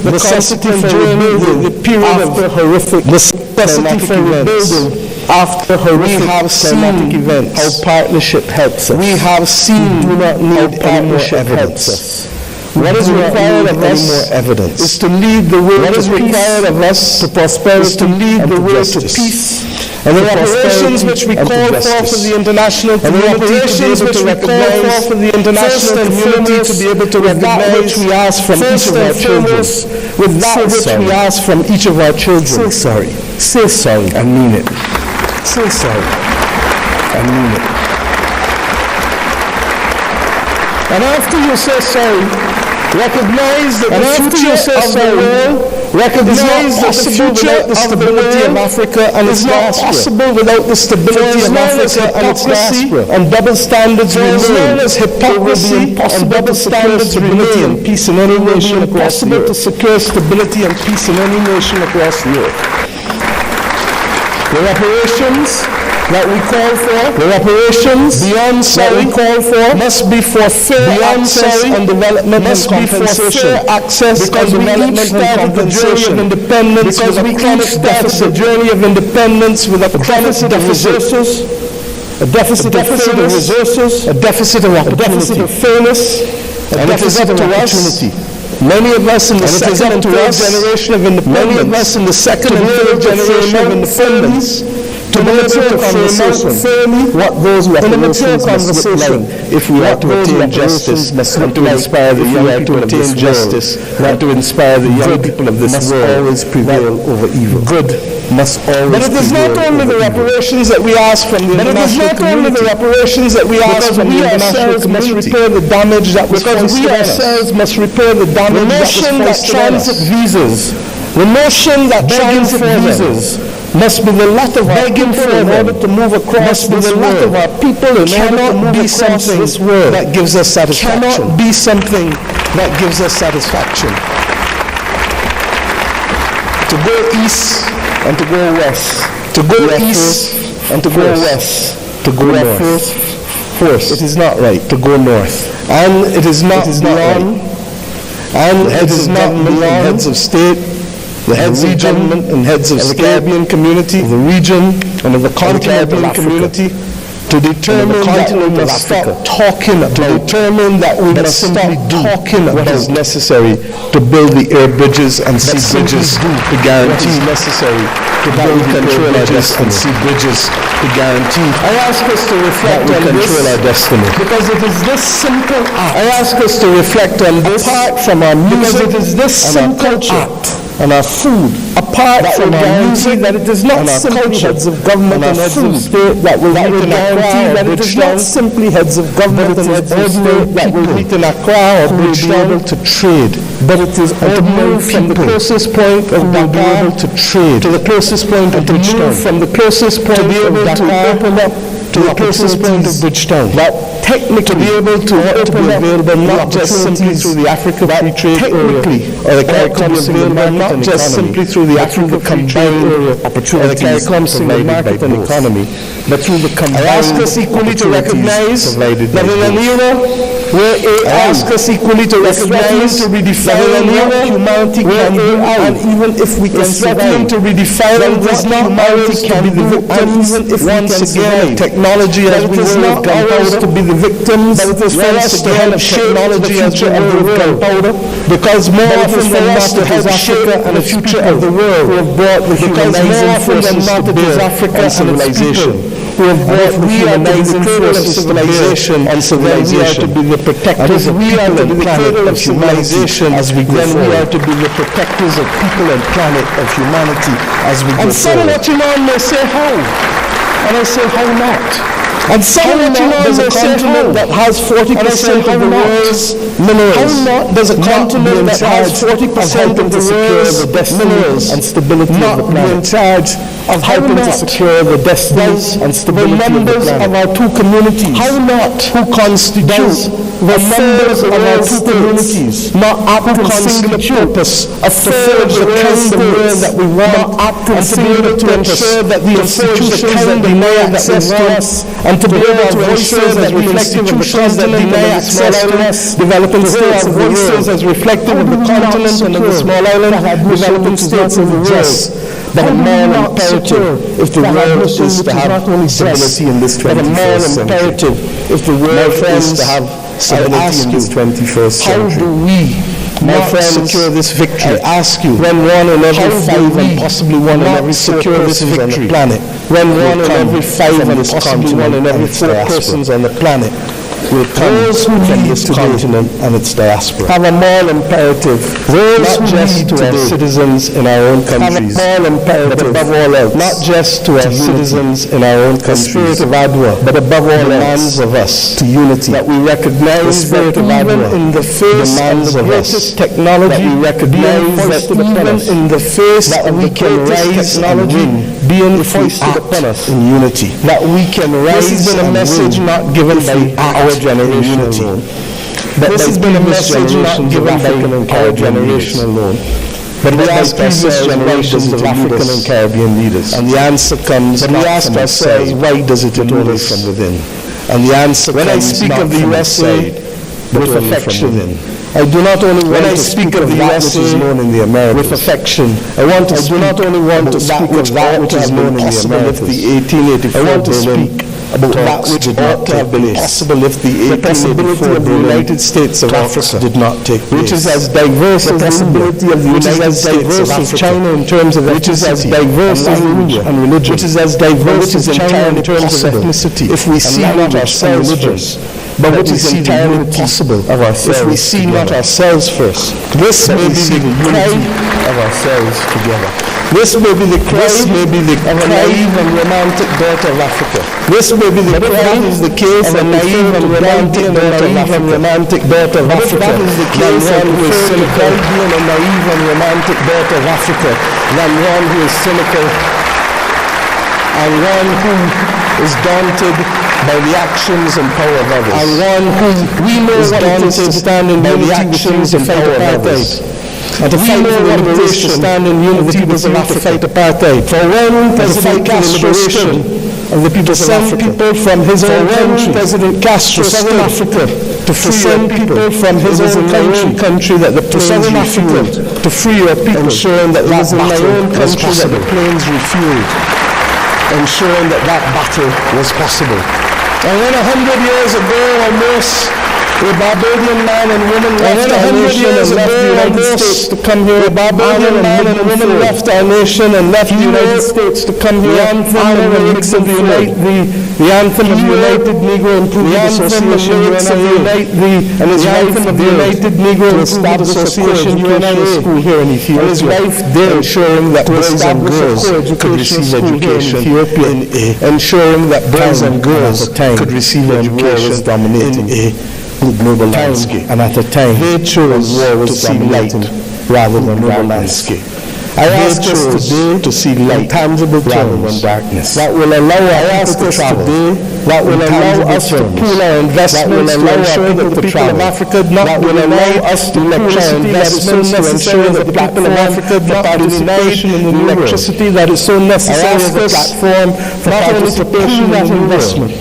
necessity for rebuilding, the period of the horrific necessity for rebuilding. After horrific climatic events, how partnership helps us. We have seen do not need partnership helps us. What is required of us is to lead the way to peace. What is required of us to prosperity is to lead the way to peace. And the operations which we call for the international community to recognize for the international community to be able to recognize which we ask from each of our children. With that which we ask from each of our children. Say sorry. Say sorry and mean it. Say sorry and mean it. And after you say sorry, recognize that the future of the world, recognize that the future of the stability of Africa and its diaspora is not possible without the stability of Africa and its diaspora. And double standards remain. As hypocrisy and double standards remain. Peace in any nation across the earth. To secure stability and peace in any nation across the earth. The reparations that we call for, the reparations beyond that we call for, must be for fair access and development and compensation. Access because we each started the journey of independence with a chronic deficit. The journey of independence with a chronic deficit. A deficit of resources, a deficit of opportunity, a deficit of fairness, a deficit of opportunity. Many of us in the second and third generation of independence, many of us in the second and third generation of independence, to be able to frame what those reparations must look like if we are to attain justice and to inspire the young people of this world, and to inspire the young people of this world, must always prevail over evil. Good must always prevail. But it is not only the reparations that we ask from the international community. But it is not only the reparations that we ask from the international community. Must repair the damage that was because we ourselves must repair the damage that was faced on us. The notion that transit visas must be the lot of our people in order to move across this world. Must be the lot of our people in order to move across this world. That gives us satisfaction. Cannot be something that gives us satisfaction. To go east and to go west. To go east and to go west. To go north. Force. It is not right to go north. And it is not beyond. And it is not beyond heads of state, the heads of government and heads of the Caribbean community, the region and of the continent of community, to determine that we must stop talking about, to determine that we must simply talking what is necessary to build the air bridges and sea bridges to guarantee necessary to build control our destiny and sea bridges to guarantee. I ask us to reflect on control our destiny because it is this simple act. I ask us to reflect on this apart from our music. It is this simple act. And our food, apart from our music, that it is not simply heads of government and heads of state that will guarantee that it is not simply heads of government and heads of state that will meet in Accra or Bridgetown to trade, but it is ordinary from the closest point of Dakar to trade, to the closest point of Bridgetown, from the closest point of Dakar open up to the closest point of Bridgetown. That technically to be able to be available not just simply through the Africa Free Trade Area or the CARICOM single market not just simply through the Africa Free Trade Area opportunities or the CARICOM single market and economy, but through the combined. I ask us equally to recognize that in an era where AI ask us equally to recognize to redefine what humanity can do, and even if we can survive, to redefine what humanity can be the victims, even if once again technology as we will gunpowder to be the victims, but it is for us to help shape technology as we will gunpowder, because more often than not it is Africa and the future of the world who have brought the humanizing forces to bear Africa and civilization. Who have brought the humanizing force of civilization and civilization. We are to be the protectors of people and planet of civilization as we go forward. Then we are to be the protectors of people and planet of humanity as we go forward. And some let you know and they say how. And I say how not. And some let you know there's a continent that has 40% of the world's minerals. How not does a continent that has 40% of the world's minerals and stability of the planet in charge of helping to secure the destinies and stability of the members of our two communities? How not? Who constitute the members of our two communities not act in singular purpose of to forge the kind of world that we want, and to be able to ensure that the institutions that deny access to us, and to be able to ensure that the institutions that deny access to us, developing states of the world, as reflected in the continent and in the small island, developing states of the world. But a moral imperative if the world is to have stability in this 21st century. But a moral imperative if the world is to have stability in this 21st century. How do we, my friends, secure this victory? I ask you, when one in every five and possibly one in every secure this victory on the planet, when one in every five and possibly one in every four persons on the planet will come from this continent and its diaspora. Have a moral imperative, not just to our citizens in our own countries, but above all else, not just to our citizens in our own countries, but above all demands of us to unity, that we recognize the spirit of Adwa in the face of the greatest technology, that we recognize that even in the face of the greatest technology being foisted upon us in unity, that we can rise. This has been a message not given by our generation alone, but this has been a message not given by our generation alone, but we ask previous generations of African and Caribbean leaders, and the answer comes. But we ask ourselves, why does it only from within? And the answer when comes I speak of the USA with affection. I do not only want to speak of the USA which is known in the Americas with affection. I want to speak not only want to speak of that which is known in the Americas. The 1884 I want to speak about that which ought to have been possible if the possibility of the United States of Africa did not take place. Which is as diverse as the possibility of the United States of Africa. China in terms of which is as diverse as India and religion. Which is as diverse as China in terms of ethnicity. If we see not ourselves first, but which is entirely possible of ourselves if we see not ourselves first. This may be the cry of ourselves together. This may be the cry of a naive and romantic daughter of Africa. This may be the cry is the case of a naive and romantic daughter of Africa. If that is the case of one who is cynical, being a naive and romantic daughter of Africa, than one who is cynical and one who is daunted by the actions and power of others. And one who we know is daunted to stand in by the actions and power of others. And to fight for the liberation, to stand in unity with the to fight apartheid. For when President Castro stood of the people of Africa, people from his own country, President Castro stood Africa to free people from his own country that the planes refueled, to free your people, ensuring that that battle was possible. Ensuring that that battle was possible. And when 100 years ago almost, a Barbadian man and woman left our nation and left the United States to come here. A Barbadian man and woman left our nation and left the United States to come here. The anthem of the United Negro Improvement Association, and his wife of the United Negro Improvement Association, UNIA school here in Ethiopia. And his wife there ensuring that boys and girls could receive education in Ethiopia, ensuring that boys and girls could receive education dominating the global landscape. And at a time, they chose to see light rather than global landscape. I ask us today to see light, tangible rather than darkness. That will allow us to travel. That will allow us to pool our investments to ensure that the people of Africa, that will allow us to pool our investments to ensure that the people of Africa not participation in the electricity that is so necessary as a platform for participation in that investment,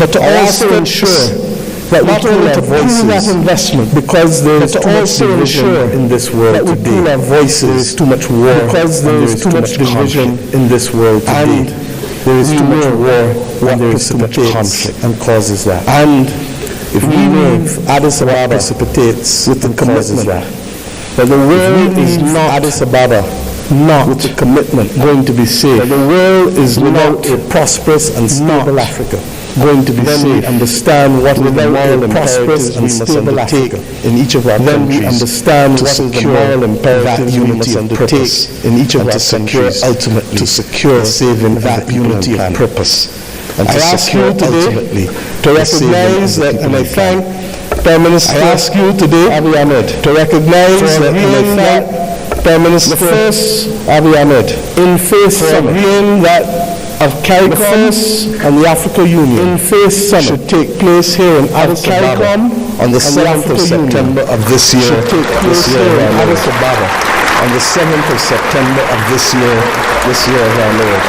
but to also ensure that not only to pool that investment, because there is too much division in this world today. That we pool our voices. There is too much war, because there is too much division in this world today. There is too much war, and there is too much conflict, and causes that. And if we leave Addis Ababa precipitates with the commitment that the world is not Addis Ababa, not with the commitment going to be safe. That the world is not a prosperous and stable Africa going to be safe. Understand what is the moral prosperous and stable Africa in each of our countries. Then we understand what is the moral imperative we must undertake in each of our countries ultimately to secure saving that unity of purpose. And I ask you today to recognize that, and I thank Prime Minister, I ask you today, Abiy Ahmed, to recognize that, and I thank Prime Minister first, Abiy Ahmed, in face summit, that of CARICOM and the Africa Union in face summit should take place here in Addis Ababa on the 7th of September of this year. Should take place here in Addis Ababa on the 7th of September of this year of our Lord.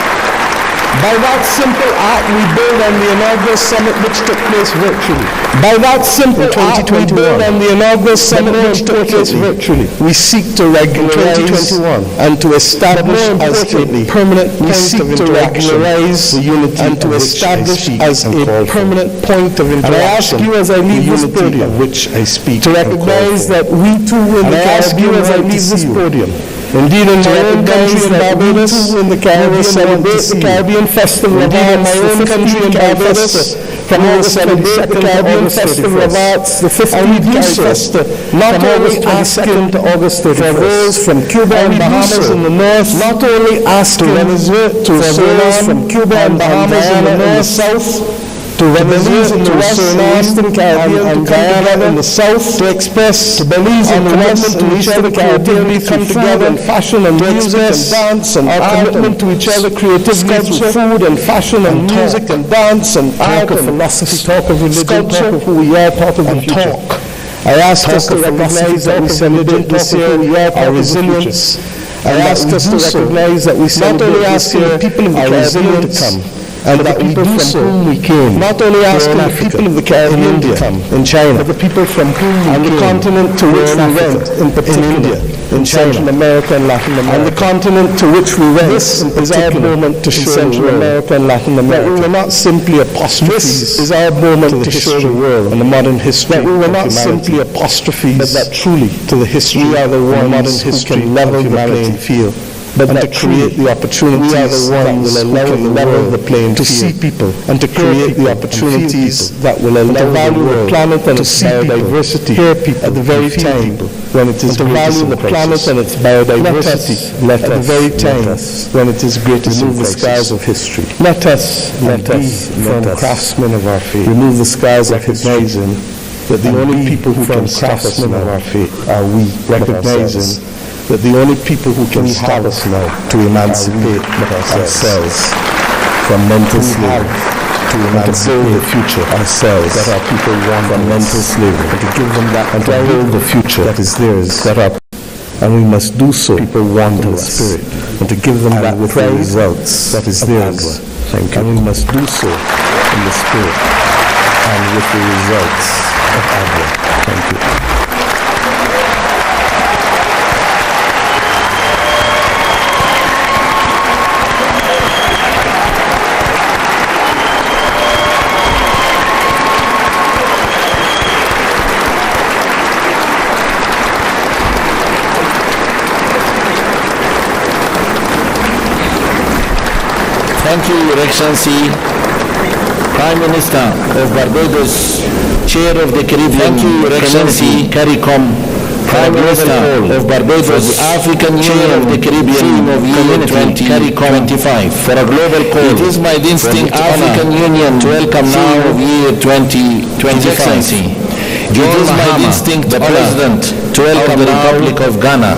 By that simple act, we build on the inaugural summit which took place virtually. By that simple act, we build on the inaugural summit which took place virtually. We seek to regularize and to establish as a permanent point of interaction the unity and to establish as a permanent point of interaction. And I ask you as I leave this podium, which I speak, to recognize that we too in the Caribbean as I leave this podium. Indeed, in my own country in Barbados, in the Caribbean, celebrate the Caribbean Festival of Arts. My own country in Barbados, from August 22nd to Caribbean Festival of Arts, the 15th Festival, not only asking to August 31st, for those from Cuba and Bahamas in the north, not only asking to those from Cuba and Bahamas in the south, to Belize in the west and eastern Caribbean, and Guyana in the south, to express to Belize and the west and eastern Caribbean, come together in fashion and music and dance and our commitment to each other, creativity through food and fashion and music and dance and art and philosophy, talk of religion, talk of who we are, talk of the future. I ask us to recognize that we celebrate this year our resilience. I ask us to recognize that we celebrate this year our resilience to come. And that we do so, we came. Not only asking the people of the Caribbean to come, in China, but the people from whom we came, and the continent to which we went, in particular, in Central America and Latin America, and the continent to which we went, this is our moment to show Central America and Latin America. That we were not simply apostrophes. This is our moment to show the world and the modern history. That we were not simply apostrophes, but that truly, to the history, we are the ones who can level the playing field. But to create the opportunities that will allow the level the playing to see people and to create the opportunities that will allow the value the planet and its biodiversity at the very time when it is to value the planet and its biodiversity at the very time when it is greatest. Remove the scars of history. Let us from craftsmen of our faith. Remove the scars of recognizing that the only people who can stop us of our faith are we, recognizing that the only people who can stop us now to emancipate ourselves from mental slavery, to emancipate the future ourselves that our people want from mental slavery, and to give them that and to build the future that is theirs, that our and we must do so. People want in the spirit, and to give them that with the results that is theirs. Thank you. And we must do so in the spirit and with the results of Agua. Thank you. Thank you, Your Excellency, Prime Minister of Barbados, Chair of the Caribbean. Thank you, Your Excellency, CARICOM, Prime Minister of Barbados, African Chair of the Caribbean of year 2025 for a global call. It is my distinct African Union to welcome now of year 2025. It is my distinct President to welcome the Republic of Ghana.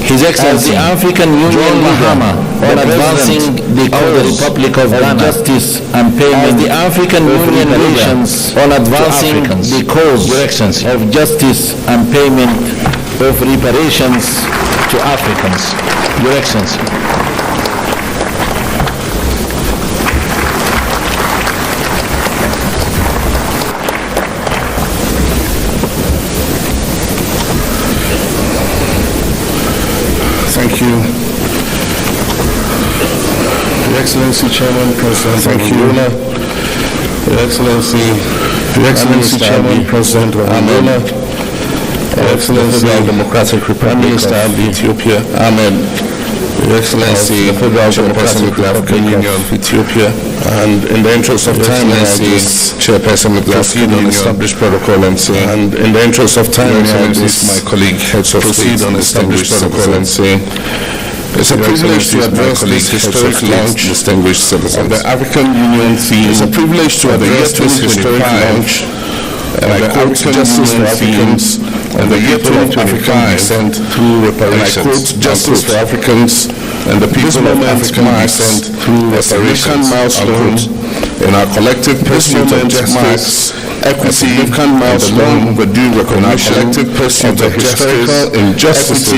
His Excellency, the African Union Bahama, on advancing the Republic of Ghana, justice and payment. The African Union relations on advancing the cause of justice and payment of reparations to Africans. Your Excellency. Excellency Chairman, President Angola, Your Excellency, Chairman, President of Angola, Your Excellency, Democratic Republic of Ethiopia, Amen. Your Excellency, the Federal Democratic Republic of Ethiopia, and in the interest of time, I ask Chairperson of the African Union established protocol and say, and in the interest of time, I ask my colleague heads of state on established protocol and say, it's a privilege to address this historic launch of the African Union theme. It's a privilege to address this historic launch and I quote justice for Africans and the year 2025 descent through reparations. And I quote justice for Africans and the people of African descent through reparations. Milestone in our collective pursuit of justice, equity, and the long overdue recognition of the historical injustice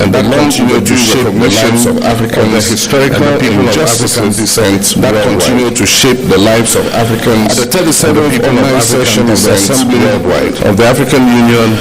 and the long overdue recognition of Africans, the historical injustices descent that continue to shape the lives of Africans. At the 37th online session of the Assembly of the African Union,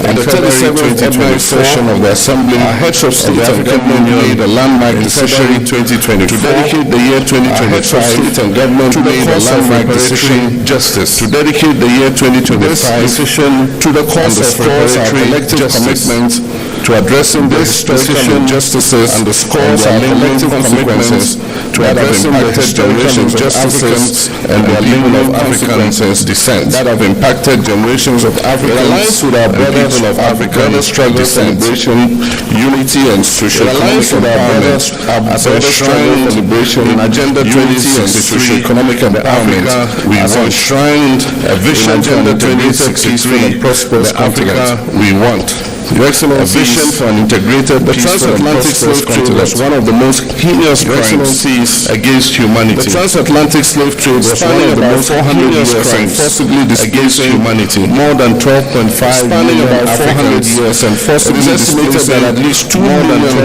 at the 37th ordinary session of the Assembly, our heads of state and government made a landmark decision 2024 to dedicate the year 2025. Heads of state and government made a landmark decision justice to dedicate the year 2025 decision to the cause of our collective commitment to addressing the historical injustices and the scores and collective consequences to addressing the generations of Africans and the people of African descent that have impacted generations of Africans with our brothers of African struggle, celebration, unity and socio-economic empowerment as a shrine celebration in Agenda 2063 socio-economic empowerment. We have enshrined a vision Agenda 2063 and prosperous Africa we want. Your Excellency, a vision for an integrated, the transatlantic slave trade was one of the most heinous crimes against humanity. The transatlantic slave trade was one of the most heinous crimes forcibly against humanity. More than 12.5 million Africans and forcibly displaced that at least 2 million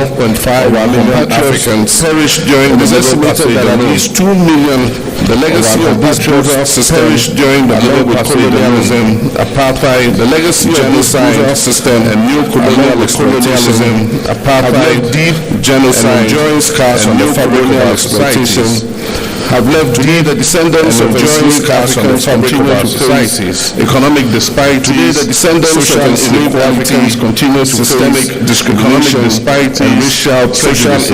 Africans perished during the global passage. At least 2 million. The legacy of this brutal system perished during the global colonialism, apartheid, the legacy of this brutal system and neo-colonial exploitation, apartheid, deep genocide, enduring scars on the fabric of our exploitation, have left today the descendants of enduring scars on the fabric of our societies. Economic disparities, today the descendants of enslaved Africans continue to systemic discrimination and racial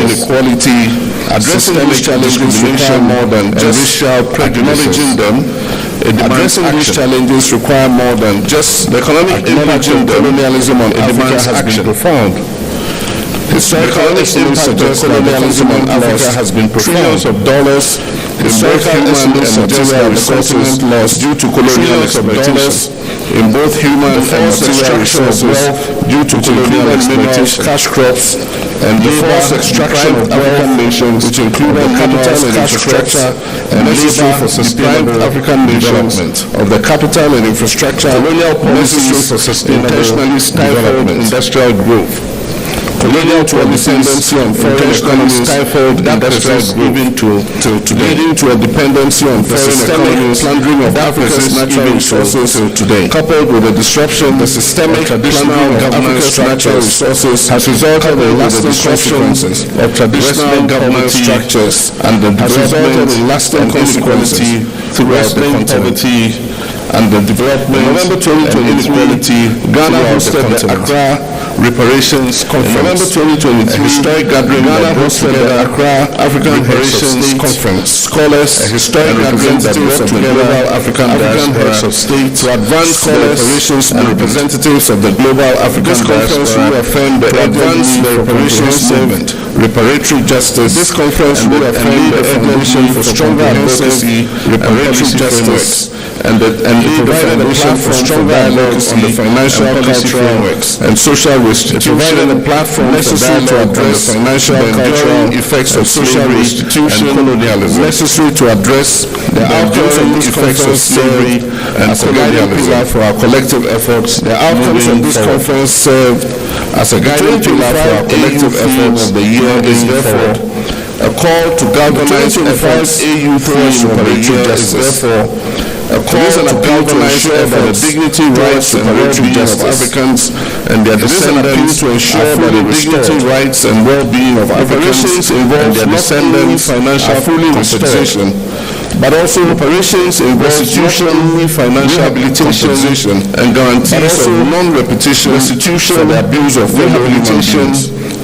inequality. Addressing these challenges require more than just racial acknowledging them. Addressing these challenges require more than just the economic impact of colonialism on Africa has been profound. Historical estimates of colonialism on Africa has been trillions of dollars. Historical estimates of material resources lost due to colonial exploitation in both human and material resources due to colonial exploitation, cash crops, and the forced extraction of African nations, which included capital and infrastructure and necessary for sustainable African development of the capital and infrastructure necessary for sustainable intentionally stifled industrial growth. Colonial dependency on foreign economies stifled industrial growth, leading to a dependency on foreign economies, plundering of Africa's natural resources today. Coupled with the disruption, the systemic traditional governance natural resources has resulted in lasting consequences of traditional governance structures and the development in lasting inequality throughout the poverty and the development November 2020 inequality. Ghana hosted the Accra Reparations Conference. November 2023, a historic gathering that brought together Accra African Reparations Conference scholars, a historic gathering that brought together African heads of state to advance reparations and representatives of the global African diaspora reaffirmed the advance the reparations movement, reparatory justice. This conference reaffirmed the foundation for stronger advocacy, reparatory justice, and laid the foundation for stronger dialogues on the financial, cultural, and social restitution, a platform necessary to address the financial, cultural effects of social restitution and colonialism, necessary to address the outcomes of this effects of slavery and colonialism for our collective efforts. The outcomes of this conference serve as a guiding pillar for our collective efforts. The year is therefore a call to galvanize efforts AU towards reparatory justice. Therefore, a call to galvanize efforts the dignity, rights, and well-being of Africans and their descendants to ensure that the dignity, rights, and well-being of Africans and their descendants are fully compensation, but also operations in restitution, financial rehabilitation, and guarantees of non-repetition for the abuse of rehabilitation,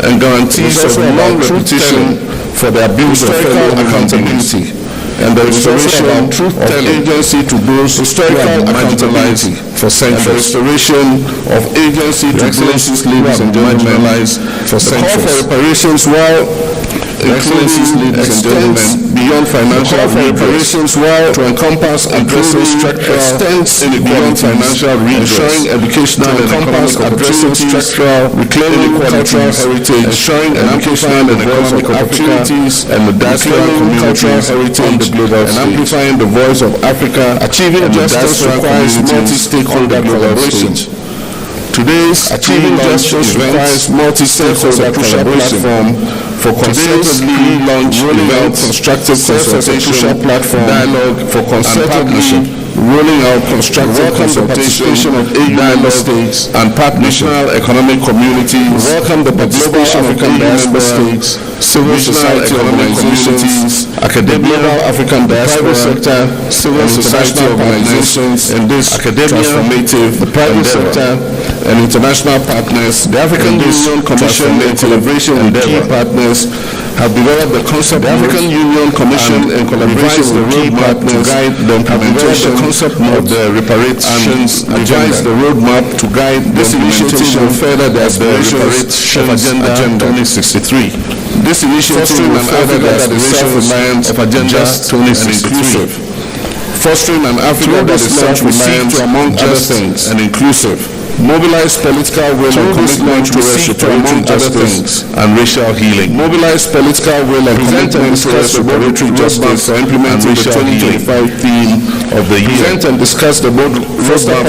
and guarantees of non-repetition for the abuse of fellow accountability, and the restoration of agency to those who have been marginalized for centuries. The restoration of agency to those who have been marginalized for centuries. The call for reparations, while Excellencies, ladies and gentlemen, beyond financial reparations, while to encompass addressing extends beyond financial ensuring educational and economic opportunities, reclaiming cultural heritage, ensuring educational and economic opportunities, and the diaspora communities on the global stage, and amplifying the voice of Africa. Achieving justice requires multi-stakeholder collaboration. Today's Achieving Justice requires multi-stakeholder collaboration for concertedly launch events, constructive consultation, dialogue for concertedly rolling out constructive consultation of AU member states and partnership economic communities. Welcome the participation of African member states, civil society organizations, academia, African diaspora sector, civil society organizations in this transformative private sector and international partners. The African Union Commission in collaboration with key partners have developed the concept. The African Union Commission in collaboration with key partners to guide the implementation of the reparations agenda. The roadmap to guide this initiative and further the aspirations of Agenda 2063. This initiative will further the aspirations of Agenda 2063. Fostering an Africa that is self-reliant, among other things, and inclusive. Mobilize political will and commitment to restoration justice and racial healing. Mobilize political will and commitment to restoration justice for implementing the 2025 theme of the year. Present and discuss the roadmap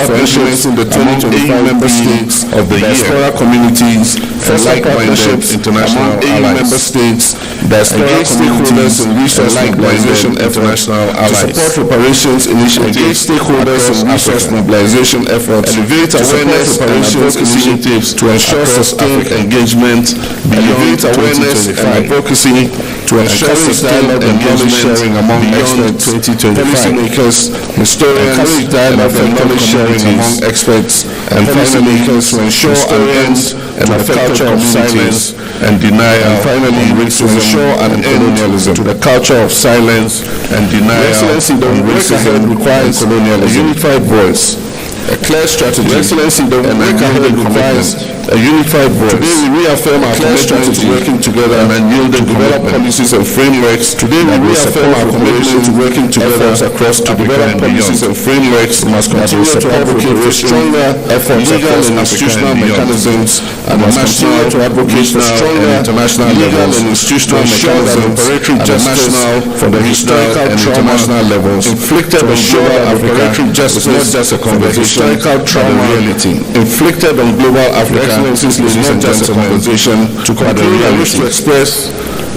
for implementing the 2025 member states of the year. Diaspora communities and like-minded international allies. Member states, diaspora communities and resource mobilization international allies. To support reparations initiatives, stakeholders and resource mobilization efforts. Elevate awareness reparations initiatives to ensure sustained engagement beyond awareness and advocacy to ensure sustained engagement sharing among experts, policymakers, historians, and knowledge sharing among experts and policymakers to ensure an end and the culture of silence and denial, and finally to ensure an end to the culture of silence and denial. Excellency, the racism requires a unified voice, a clear strategy. Excellency, the work ahead requires a unified voice. Today we reaffirm our commitment to working together and yielding develop policies and frameworks. Today we reaffirm our commitment to working together across to develop policies and frameworks. We must continue to advocate for stronger efforts, legal and institutional mechanisms, and national to advocate for stronger international legal and institutional mechanisms at the national, for the historical and international levels inflicted on global Africa is not just a conversation. Historical trauma reality inflicted on global Africa is not just a conversation to conclude. I wish to express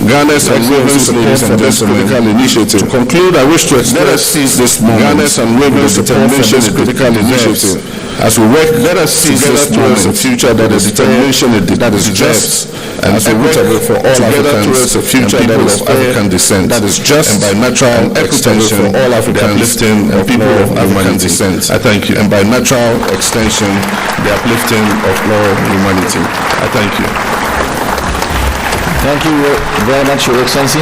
Ghana's unwavering support for this critical initiative. To conclude, I wish to express, let us seize this moment. Ghana's unwavering support for this critical initiative. As we work, let us seize this moment. A future that is determination that is just and equitable for all Africans, a future that is of African descent, that is just and by natural and equitable for all Africans, uplifting of people of African descent. I thank you. And by natural extension, the uplifting of all humanity. I thank you. Thank you very much, Your Excellency.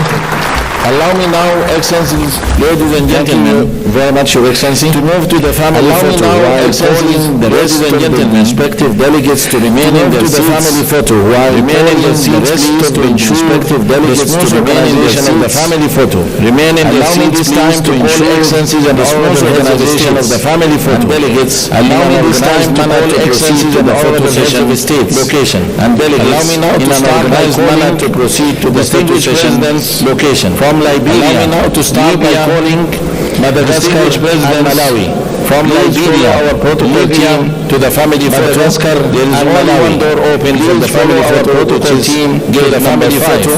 Allow me now, Excellencies, ladies and gentlemen, very much, Your Excellency, to move to the family photo. While calling the ladies and gentlemen, respective delegates to remain in their seats. Family photo. While remaining in the seats, please to ensure respective delegates to remain in their seats. Of the family photo. Remain in their seats, time to ensure Excellencies and the smooth organization of the family photo. Delegates, allow me this time to all Excellencies and the photo session states location. And delegates, allow me now to start by calling to proceed to the photo session location. From Liberia, allow me now to start by calling Madagascar and Malawi. From Liberia, our protocol team to the family Madagascar, there is only one door open from the family photo team to the family photo.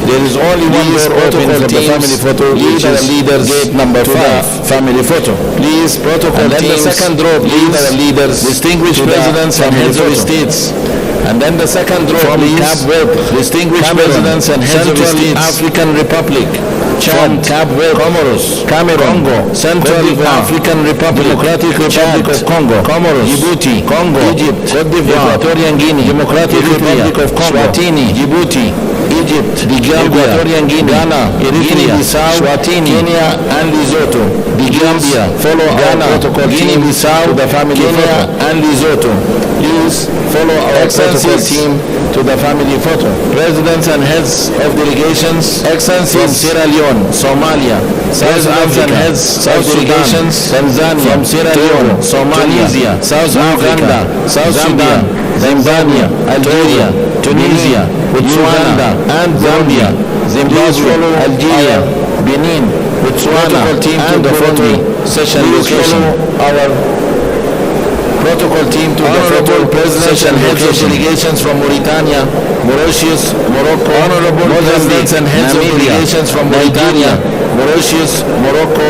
There is only one door open for the family photo. Leaders gate number 5, family photo. Please, protocol teams. And then the second row, leaders, distinguished presidents and heads of states. And then the second row, please, distinguished presidents and heads of states. African Republic, Chad, Cape Verde, Comoros, Cameroon, Congo, Central African Republic, Democratic Republic of Congo, Comoros, Djibouti, Congo, Egypt, Cote d'Ivoire, Equatorial Guinea, Democratic Republic of Congo, Swatini, Djibouti, Egypt, the Gambia, Equatorial Guinea, Ghana, Guinea-Bissau, Swatini, Kenya, and Lesotho. The Gambia, follow Ghana, protocol Guinea-Bissau, the family Kenya, and Lesotho. Please follow our protocol team to the family photo. Presidents and heads of delegations, Excellencies from Sierra Leone, Somalia, South Africa, and heads of delegations, Tanzania, from Sierra Leone, Somalia, Tunisia, South Uganda, South Sudan, Tanzania, Algeria, Tunisia, Botswana, and Zambia, Zimbabwe, Algeria, Benin, Botswana, and the photo session location. Our protocol team to the photo presidents and heads of delegations from Mauritania, Mauritius, Morocco, Mozambique, and heads of delegations from Mauritania, Mauritius, Morocco,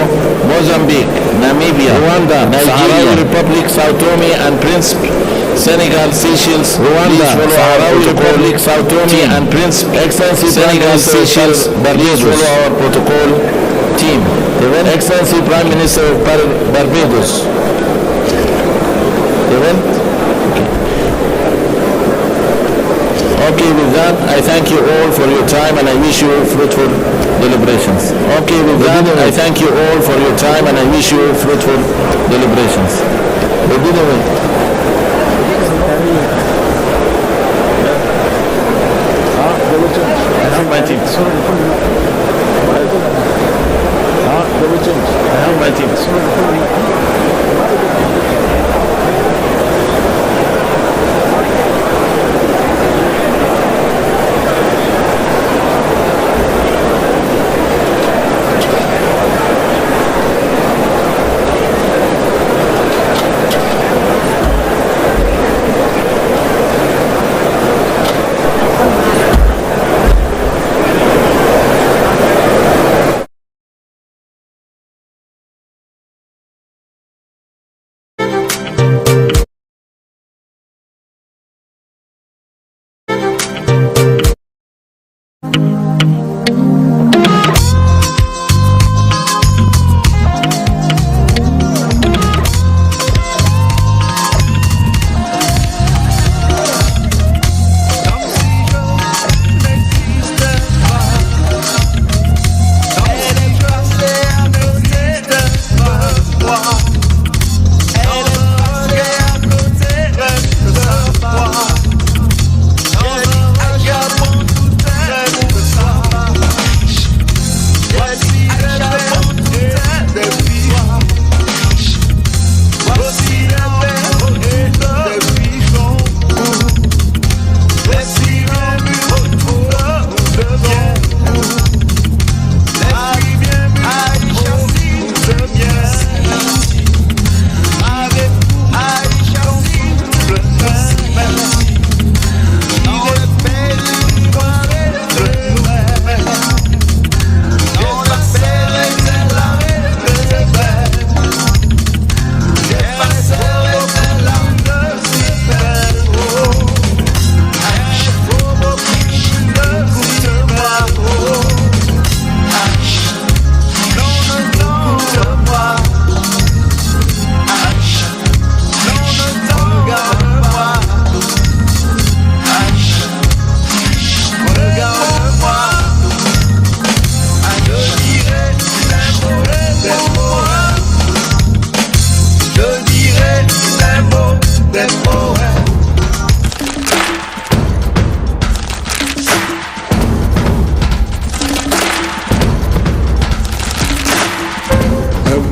Mozambique, Namibia, Rwanda, Nigeria, Republic, Sao Tome and Principe, Senegal, Seychelles, Rwanda, Sahrawi Republic, Sao Tome and Principe, Excellency Senegal, Seychelles, Barbados. Follow our protocol team. Excellency Prime Minister of Barbados. Okay, with that, I thank you all for your time and I wish you fruitful deliberations. Okay, with that, I thank you all for your time and I wish you fruitful deliberations. I have my team. I have my team.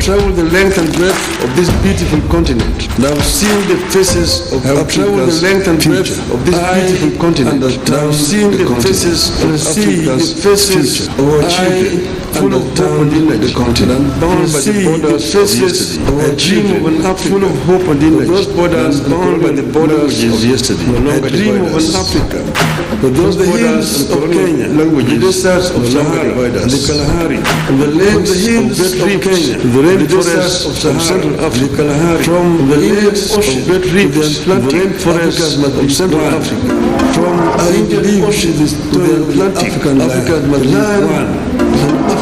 traveled the length and breadth of this beautiful continent, and I've seen the faces of Africa's future. Of our children. full of hope and the continent, bound by the borders of yesterday. A dream of an Africa full of hope and those borders bound by the borders of yesterday. A dream of an Africa. For those the hills of Kenya, the deserts of Sahara, and the Kalahari, and the lakes of Great Kenya, the rainforests of Central Africa, from the lakes of Great Reefs to the rainforests of Central Africa, from the Indian Ocean to the Atlantic, Africa must live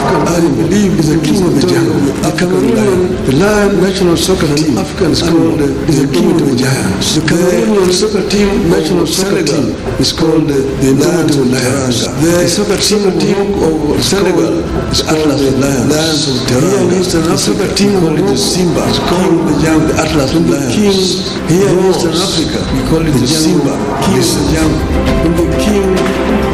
I believe is the king of the jungle. The Cameroonian, the Lion national soccer team, African is called the king of the giants. The Cameroonian soccer team, national soccer team, is called the indomitable lions. The soccer team of Senegal is called the lions of Teranga. Here in Eastern Africa, the team called it the Simba. It's called the young, the Atlas of lions. Here in Eastern Africa, we call it the Simba, king of the jungle. When the king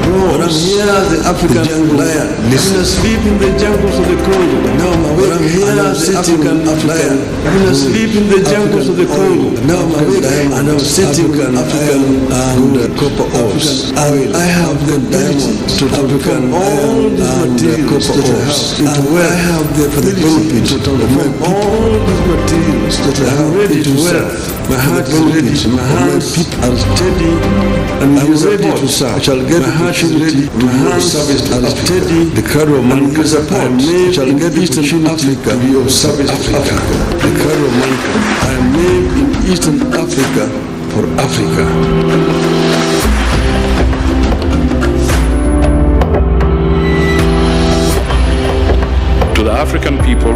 roars, here the African lion. Listen, sleep in the jungles of the Congo. Now I'm awake. I'm here the African lion. I'm asleep in the jungles of the Congo. Now I'm awake. And I'm sitting African and copper ores. I have the ability to African all the materials that I have. And where I have the ability to transform all these materials that I have ready to wear. My heart is ready. My hands are steady and I'm ready to serve. I shall get my heart is ready. My hands are steady. The crowd of mankind I made shall get Eastern Africa to be of service to Africa. The crowd of mankind I made in Eastern Africa for Africa. To the African people,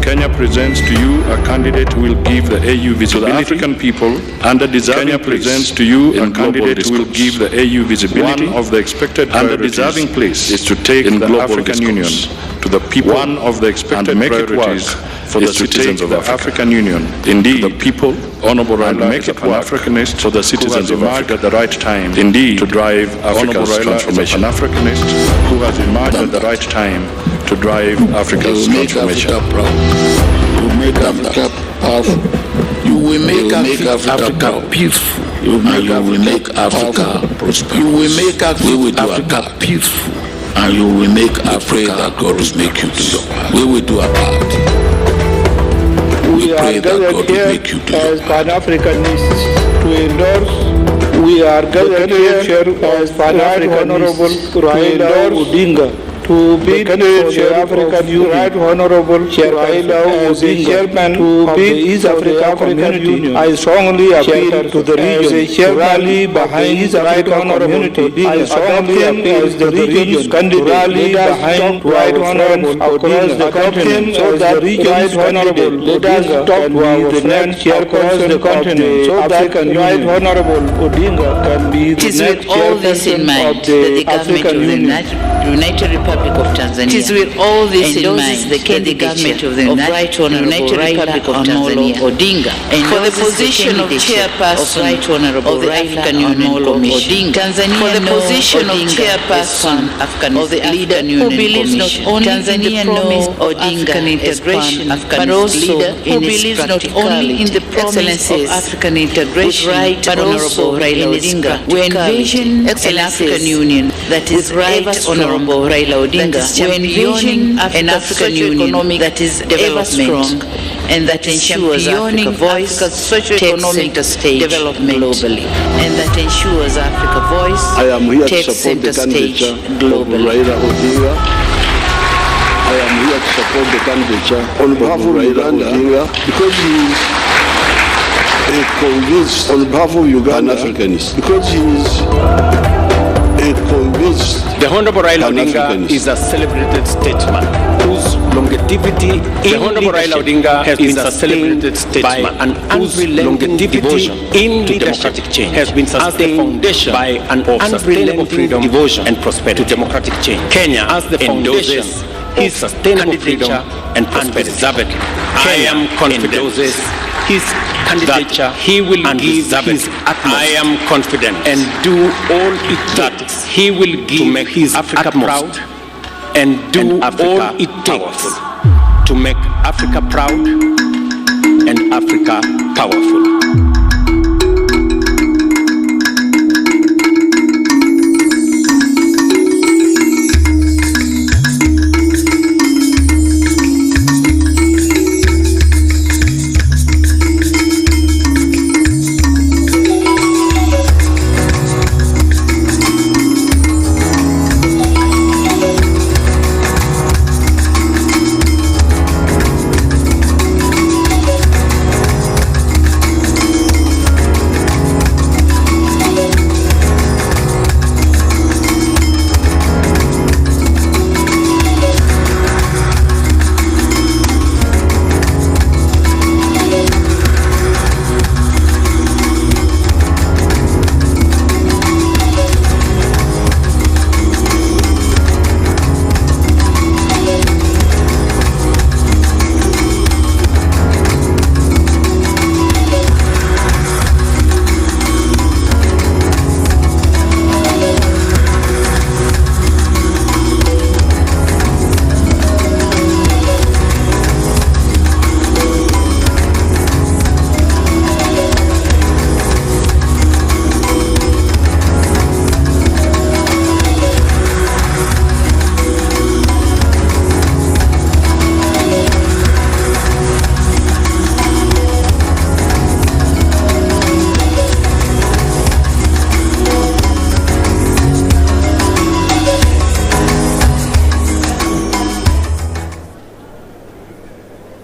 Kenya presents to you a candidate who will give the AU visibility. To the African people, under deserving Kenya presents to you a candidate who will give the AU visibility. One of the expected under deserving place is to take the African Union to the people. One of the expected priorities for the citizens of the African Union. Indeed, the people, Honorable Raila, make it an Africanist for the citizens of Africa at the right time. Indeed, to drive Africa's transformation. An Africanist who has emerged at the right time to drive Africa's transformation. You make Africa powerful. You will make Africa peaceful. You will make Africa prosperous. You will make Africa peaceful. And you will make Africa that God will make you do. We will do our part. We pray that God will make you do. As Pan-Africanists to endorse. We are gathered here as Pan-Africanists to endorse Odinga. To be the African Union, Right Honorable Raila as the chairman of the East Africa Community, I strongly appeal to the region to rally behind East African Community. I strongly appeal to the region to rally behind Right Honorable across the continent so that Right Honorable let us talk to our next chairperson of the African Right Honorable Odinga can be the next chairperson of the African Union. United Republic of Tanzania. It is with all this in mind the government of the United Republic of Tanzania Odinga for the position of chairperson of the African Union Commission. Tanzania for the position of chairperson of the African Union Commission. Tanzania knows Odinga integration, but also who believes not only in the promise of African integration, but also Raila Odinga. We envision an African Union that is right honorable Raila Odinga. We envision an African Union that is ever strong and that ensures Africa's voice socio-economic development globally, and that ensures Africa's voice takes center stage globally. Raila Odinga. I am here to support the candidature on behalf of Raila Odinga because he is a convinced on behalf of Uganda Africanist, because he is a convinced. The Honorable Raila Odinga is a celebrated statesman whose longevity has been sustained by an unrelenting devotion in democratic change, has been sustained by an unrelenting devotion and prosperity to democratic change. Kenya, as the foundation, his sustainable freedom and prosperity. I am confident his candidature, he will give his utmost. I am confident and do all it takes. He will give to make his Africa proud and do all it takes to make Africa proud and Africa powerful.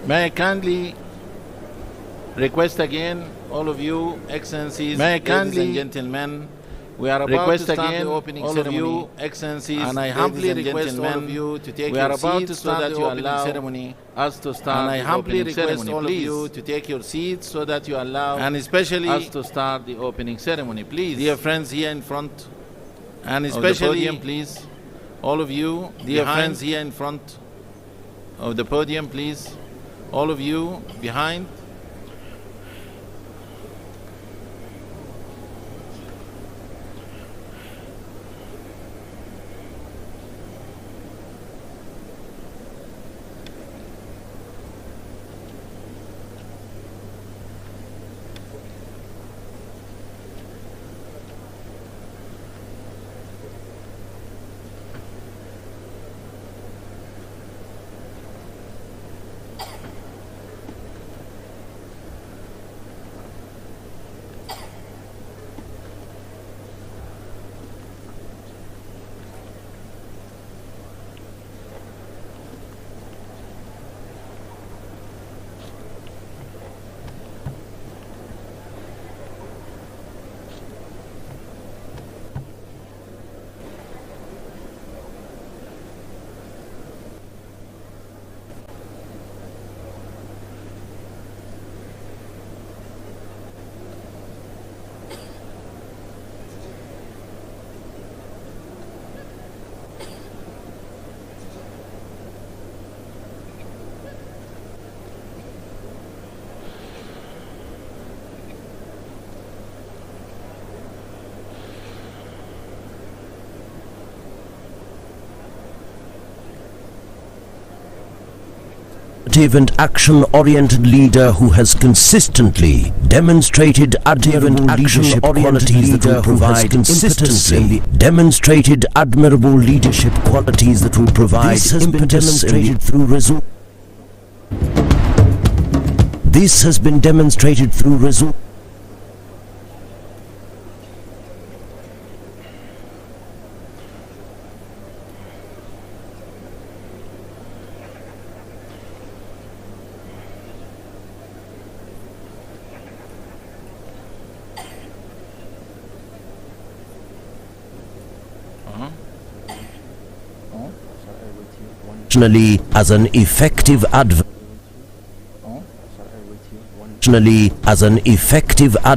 May I kindly request again, all of you, Excellencies, ladies and gentlemen, we are about to start the opening ceremony. All of you, Excellencies, and I humbly request all of you to take your seats so that you allow us to start. And I humbly request all of you to take your seats so that you allow, and especially us to start the opening ceremony, please. Dear friends here in front, and especially of the podium, please. All of you, dear friends here in front of the podium, please. All of you behind. And action-oriented leader who has consistently demonstrated admirable leadership qualities that will provide consistency. Demonstrated admirable leadership qualities that will provide impetus through results. This has been demonstrated through results. As an effective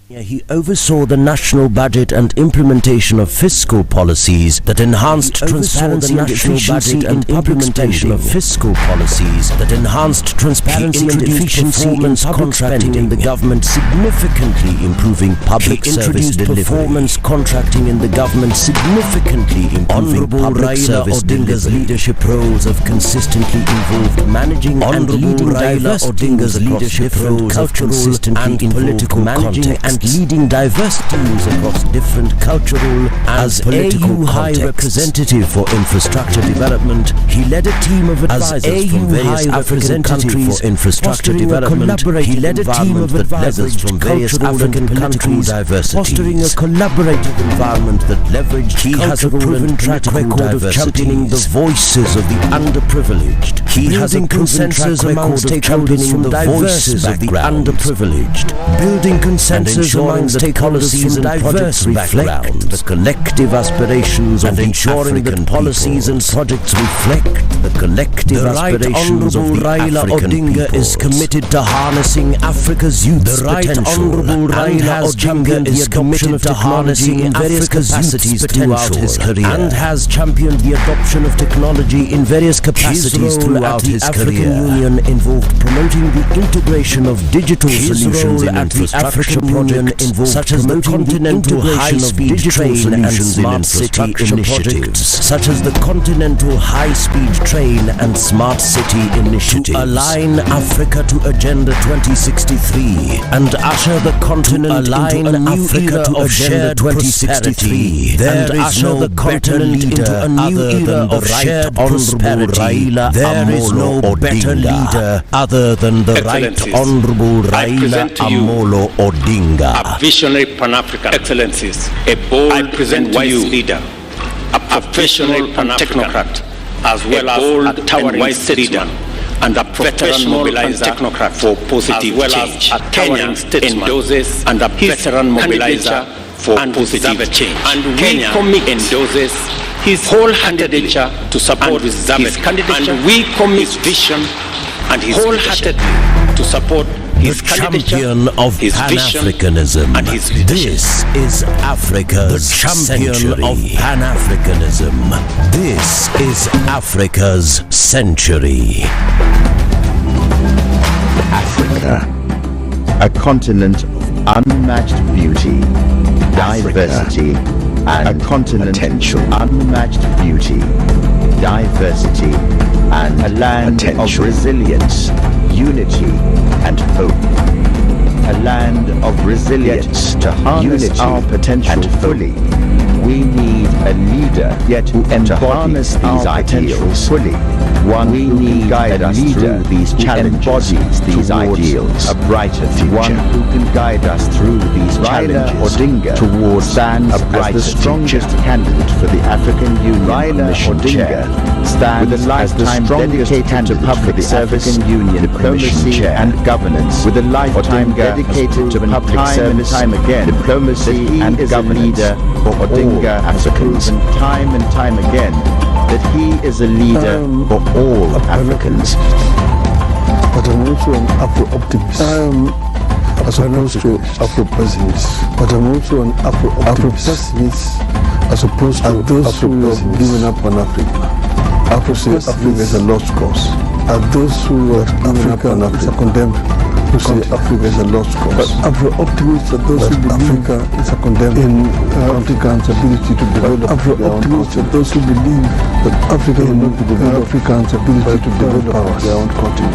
he oversaw the national budget and implementation of fiscal policies that enhanced transparency and efficiency and implementation of fiscal policies that enhanced transparency and efficiency in contracting in the government, significantly improving public service delivery. Performance contracting in the government, significantly improving public service delivery. Leadership roles have consistently involved managing and leading diverse Odinga's leadership roles of consistently and political managing and leading diverse teams across different cultural and political High Representative for Infrastructure Development. He led a team of advisors from various African countries for infrastructure development. He led a team of advisors from various African countries, fostering a collaborative environment that leveraged. He has a proven track record of championing the voices of the underprivileged. He has a consensus among stakeholders from the voices of the underprivileged. Building consensus among stakeholders from diverse backgrounds, the collective aspirations of ensuring that policies and projects reflect the collective aspirations of the Raila Odinga is committed to harnessing Africa's youth potential. Raila Odinga is committed to harnessing Africa's capacities throughout his career and has championed the adoption of technology in various capacities throughout his career. The African Union involved promoting the integration of digital solutions in infrastructure projects such as the Continental High-Speed Train and Smart City initiatives, such as the Continental High-Speed Train and Smart City initiatives, to align Africa to Agenda 2063 and usher the continent into a new era of shared 2063. There is no better leader other than the Right Honourable Raila Odinga, other than the Right Honourable Raila Amolo Odinga. A visionary Pan-African, Excellencies, a bold and wise leader, a professional technocrat, as well as a towering wise leader, and a professional mobilizer technocrat for positive change. Kenya endorses and a veteran mobilizer for positive change. And Kenya endorses his wholehearted nature to support his candidature, and we commit his vision and his wholehearted to support his champion of Pan-Africanism. And his this is Africa's champion of Pan-Africanism. This is Africa's century. Africa, a continent of unmatched beauty, diversity, and a continent potential. Unmatched beauty, diversity, and a land of resilience, unity, and hope. A land of resilience to harness our potential fully. We need a leader yet who embodies these ideals fully. One who can guide us through these challenges, these ideals, a brighter future. One who can guide us through these challenges towards stands as the strongest candidate for the African Union Raila Odinga stands with a lifetime dedicated to public service, Union diplomacy and governance, with a lifetime dedicated to public service, time again, diplomacy and governance. For Odinga has proven time and time again that he is a leader for all Africans. But I'm also an Afro-optimist. As opposed to Afro-pessimist. But I'm also an Afro-pessimist as opposed to those who have given up on Africa. Africa is a lost cause. And those who have given up on Africa are condemned to say Africa is a lost cause. But Afro-optimists are those who believe Africa is a condemned in Africans' ability to develop. Afro-optimists are those who believe that Africa will not be developed Africans' ability to develop their own continent.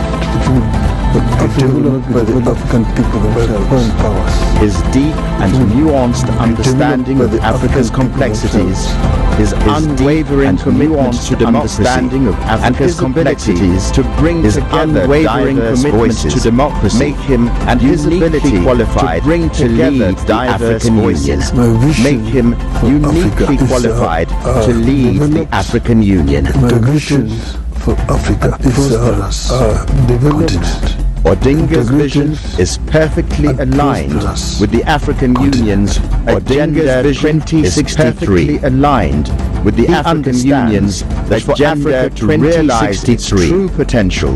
But Africa will not be by the African people themselves. His deep and nuanced understanding of Africa's complexities, his unwavering commitment to democracy, of Africa's complexities to bring together diverse voices to democracy, make him and his ability qualified to bring together the African Union, make him uniquely qualified to lead the African Union. My vision for Africa is continent. Odinga's vision is perfectly aligned with the African Union's Agenda 2063, aligned with the African Union's Agenda to realize its true potential.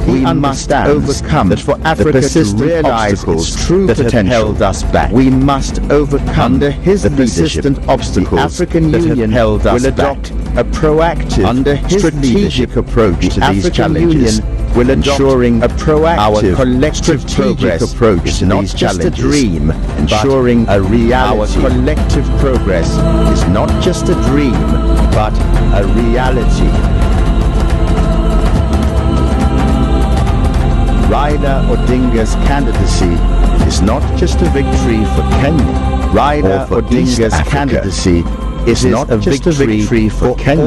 We must overcome that for Africa to realize its true potential that have held us back. We must overcome under his persistent obstacles. The African Union held us will adopt a proactive, under his strategic approach to these challenges. Will ensuring a proactive, our collective progress approach to these challenges. Not just a dream, ensuring a reality. Our collective progress is not just a dream, but a reality. Raila Odinga's candidacy is not just a victory for Kenya. Raila Odinga's candidacy is not a victory for Kenya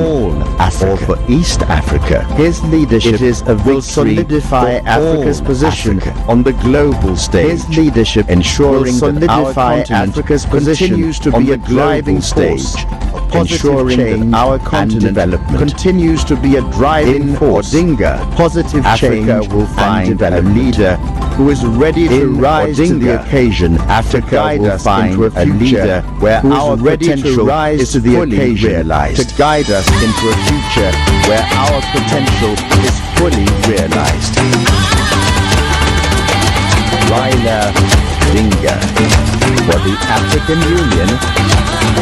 or for East Africa. His leadership will solidify Africa's position on the global stage. His leadership ensuring that our continent continues to be a driving stage, ensuring that our continent continues to be a driving force. Odinga, positive Africa will find a leader who is ready to rise to the occasion. Africa will find a leader where our potential is to the occasion, realized, to guide us into a future where our potential is fully realized. Raila Odinga for the African Union,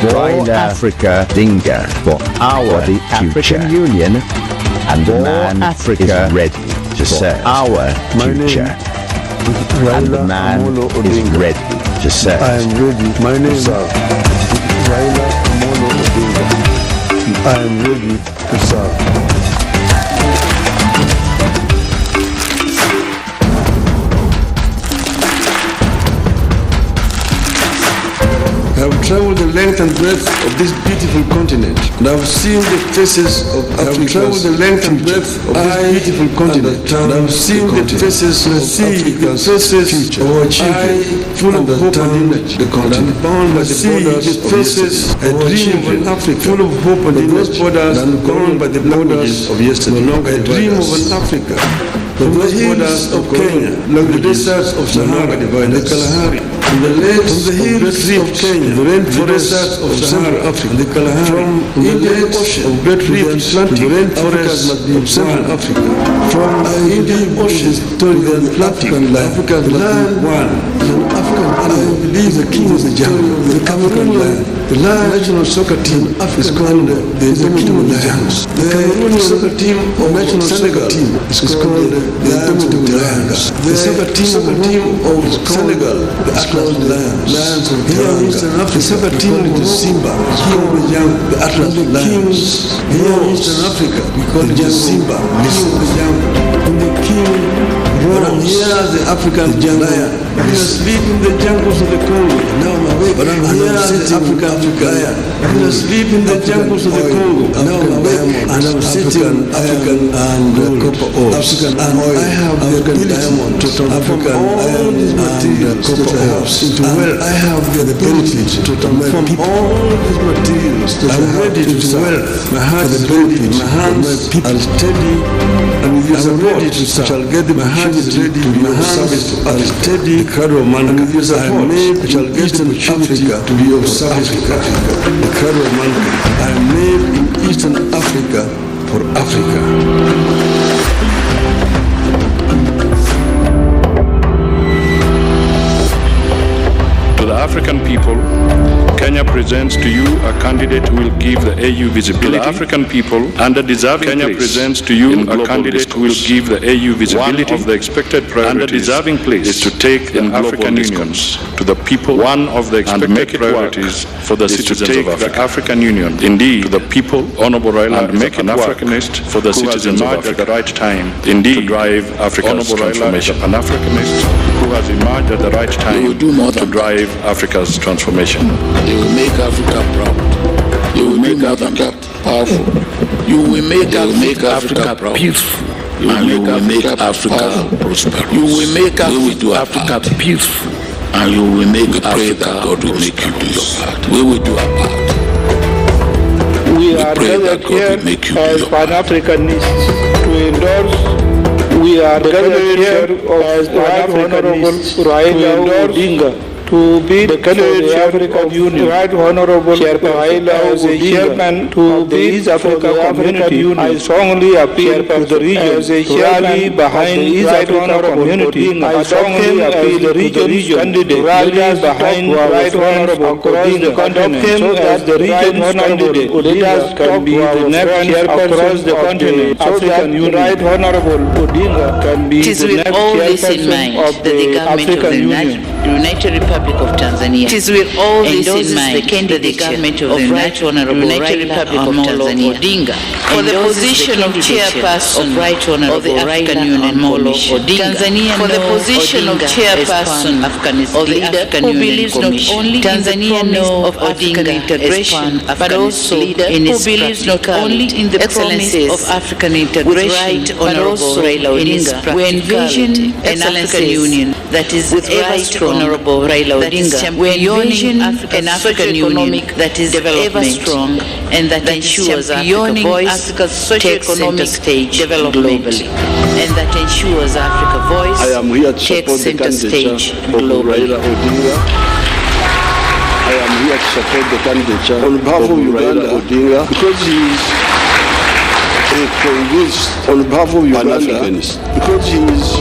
for Africa Odinga for our the African Union, and the man Africa is ready to serve our future. And the man is ready to serve. I am ready. My name is Raila Amolo Odinga. I am ready to serve. I have traveled the length and breadth of this beautiful continent, and I've seen the faces of Africa. I've traveled the length and breadth of this beautiful continent, and I've seen the faces of Africa's future. Our children, full of hope and energy, the continent, bound by the borders of faces, a dream of an Africa, full of hope and those borders, bound by the borders of yesterday. A dream of an Africa. From the hills of Kenya, like the deserts of Sahara, the Kalahari, from the lakes of Kenya, the rainforests of Sahara, Africa, the Kalahari, from the Indian Ocean, of Great Reef, the rainforests of Central Africa, from the Indian Ocean to the Atlantic, Africa is one. African, I believe the king of the jungle, the African land. The national soccer team is called the Indomitable Lions. The Cameroonian soccer team of national soccer team is called the Indomitable Lions. The soccer team of Senegal is called the Lions of Teranga. The soccer team of Simba is called the Atlas Lions. Here in Eastern Africa, we call it Simba, the jungle. The king roars. Here the African lion. I sleep in the jungles of the Congo. Now I'm awake. But I'm here the African lion. I sleep in the jungles of the Congo. Now I'm awake. And I'm sitting African and copper ores. And I have the ability to transform all these materials that I have into wealth. I have the ability to transform all these materials that I have into wealth. My heart is ready. My hands are steady. And with your support, I shall get the opportunity to be of service to others. Steady. And with your support, I shall get the opportunity to be of service to Africa. The cradle of mankind. I am made in Eastern Africa for Africa. To the African people, Kenya presents to you a candidate who will give the AU visibility. To the African people, under deserving Kenya presents to you a candidate who will give the AU visibility. One of the expected priorities under deserving place is to take the African Union to the people. One of the expected priorities for the citizens of Africa. The African Union, indeed, to the people. Honorable Raila and make an Africanist for the citizens of Africa. At the right time, indeed, to drive Africa's transformation. An Africanist who has emerged at the right time to drive Africa's transformation. You will make Africa proud. You will make Africa powerful. You will make Africa peaceful. You will make Africa prosperous. You will make Africa peaceful. And you will make Africa God will make you do your part. We will do our part. We are gathered here as Pan-Africanists to endorse. We are gathered here as Pan-Africanists Raila Odinga to be the candidate of the African Union, Right Honorable Raila as a chairman to the East Africa Community. I strongly appeal to the region as a rally behind the East Africa Community. I strongly appeal to the region's candidate rally behind Right Honorable across the continent so that the region's candidate leaders can be the next across the continent. African Union Right Honorable Odinga can be the next chairperson of the African Union. United Republic of Tanzania. It is with all this in mind that the government of the Right Honorable Raila Odinga for the position of chairperson of the African Union Commission, for the position of chairperson of the African Union Commission, Tanzania knows of African integration, but also who believes not only in the promises of African integration, but also Odinga. We envision an African Union that is ever strong. Honorable Raila Odinga, we envision an African Union that is ever strong and that ensures Africa's voice takes center stage globally, and that ensures Africa's voice takes center stage globally. I am here to support the candidature on behalf of Uganda Odinga because he is a convinced on behalf of Uganda because he is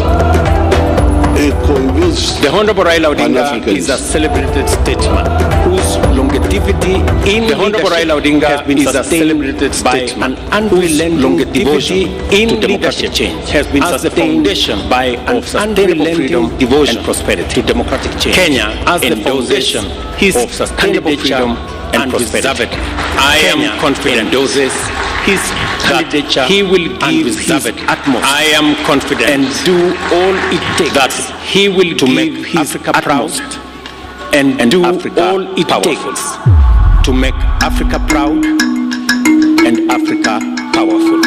the Honorable Raila Odinga is a celebrated statesman whose longevity in the Honorable Raila Odinga has been sustained by an unrelenting devotion in leadership change, has been as the foundation by an unrelenting devotion and prosperity to democratic change. Kenya as the foundation of sustainable freedom and prosperity. I am confident his candidature he will give his utmost. I am confident and do all it takes that he will to make his Africa proud and do Africa all it takes to make Africa proud and Africa powerful.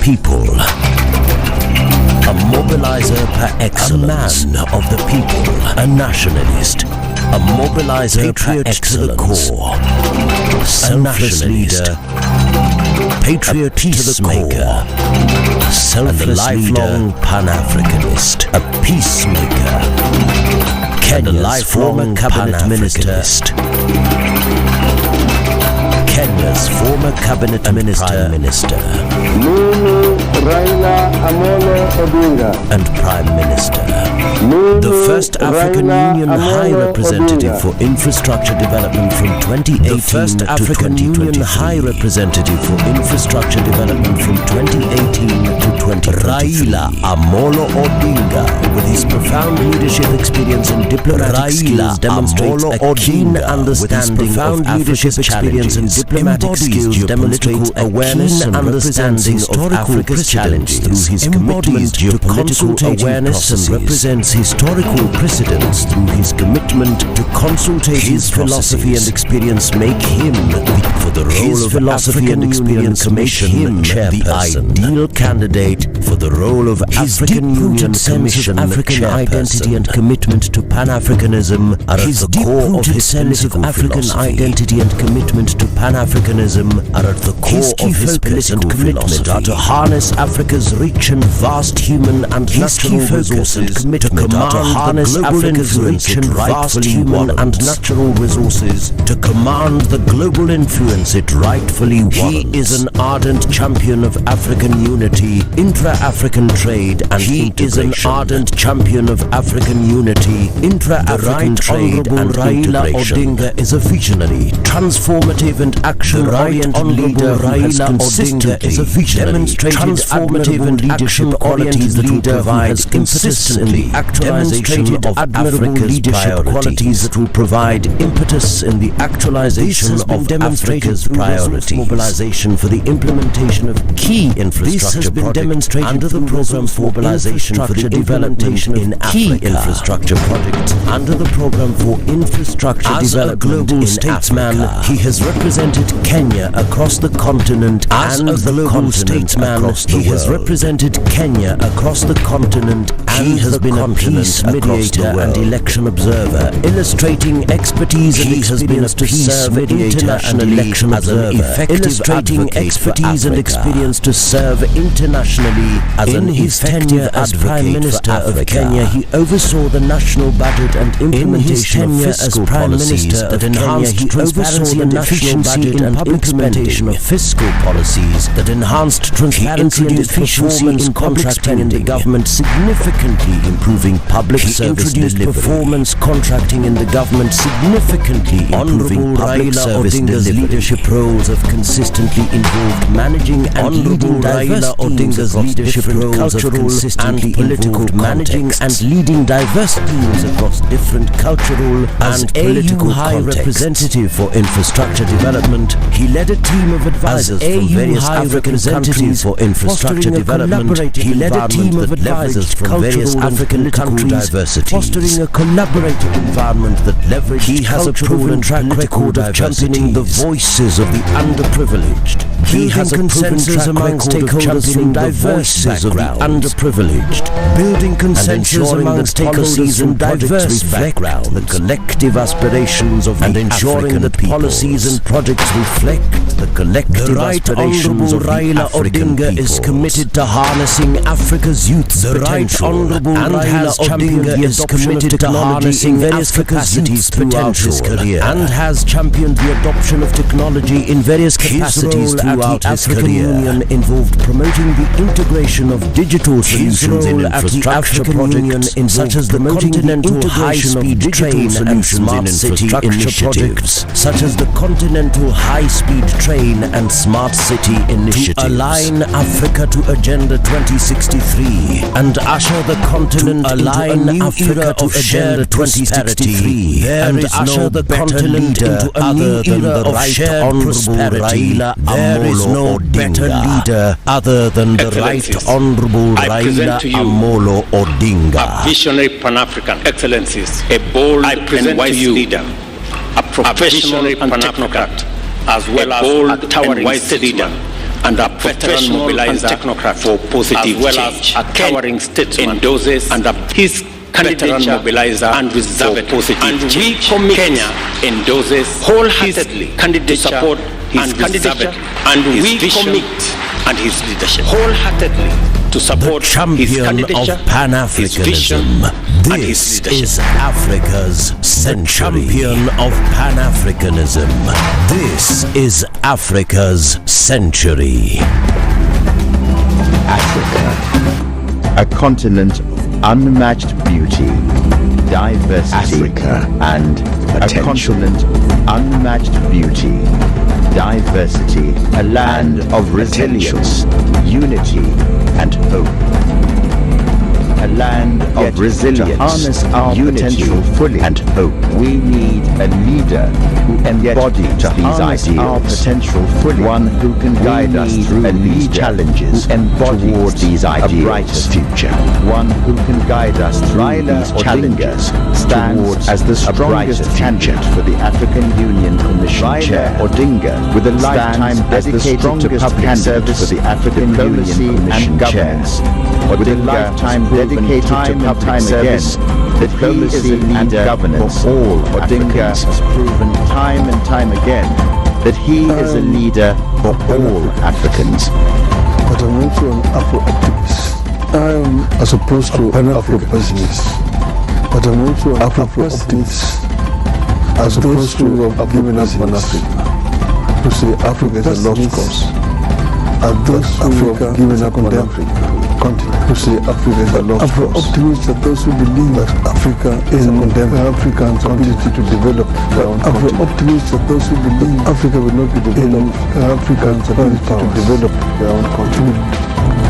People, a mobilizer par excellence, a man of the people, a nationalist, a mobilizer par excellence, to the core, selfless leader, patriot to the core, selfless lifelong Pan-Africanist, a peacemaker, Kenya's lifelong cabinet minister, Kenya's former cabinet Prime Minister, Raila Amolo Odinga, and Prime Minister, the first African Union High Representative for Infrastructure Development from 2018 the first African Union High Representative for Infrastructure Development from 2018 to 2023. Raila Amolo Odinga, with his profound leadership experience and diplomatic skills, demonstrates a keen understanding of Africa's challenges. Diplomatic skills demonstrates awareness and understanding of Africa's challenges through his commitment to consultative awareness and represents historical precedents through his commitment to consultative his philosophy and experience make him for the role of African Union Commission chairperson, the ideal candidate for the role of African Union Commission African identity and commitment to Pan-Africanism are at the core of his political African identity and commitment to Pan-Africanism are at the core of his political commitment are to harness Africa's rich and vast human and natural resources, to command to harness Africa's rich and vast human and natural resources, to command the global influence it rightfully warrants. He is an ardent champion of African unity, intra-African trade and he is an ardent champion of African unity, intra-African trade and Raila Odinga is a visionary, transformative and action-oriented leader who has consistently demonstrated transformative and action-oriented leader who has consistently demonstrated admirable leadership qualities that will provide impetus in the actualization of Africa's priorities. Mobilization for the implementation of key infrastructure projects under the program for mobilization for the implementation in key infrastructure projects under the program for infrastructure development in Africa. He has represented Kenya across the continent and the global statesman. He has represented Kenya across the continent and has been a peace mediator and election observer, illustrating expertise and experience to serve internationally as an effective illustrating expertise and experience to serve internationally As an effective as Prime Minister of Kenya, he oversaw the national budget and implementation of fiscal policies that enhanced transparency and efficiency in public spending. Of fiscal policies that enhanced transparency and efficiency in contracting in the government, significantly improving public service delivery. Performance contracting in the government, significantly improving public service delivery. Leadership roles have consistently involved managing and leading diverse Odinga's leadership roles of consistently involved managing and leading diverse teams across different cultural and political High Representative for Infrastructure Development, he led a team of advisors from various African countries for infrastructure development. He led a team of advisors from various African countries, fostering a collaborative environment that leveraged. He has a proven track record of championing the voices of the underprivileged. He has a consensus among stakeholders from diverse backgrounds of the underprivileged, building consensus among stakeholders from diverse backgrounds, the collective aspirations of and ensuring that policies and projects reflect the collective aspirations of Raila Odinga is committed to harnessing Africa's youth's potential. Raila Odinga is committed to harnessing various capacities throughout his career and has championed the adoption of technology in various capacities throughout his career. Union involved promoting the integration of digital solutions in infrastructure projects such as the Continental High-Speed Train and Smart City initiatives, such as the Continental High-Speed Train and Smart City initiatives, to align Africa to Agenda 2063 and usher the continent into a new era of shared 2063 and usher the continent into a new era of shared prosperity. There is no better leader other than the Right Honorable Raila Amolo Odinga. A visionary Pan-African excellencies, a bold and wise leader, a professional and technocrat, as well as a towering wise leader, and a veteran mobilizer technocrat for positive as well change. As a towering statesman endorses and his candidature mobilizer and reserve positive and change. We commit Kenya endorses wholeheartedly candidature support his candidature and we commit and his leadership wholeheartedly to support the champion of Pan-Africanism. This is Africa's century. Champion of Pan-Africanism. This is Africa's century. Africa, a continent of unmatched beauty, diversity, and potential. A continent of unmatched beauty, diversity, a land of resilience, unity, and hope. A land of resilience, to harness our potential fully and hope. We need a leader who embodies these ideals. Our potential fully. One who can guide us through these challenges towards these ideals. A brighter future. One who can guide us through these challenges stands as the strongest candidate for the African Union Commission Chair. Odinga, with a lifetime dedicated to public service for the African Union Commission Chairs. With a lifetime dedicated to public service, diplomacy and governance for all. Odinga has proven time and time again that he is a leader for all Africans. But I'm also an Afro-optimist. I am as opposed to an Afro-pessimist. But I'm also an Afro-optimist as opposed to giving up on Africa. To say Africa is a lost cause. As those who have given up on Africa. Continent. To say Africa is a lost cause. Afro-optimists are those who believe that Africa is a condemned African's ability to develop their own continent. Afro-optimists are those who believe Africa will not be developed Africans' ability to develop their own continent.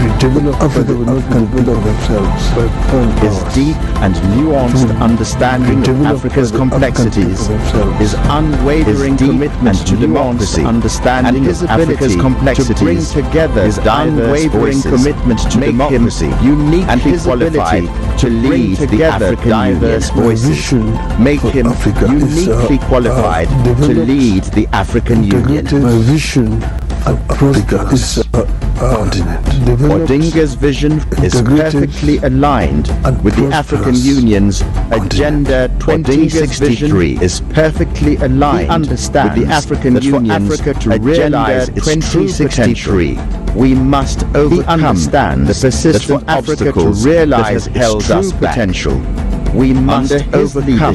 Africa will not develop themselves by foreign powers. His deep and nuanced understanding of Africa's complexities, his unwavering commitment to democracy, understanding of Africa's complexities, to bring together his unwavering commitment to democracy, uniquely qualified to lead the African diverse voices, make him uniquely qualified to lead the African Union. My vision of Africa is a continent. Odinga's vision is perfectly aligned with the African Union's Agenda 2063 is perfectly aligned with the African Union's Agenda 2063 We must understand the persistent obstacles to realize its true potential. We must overcome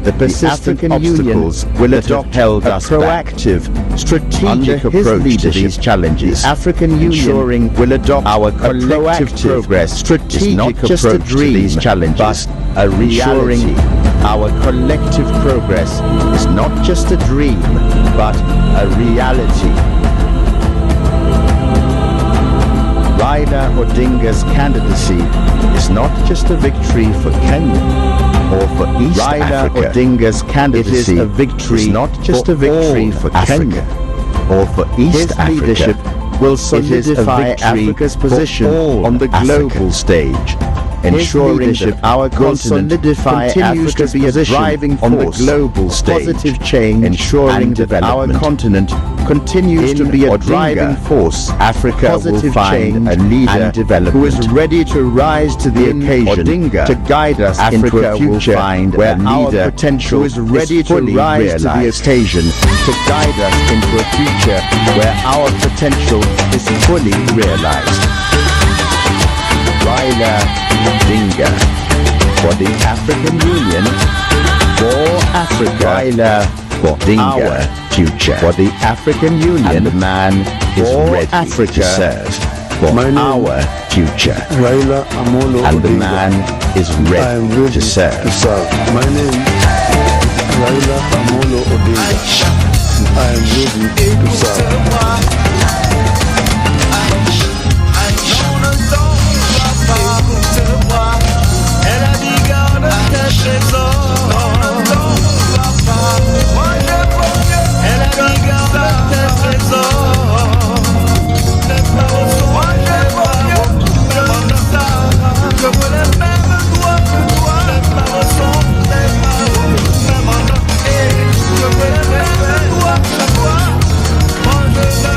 the persistent obstacles will adopt a proactive, strategic approach to these challenges. The African Union will adopt our collective progress, strategic approach to these challenges, but a reality. Our collective progress is not just a dream, but a reality. Raila Odinga's candidacy is not just a victory for Kenya or for East Africa. Raila Odinga's candidacy is a victory, not just a victory for Kenya or for East Africa. His leadership will solidify Africa's position on the global stage, ensuring that our continent continues to be a driving force on the global stage, positive change, ensuring that our continent continues to be a driving force. Africa will find a leader who is ready to rise to the occasion to guide us into a future where our potential is ready to rise to the occasion to guide us into a future where our potential is fully realized. Raila Odinga for the African Union, for Africa. Raila Odinga, our future. For the African Union, and the man is ready Africa to serve. For our future. Raila Amolo and the Odinga. man is ready to serve. My name is Raila Amolo Odinga. I am ready to serve. Moi je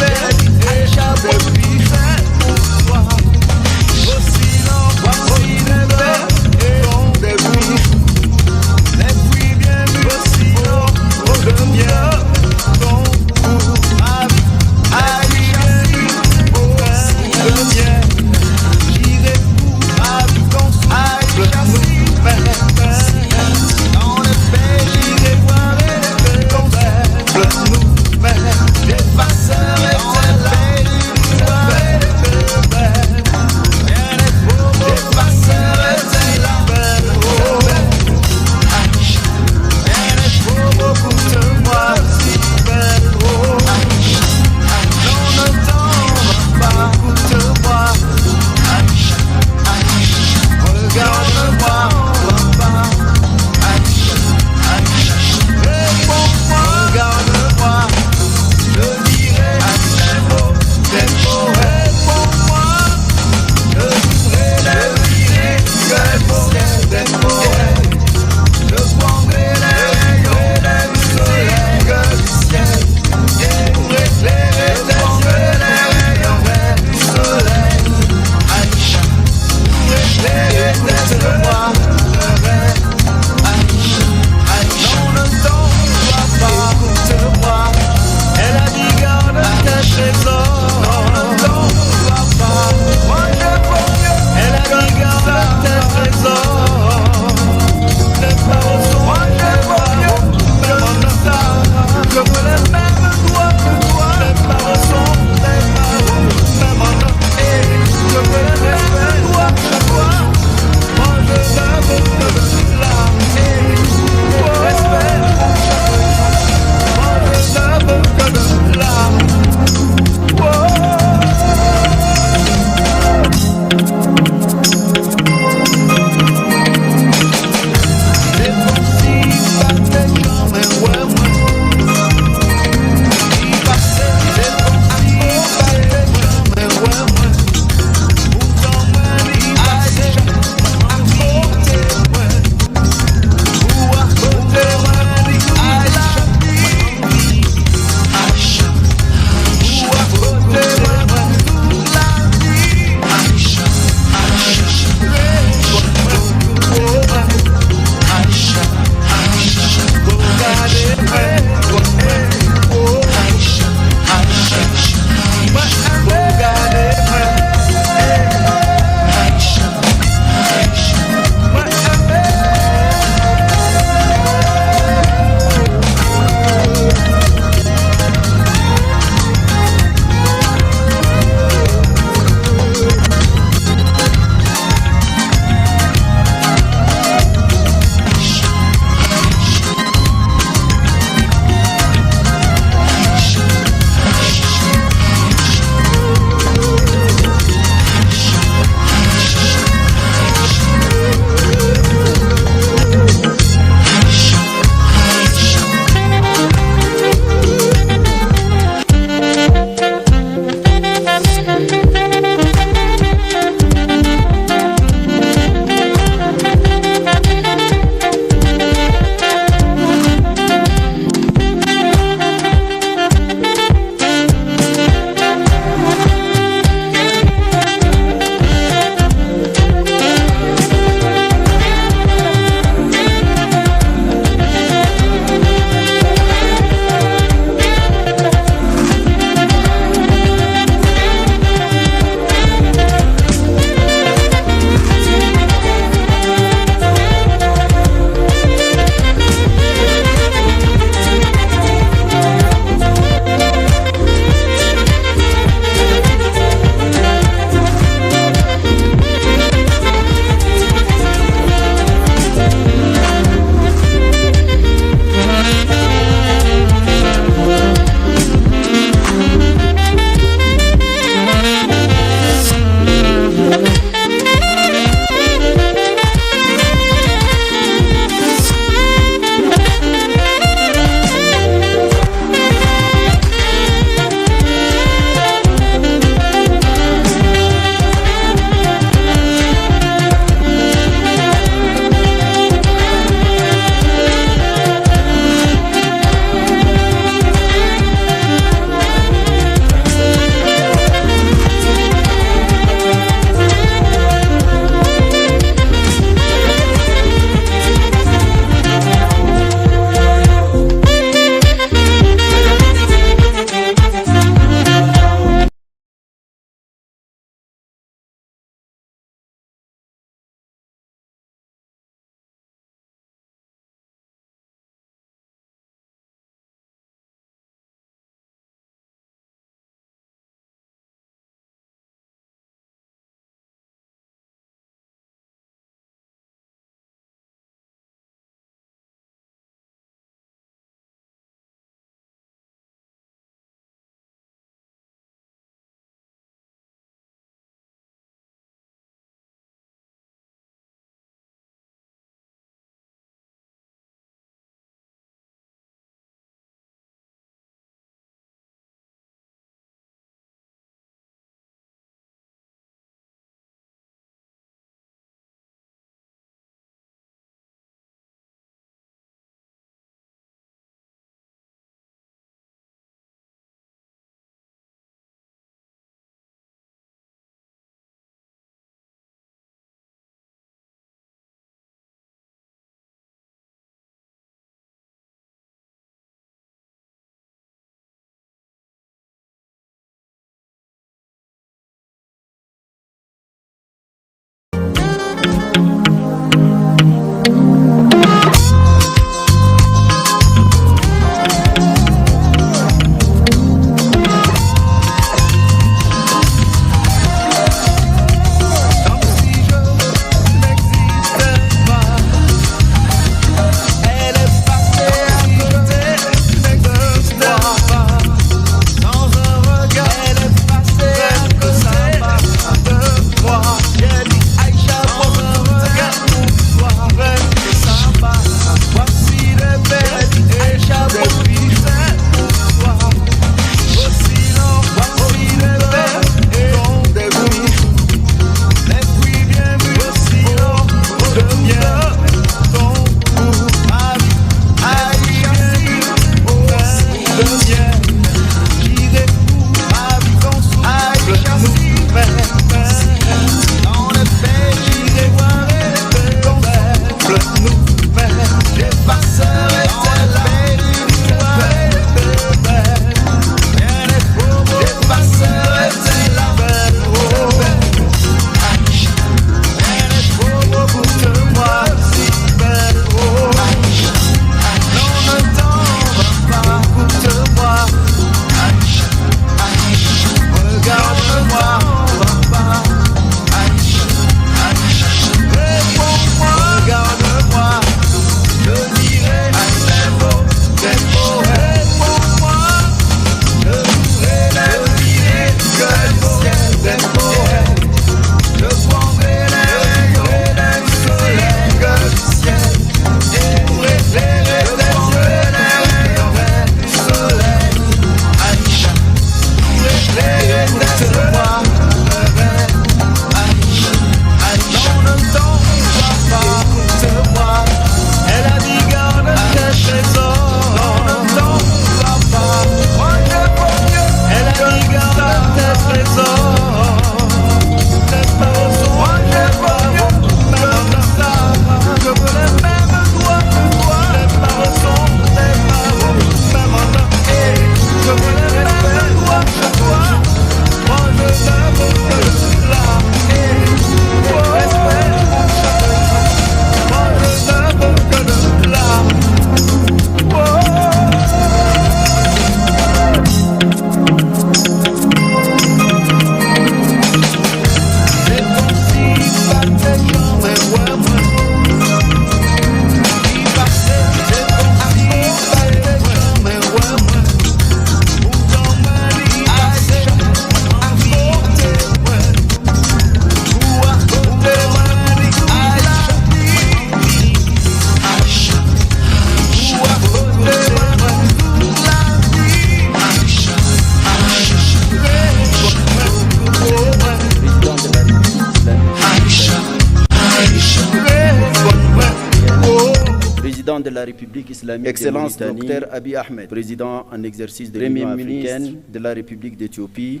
Président de la République islamique Excellence de Mauritanie, Dr Abiy Ahmed, Président en exercice de l'Union africaine de la République d'Éthiopie,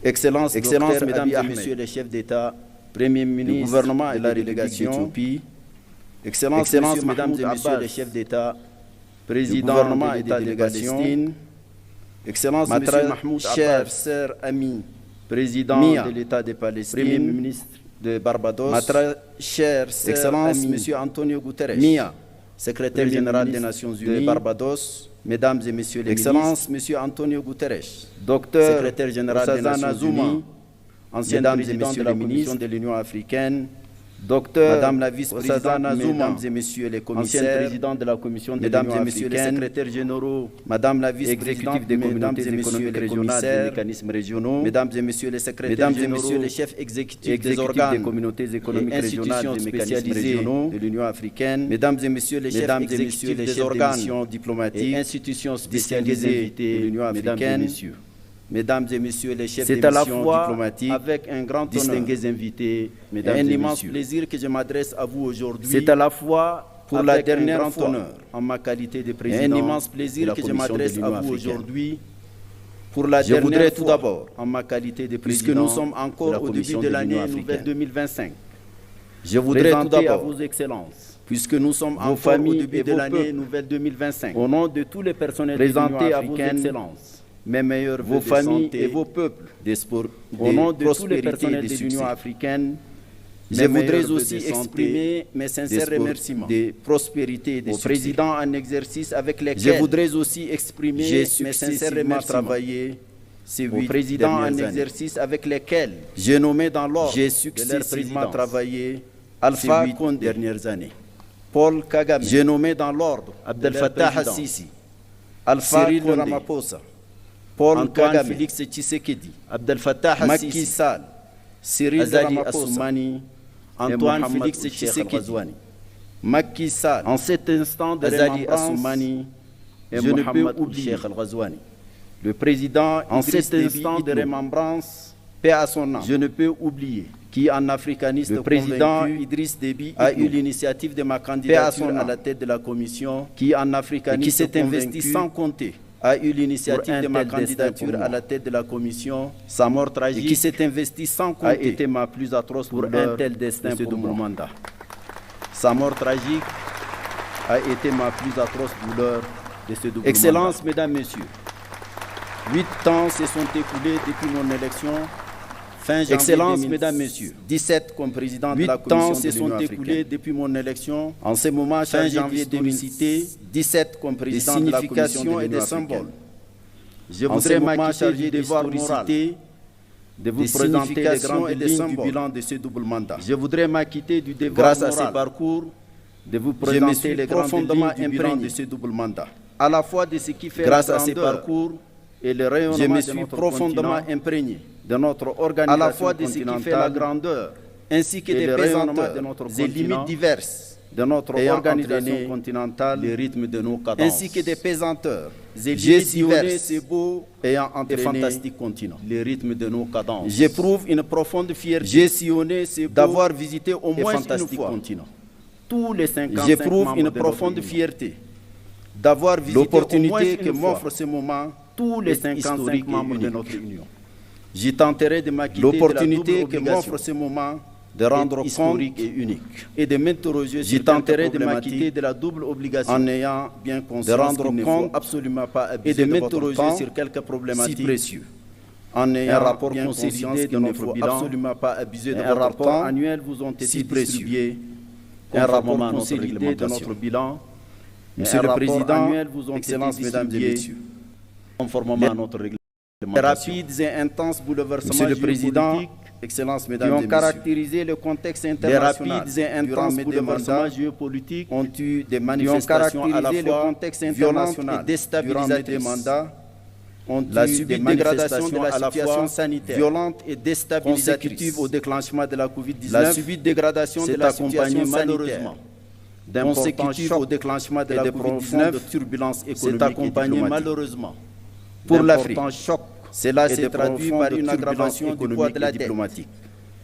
Excellence, Mesdames et Messieurs les chefs d'État, Premier ministre du gouvernement de la délégation d'Éthiopie, Excellence, Mesdames et Messieurs les chefs d'État, Président du gouvernement et de la délégation, Excellence, Monsieur Mahmoud cher sœur ami, Président de l'État de Palestine, Premier ministre de Barbados, cher Excellence, Monsieur Antonio Guterres, secrétaire général des Nations Unies de Barbados, Mesdames et Messieurs les Excellences, Monsieur Antonio Guterres, Docteur, secrétaire général des Nations Unies, ancien président de la Commission de l'Union africaine, Docteur, Madame la vice-présidente, Mesdames et Messieurs les commissaires, ancien président de la Commission de l'Union africaine, Mesdames et Messieurs les secrétaires généraux, Madame la vice-présidente des communautés économiques régionales des mécanismes régionaux, Mesdames et Messieurs les secrétaires généraux, Mesdames et Messieurs les chefs exécutifs des organes des communautés économiques régionales des mécanismes régionaux de l'Union africaine, Mesdames et Messieurs les chefs exécutifs des organes diplomatiques et institutions spécialisées de l'Union africaine, Mesdames et Messieurs les chefs de mission diplomatiques, avec un grand distingués invités, Mesdames et un immense plaisir que je m'adresse à vous aujourd'hui. C'est à la fois pour la dernière fois en ma qualité de président. Un immense plaisir que je m'adresse à vous aujourd'hui. Pour la dernière fois, je voudrais tout d'abord, en ma qualité de président, puisque nous sommes encore au début de l'année nouvelle 2025, je voudrais tout d'abord à vos excellences, puisque nous sommes encore au début de l'année nouvelle 2025, au nom de tous les personnels présentés à vos excellences, mes meilleurs vos familles et vos peuples, au nom de tous les personnels de l'Union africaine, je voudrais aussi exprimer mes sincères remerciements de prospérité et de présidents en exercice avec lesquels je voudrais aussi exprimer mes sincères remerciements aux présidents en exercice avec lesquels j'ai nommé dans l'ordre j'ai successivement travaillé Alpha Condé dernières années, Paul Kagame, j'ai nommé dans l'ordre Abdel Fattah al-Sisi, Alpha Ramaphosa, Paul Kagame, Félix Tshisekedi, Abdel Fattah al-Sisi, Cyril Ramaphosa, Antoine Félix Tshisekedi, Macky Sall, en cet instant de remembrance, je ne peux oublier le président en cet instant de remembrance, paix à son âme, je ne peux oublier qui en africaniste le président Idriss Déby a eu l'initiative de ma candidature à la tête de la commission, qui en africaniste qui s'est investi sans compter a eu l'initiative de ma candidature à la tête de la commission, sa mort tragique, et qui s'est investi sans compter, a été ma plus atroce pour un tel destin pour mon mandat. Sa mort tragique a été ma plus atroce douleur de ce double Excellences, mandat. Mesdames, Messieurs, 8 ans se sont écoulés depuis mon élection. Fin janvier Excellences, Mesdames, Messieurs, 17 comme président de la Commission de l'Union africaine. 8 ans se sont écoulés depuis mon élection. En ce moment, fin janvier 2006, 17 comme président de la Commission de l'Union africaine. Je voudrais m'acquitter du devoir moral de vous présenter les grandes lignes du bilan de ce double mandat. Je voudrais m'acquitter du devoir grâce à ce parcours de vous présenter les grandes lignes du bilan de ce double mandat. À la fois de ce qui fait grâce à ce parcours et le rayonnement je me suis profondément imprégné de notre organisation à la fois de ce qui fait la grandeur ainsi que des pesanteurs de notre continent, des limites diverses de notre organisation continentale, le rythme de nos cadences, ainsi que des pesanteurs et limites diverses c'est beau ayant entraîné fantastique continent, le rythme de nos cadences. J'éprouve une profonde fierté j'ai sillonné c'est beau d'avoir visité au moins une fois continent. Tous les 55 j'éprouve une profonde fierté d'avoir visité l'opportunité que m'offre ce moment tous les 55 membres de notre union. J'y tenterai de m'acquitter l'opportunité que m'offre ce moment de rendre compte et unique et de m'interroger j'y tenterai de m'acquitter de la double obligation en ayant bien conscience de rendre compte absolument pas abuser et de m'interroger sur quelques problématiques si précieux en ayant un rapport bien consolidé de notre bilan absolument pas abuser de votre rapport annuel vous ont été distribués un rapport consolidé de notre bilan Monsieur le Président annuel vous ont Excellences Mesdames et Messieurs conformément à notre règlement. Les rapides et intenses bouleversements Monsieur le Président, Excellences Mesdames et Messieurs, qui ont caractérisé le contexte international. Les rapides et intenses bouleversements géopolitiques ont eu des manifestations à la fois contexte international et déstabilisatrices. La subite dégradation de la situation sanitaire violente et déstabilisatrice au déclenchement de la Covid-19. La subite dégradation de la situation sanitaire consécutive au déclenchement de la Covid-19 turbulences économiques s'est accompagné malheureusement pour l'Afrique. Cela s'est traduit par une aggravation du poids de la dette,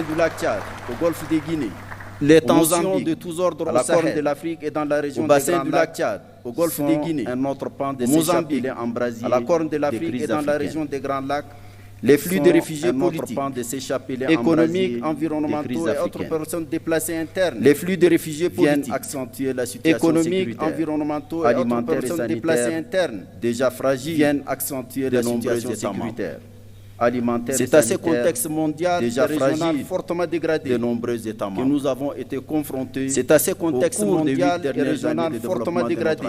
bassin du lac Tchad, au golfe des Guinées, les tensions de tous ordres à la Corne de l'Afrique et dans la région au bassin du lac Tchad, au golfe des Guinées, un autre pan de Mozambique, en Brésil, à la Corne de l'Afrique et dans la région des Grands Lacs, Les flux de réfugiés politiques, économiques, environnementaux et autres personnes déplacées internes. Les flux de réfugiés politiques viennent accentuer la situation économique, environnementaux et autres personnes déplacées internes déjà fragiles viennent accentuer la situation sécuritaire. C'est à ce contexte mondial déjà fragile, fortement dégradé de nombreux États membres que nous avons été confrontés. C'est à ce contexte mondial et régional fortement dégradé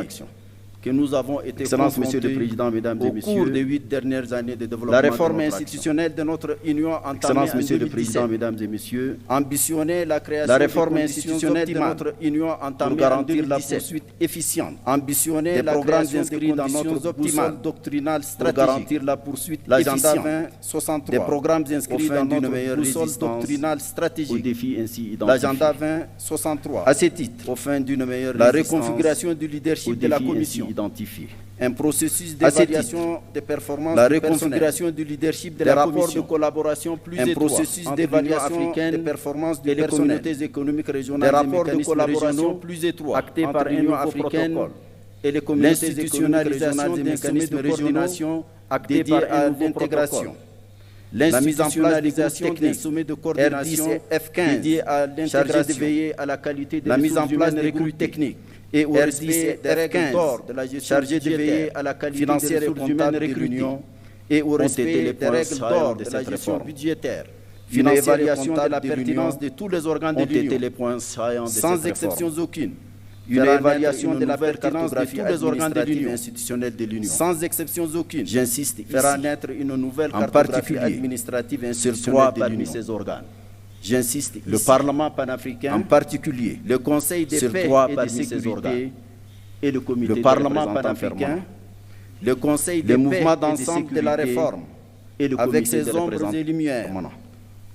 que nous avons été confrontés, Monsieur le Président, Mesdames et Messieurs, au cours des 8 dernières années de développement. La réforme institutionnelle de notre Union entamée en 2017, Monsieur le Président, Mesdames et Messieurs, ambitionnait la création de conditions optimales de notre Union entamée pour garantir la poursuite efficiente, ambitionnait la programme inscrits dans notre boussole doctrinale stratégique pour garantir la poursuite efficiente, 2063, des programmes inscrits dans notre boussole doctrinale stratégique aux défis ainsi identifiés. L'agenda 2063, à ce titre, au fin d'une meilleure la reconfiguration du leadership de la Commission identifié. Un processus d'évaluation des performances, la reconfiguration du leadership de la Commission, de collaboration plus étroit, un processus d'évaluation africaine des performances des communautés économiques régionales, des rapports de collaboration plus étroits actés par l'Union africaine et les communautés économiques régionales des mécanismes de coordination actés par l'intégration. L'institutionnalisation des sommets de coordination F15 dédiés à l'intégration, de veiller à la qualité de la mise en place des groupes techniques et au respect des règles d'or de la gestion chargée de veiller à la qualité financière et comptable de l'Union et au respect des règles d'or de la gestion budgétaire. Une évaluation de la pertinence de tous les organes de l'Union, sans exception aucune. Une évaluation de la pertinence de tous les organes de l'Union institutionnelle de l'Union, sans exception aucune. J'insiste, fera naître une nouvelle cartographie administrative institutionnelle parmi ces organes. J'insiste, le Parlement panafricain, en particulier, le Conseil des paix et de sécurité et le Comité le Parlement panafricain, le Conseil des mouvements d'ensemble de la réforme et le Comité avec ses ombres et lumières,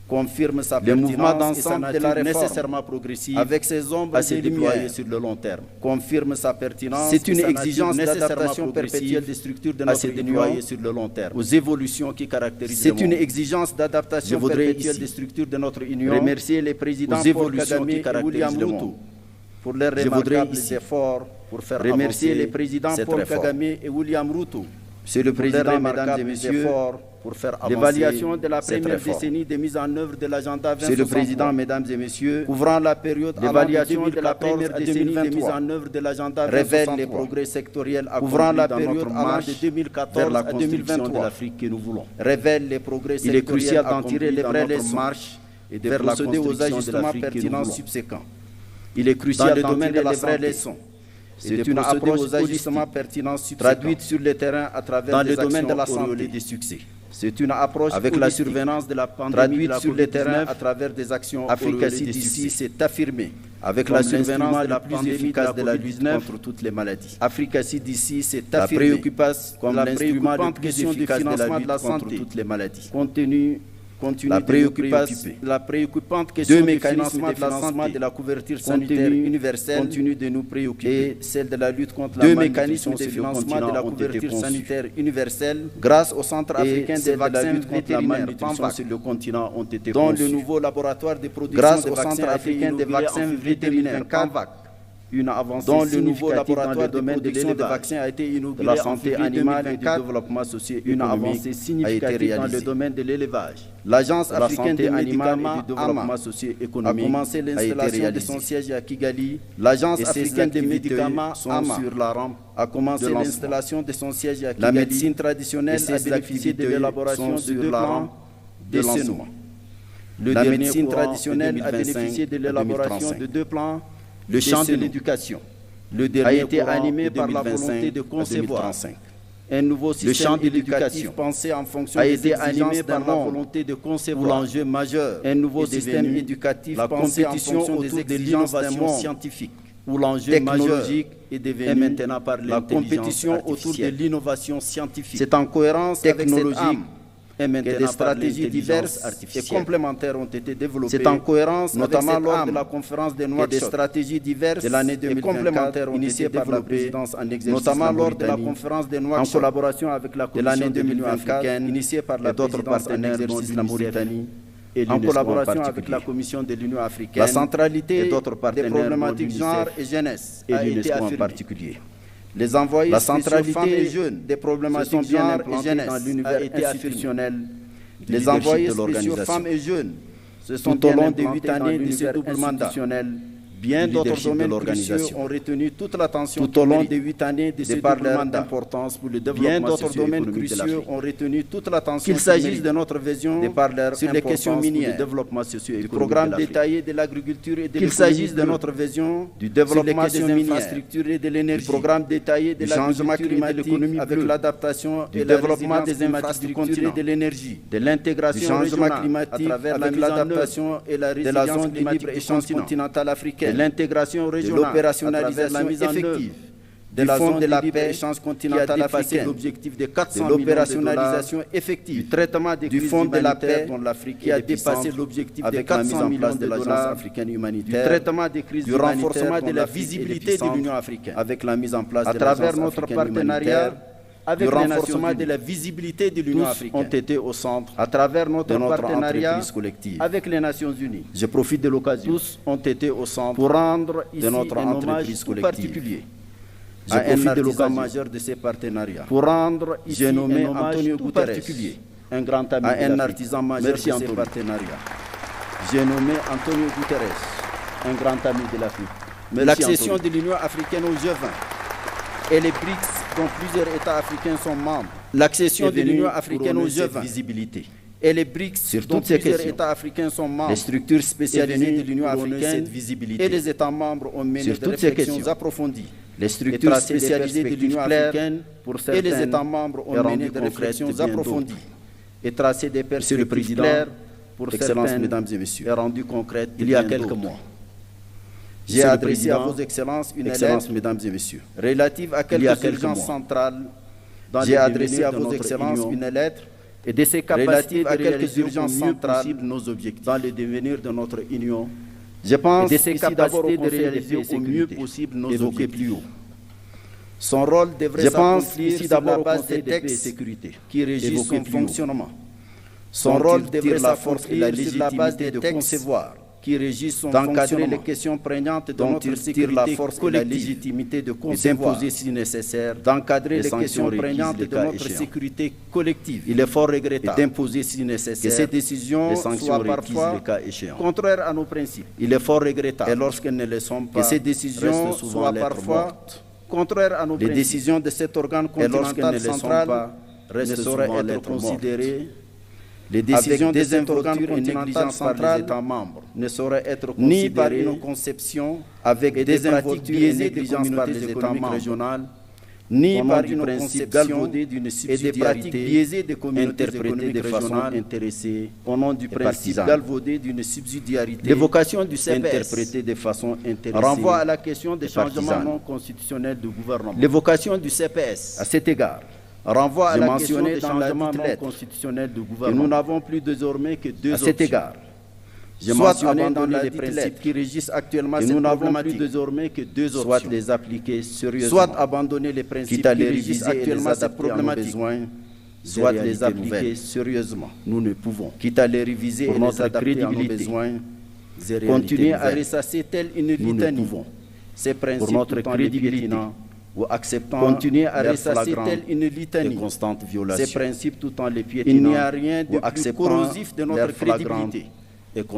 confirme sa pertinence le mouvement d'ensemble de la réforme nécessairement progressive avec ses ombres et lumières sur le long terme, confirme sa pertinence. C'est une exigence d'adaptation perpétuelle des structures de notre Union sur le long terme aux évolutions qui caractérisent le monde. C'est une exigence d'adaptation perpétuelle des structures de notre Union. Remercier les présidents Paul Kagame et William Ruto pour leurs remarquables efforts pour faire remercier les présidents Paul Kagame et William Ruto. Monsieur le Président, Mesdames et Messieurs, pour faire avancer l'évaluation de la première décennie de mise en œuvre de l'agenda 2063. Monsieur le Président, Mesdames et Messieurs, couvrant la période d'évaluation de la première décennie de mise en œuvre de l'agenda 2063, révèle les progrès sectoriels couvrant la période allant de 2014 à 2023 de l'Afrique que nous voulons. Révèle les progrès sectoriels. Il est crucial d'en tirer les vraies leçons et de procéder aux ajustements pertinents subséquents. Il est crucial dans le domaine de la vraies leçons. C'est une approche aux ajustements pertinents traduite sur le terrain à travers dans le domaine de la santé et des succès. C'est une approche avec la surveillance de la pandémie traduite sur le terrain à travers des actions. Africa CDC s'est affirmée avec la surveillance de la plus efficace de la lutte contre toutes les maladies. Africa CDC s'est affirmée comme l'instrument le plus efficace de la lutte contre toutes les maladies. La préoccupante question du financement de la santé, de la couverture sanitaire universelle continue de nous préoccuper. Et celle de la lutte contre la malnutrition de financement de la couverture sanitaire universelle grâce au Centre africain des vaccins vétérinaires sur le continent ont été dont le nouveau laboratoire de production de vaccins africain des vaccins vétérinaires CAVAC. Une avancée dont le nouveau laboratoire de production de vaccins a été inauguré de la santé animale et du développement socio-économique. Une avancée significative dans le domaine de l'élevage. L'Agence africaine des médicaments et du développement socio-économique a commencé l'installation de son siège à Kigali. L'Agence africaine des médicaments sur la rampe a commencé l'installation de son siège à Kigali. La médecine traditionnelle a bénéficié de l'élaboration de 2 plans d'enseignement. La médecine traditionnelle a bénéficié de l'élaboration de 2 plans. Le champ de l'éducation. Le dernier a été animé par la volonté de concevoir un nouveau système éducatif pensé en fonction a été animé par la volonté de concevoir l'enjeu majeur. Un nouveau système éducatif pensé en fonction des l'innovation scientifique où l'enjeu technologique est devenu maintenant par la compétition autour de l'innovation scientifique. C'est en cohérence technologique que des stratégies diverses et complémentaires ont été développées. C'est en cohérence, notamment lors de la conférence de Nouakchott, des stratégies diverses de l'année 2024 initiées par la présidence en exercice, notamment lors de la conférence de Nouakchott, en collaboration avec la Commission de l'Union africaine, initiée par la d'autres partenaires, dont la Mauritanie, et en collaboration avec la Commission de l'Union africaine, la centralité des problématiques genre et jeunesse a été affirmée. En particulier. Les envoyés la centralité des jeunes des problématiques genre et jeunesse dans l'univers institutionnel Les envoyés spéciaux femmes et jeunes se sont tout au long des 8 années de ce double mandat. Bien d'autres domaines cruciaux ont retenu toute l'attention tout au long des 8 années de ce double mandat. D'importance pour le développement socio-économique de l'Afrique. Ont retenu toute l'attention. Qu'il s'agisse de notre vision sur les questions minières, développement socio-économique, du programme détaillé de l'agriculture et de l'économie. Qu'il s'agisse de notre vision du développement des infrastructures et de l'énergie, du programme détaillé de l'agriculture et de l'économie avec l'adaptation et le développement des infrastructures et de l'énergie, de l'intégration du changement climatique à travers l'adaptation et la résilience de libre-échange continental africain. De l'intégration régionale, de l'opérationnalisation effective de la zone de la paix continentale africaine, l'objectif de 400 millions de l'opérationnalisation effective, du traitement des du fonds de la paix dont l'Afrique qui a dépassé l'objectif de 400 millions de l'Agence africaine humanitaire, du traitement des crises, du renforcement de la visibilité de l'Union africaine, avec la mise en place à travers notre partenariat. Avec le renforcement de la visibilité de l'Union africaine, ont été au centre à travers notre partenariat avec les Nations unies. Je profite de l'occasion. Tous ont été au centre pour rendre ici de notre entreprise particulier. Je profite de l'occasion majeur de ces partenariats pour rendre ici un hommage tout particulier, un grand ami à un artisan majeur de ces partenariats. J'ai nommé Antonio Guterres, un grand ami de l'Afrique. L'accession de l'Union africaine au G20 et les BRICS dont plusieurs États africains sont membres. L'accession de l'Union africaine au G20 visibilité. Et les BRICS, dont plusieurs États africains sont membres. Les structures spécialisées de l'Union africaine et les États membres ont mené des réflexions approfondies. Les structures spécialisées de l'Union africaine et les États membres ont mené des réflexions approfondies et tracé des perspectives claires pour certaines, mesdames et messieurs, et rendu concrètes il y a quelques mois. J'ai adressé à vos excellences une lettre, mesdames et messieurs, relative à quelques urgences centrales. J'ai adressé à vos excellences une lettre et de ses capacités à quelques urgences centrales nos objectifs dans le devenir de notre union. Je pense ici d'abord de réaliser au mieux possible nos objectifs. Son rôle devrait s'accomplir sur la base des textes qui régissent son fonctionnement. Son rôle devrait s'accomplir sur la base des textes qui régissent son d'encadrer les questions prégnantes de notre sécurité la force et la légitimité de concevoir, d'imposer si nécessaire, d'encadrer les questions prégnantes de notre sécurité collective. Il est fort regrettable d'imposer si nécessaire que ces décisions soient parfois contraires à nos principes. Il est fort regrettable et lorsqu'elles ne le sont pas, que ces décisions soient parfois contraires à nos principes. Les décisions de cet organe continental central ne sauraient être considérées. Les décisions des organes continentaux centrales ne sauraient être considérées ni par une conception avec des pratiques biaisées de communautés économiques régionales, ni par une conception et des pratiques biaisées de communautés économiques de façon intéressée au nom du principe galvaudé d'une subsidiarité. L'évocation du CPS interprétée de façon intéressée renvoie à la question des changements non constitutionnels du gouvernement. L'évocation du CPS, à cet égard, renvoie à la question des changements non constitutionnels du gouvernement. Et nous n'avons plus désormais que deux options. À cet égard, j'ai mentionné dans les principes qui régissent actuellement cette problématique. Nous n'avons plus désormais que deux options. Soit les appliquer sérieusement, soit abandonner les principes qui régissent actuellement cette problématique, soit les appliquer sérieusement. Nous ne pouvons, quitte à les réviser et les adapter à nos besoins, continuer à ressasser telle une litanie ces principes pour notre crédibilité, ou acceptant continuer à ressasser telle une litanie de constante violation ces principes tout en les piétinant. Il n'y a rien de plus corrosif de notre crédibilité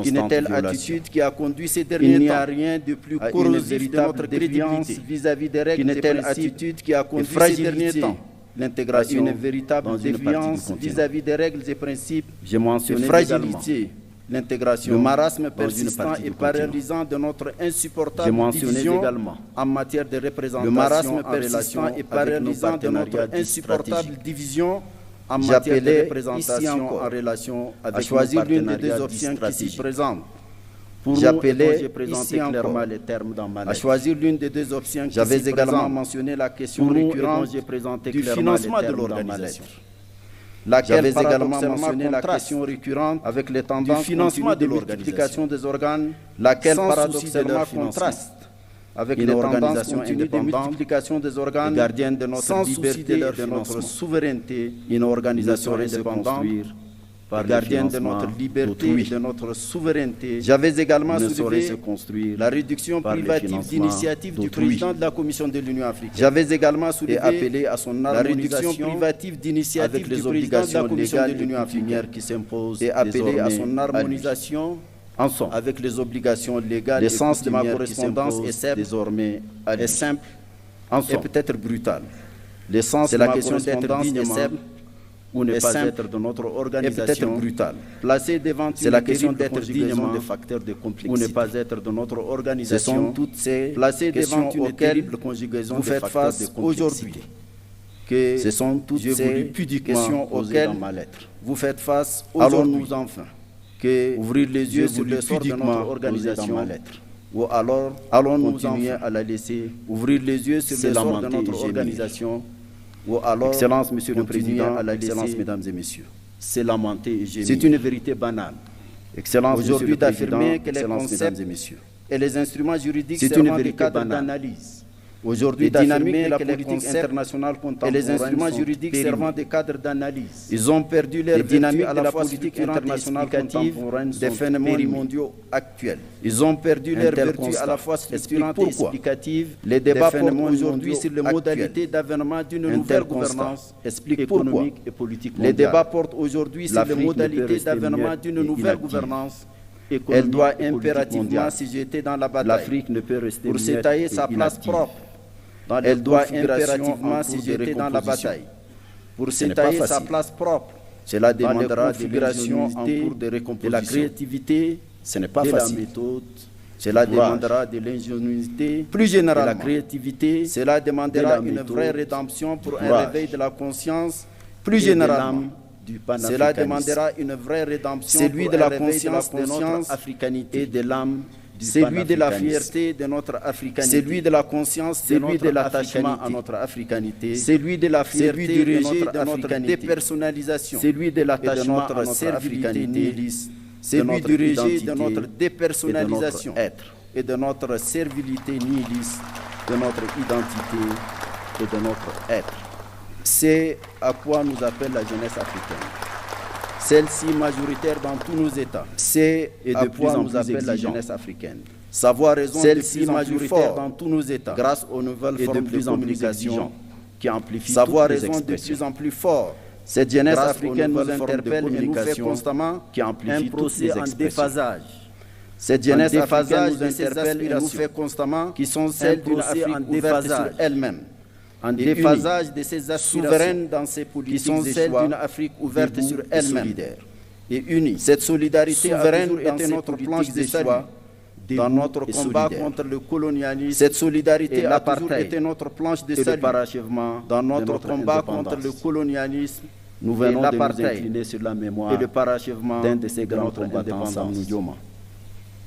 qu'une telle attitude qui a conduit ces derniers temps. Il n'y a rien de plus corrosif de notre crédibilité vis-à-vis des règles qu'une telle attitude qui a conduit ces derniers temps. L'intégration, une véritable défiance vis-à-vis des règles et principes. J'ai mentionné fragilité. L'intégration, le marasme persistant et paralysant de notre insupportable division en matière de représentation, le marasme persistant et paralysant de notre insupportable division en matière de représentation en relation avec choisir l'une des deux options qui s'y présentent. J'appelais ici encore les termes dans ma lettre. À choisir l'une des deux options qui s'y présentent. J'avais également mentionné la question récurrente du financement de l'organisation. J'avais également mentionné la question récurrente avec les tendances du financement de multiplication des organes, laquelle paradoxalement contraste avec les tendances continues de multiplication des organes, gardienne de notre liberté, de notre souveraineté, une organisation indépendante gardienne de notre liberté et de notre souveraineté. J'avais également soulevé la réduction privative d'initiative du président de la Commission de l'Union africaine. J'avais également soulevé appelé à son la réduction privative d'initiative du président de la Commission de l'Union africaine qui s'impose et appelé à son harmonisation ensemble avec les obligations légales. L'essence de ma correspondance est désormais simple et peut-être brutale. L'essence de la question d'être digne ou ne pas être de notre organisation est peut-être brutale. Placé devant c'est la question d'être dignement des facteurs de complexité ou ne pas être de notre organisation. Ce sont toutes ces placées devant une terrible conjugaison vous faites face aujourd'hui. Que ce sont toutes ces questions auxquelles vous faites face aujourd'hui. Allons-nous enfin que ouvrir les yeux sur le sort de notre organisation ou alors allons-nous continuer à la laisser ouvrir les yeux sur le sort de notre organisation ou alors, Excellence, Monsieur le Président, à la Excellence, Mesdames et Messieurs, c'est lamenter et gémir. C'est une vérité banale. Excellence, aujourd'hui d'affirmer que les concepts et les instruments juridiques servent des cadres d'analyse. Aujourd'hui d'affirmer que les concepts internationaux et les instruments juridiques servant des cadres d'analyse. Ils ont perdu leur dynamique à la politique internationale contemporaine des phénomènes mondiaux actuels. Ils ont perdu leur vertu à la fois structurante et explicative. Les débats portent aujourd'hui sur les modalités d'avènement d'une nouvelle gouvernance économique et politique mondiale. Les débats portent aujourd'hui sur les modalités d'avènement d'une nouvelle gouvernance. Elle doit impérativement siéger dans la bataille. L'Afrique ne peut rester pour s'étayer sa place propre. Elle doit impérativement siéger dans la bataille. Pour s'étayer sa place propre, cela demandera de l'ingéniosité en cours de recomposition. De la créativité, ce n'est pas facile. La méthode, cela demandera de l'ingéniosité. Plus généralement, de la créativité, cela demandera une vraie rédemption pour un réveil de la conscience. Plus généralement, cela demandera une vraie rédemption, celui de la conscience de notre africanité et de l'âme, celui de la fierté de notre africanité, celui de la conscience, celui de l'attachement à notre africanité, celui de la fierté de notre dépersonnalisation, celui de l'attachement à notre africanité, celui du rejet de notre dépersonnalisation et de notre servilité nihiliste, de notre identité et de notre être. C'est à quoi nous appelle la jeunesse africaine. Celle-ci majoritaire dans tous nos États. C'est à quoi nous appelle la jeunesse africaine. Savoir raison celle-ci majoritaire dans tous nos États grâce aux nouvelles formes de communication qui amplifient savoir raison de plus en plus fort. Cette jeunesse africaine nous interpelle et nous fait constamment qui amplifie un procès en déphasage. Cette jeunesse africaine nous interpelle et nous fait constamment qui sont celles d'une Afrique ouverte sur elle-même. En déphasage de ses aspirations souveraines dans ses politiques qui sont celles d'une Afrique ouverte sur elle-même et unie. Cette solidarité souveraine était notre planche de salut dans notre combat contre le colonialisme. Cette solidarité a toujours été notre planche de salut dans notre combat contre le colonialisme. Nous venons de nous incliner sur la mémoire et le parachèvement d'un de ces grands combattants, Sam Nujoma.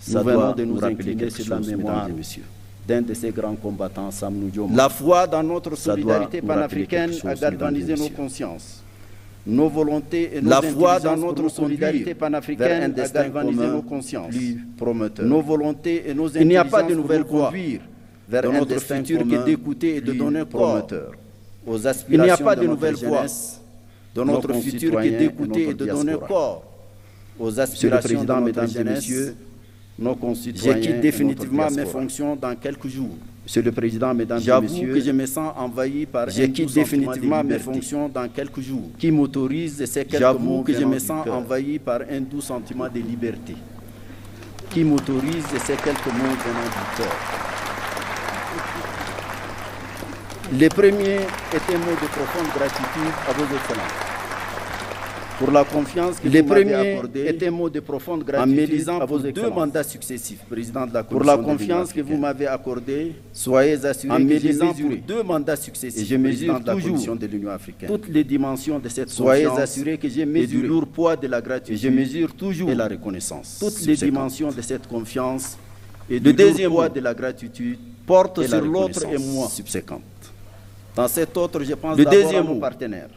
Nous venons de nous incliner sur la mémoire, messieurs, d'un de ces grands combattants, Sam Nujoma. La foi dans notre solidarité panafricaine a galvanisé nos consciences, nos volontés et nos intelligences. La foi dans notre solidarité panafricaine a galvanisé nos consciences, nos volontés et nos intelligences. Il n'y a pas de nouvelle voie vers notre futur que d'écouter et de donner corps aux aspirations. Il n'y a pas de nouvelle voie de notre futur que d'écouter et de donner corps aux aspirations de notre jeunesse. Nos concitoyens. Je quitte définitivement mes fonctions dans quelques jours. Monsieur le Président, Mesdames et Messieurs, j'avoue que je me sens envahi par je quitte définitivement mes fonctions dans quelques jours. Qui m'autorise ces quelques mots que je me sens envahi par un doux sentiment de liberté. Qui m'autorise ces quelques mots venant du cœur. Le premier est un mot de profonde gratitude à vos excellences. Pour la confiance que vous m'avez accordée est un mot de profonde gratitude en m'élisant pour 2 mandats successifs, président de la Commission. Pour la confiance que vous m'avez accordée, soyez assurés en m'élisant pour 2 mandats successifs, et je mesure toujours de l'Union africaine toutes les dimensions de cette confiance. Soyez assurés que j'ai mesuré du lourd poids de la gratitude, et je mesure toujours et la reconnaissance. Toutes les dimensions de cette confiance et du deuxième poids de la gratitude portent sur l'autre et moi subséquente. Dans cet autre, je pense d'abord à nos partenaires.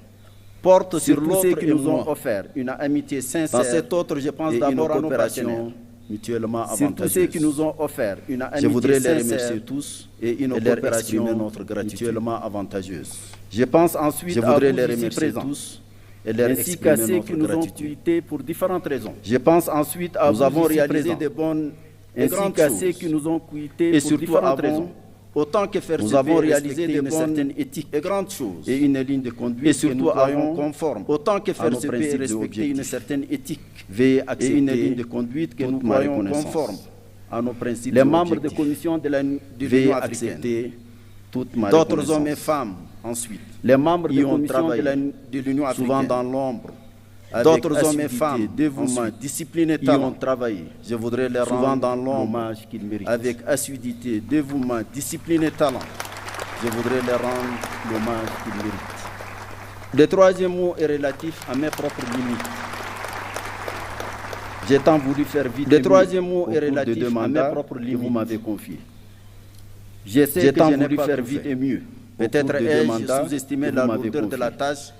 Porte sur l'autre qui nous ont offert une amitié sincère. Dans cet autre, je pense d'abord à nos partenaires mutuellement avantageuses. Sur tous ceux qui nous ont offert une amitié sincère, je voudrais les remercier tous et une coopération notre gratitude mutuellement avantageuse. Je pense ensuite à tous les remercier tous et leur ainsi qu'à ceux qui nous ont quittés pour différentes raisons. Je pense ensuite à nous avons réalisé des bonnes et grandes choses, ceux qui nous ont quittés et pour différentes raisons. Autant que faire nous avons réalisé des bonnes éthiques et grandes choses et une ligne de conduite et surtout avons conforme. Autant que faire ce et respecter une certaine éthique et une ligne de conduite que nous croyons conforme à nos principes. Les membres de commission de l'Union africaine, d'autres hommes et femmes ensuite, les membres de commission de l'Union africaine, souvent dans l'ombre, d'autres hommes et femmes dévouement, discipline et talent, ont travaillé. Je voudrais les rendre souvent dans l'ombre qu'ils méritent. Avec assiduité, dévouement, discipline et talent. Je voudrais les rendre l'hommage qu'ils méritent. Le troisième mot est relatif à mes propres limites. J'ai tant voulu faire vite. Le troisième mot est relatif à mes propres limites. Vous m'avez confié. J'ai tant voulu faire vite et mieux. Peut-être ai-je sous-estimé la lourdeur de la tâche.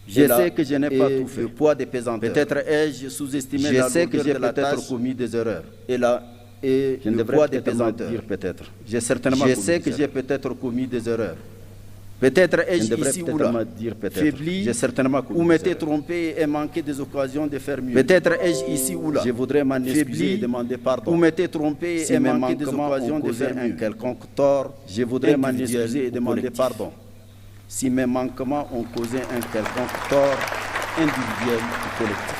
Je sais que je n'ai pas tout fait. Le poids des pesanteurs. Peut-être ai-je sous-estimé la lourdeur de la tâche. Je sais que j'ai peut-être commis des erreurs. Et je le poids des pesanteurs. Peut-être. Je sais que j'ai peut-être commis des erreurs. Peut-être ai-je ici ou là faibli ou m'étais trompé et manqué des occasions de faire mieux. Peut-être ai-je ici ou là je voudrais m'en excuser et demander pardon. Ou m'étais trompé et manqué des occasions de faire un quelconque tort. Je voudrais m'en excuser et demander pardon. Si mes manquements ont causé un quelconque tort individuel ou collectif.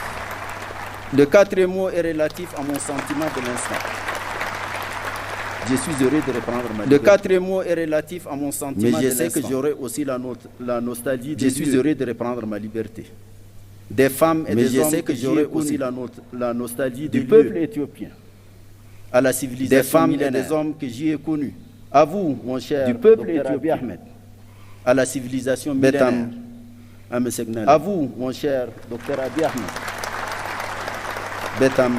Le quatrième mot est relatif à mon sentiment de l'instant. Je suis heureux de reprendre ma liberté. Le quatrième mot est relatif à mon sentiment de l'instant. Mais je sais que j'aurai aussi la nostalgie. Je suis heureux de reprendre ma liberté. Des femmes et des hommes que j'aurai aussi la nostalgie du peuple éthiopien. À la civilisation des femmes et des hommes que j'y ai connus. À vous, mon cher du peuple éthiopien. À la civilisation millénaire. À vous, mon cher Dr Abiy Ahmed. Betam.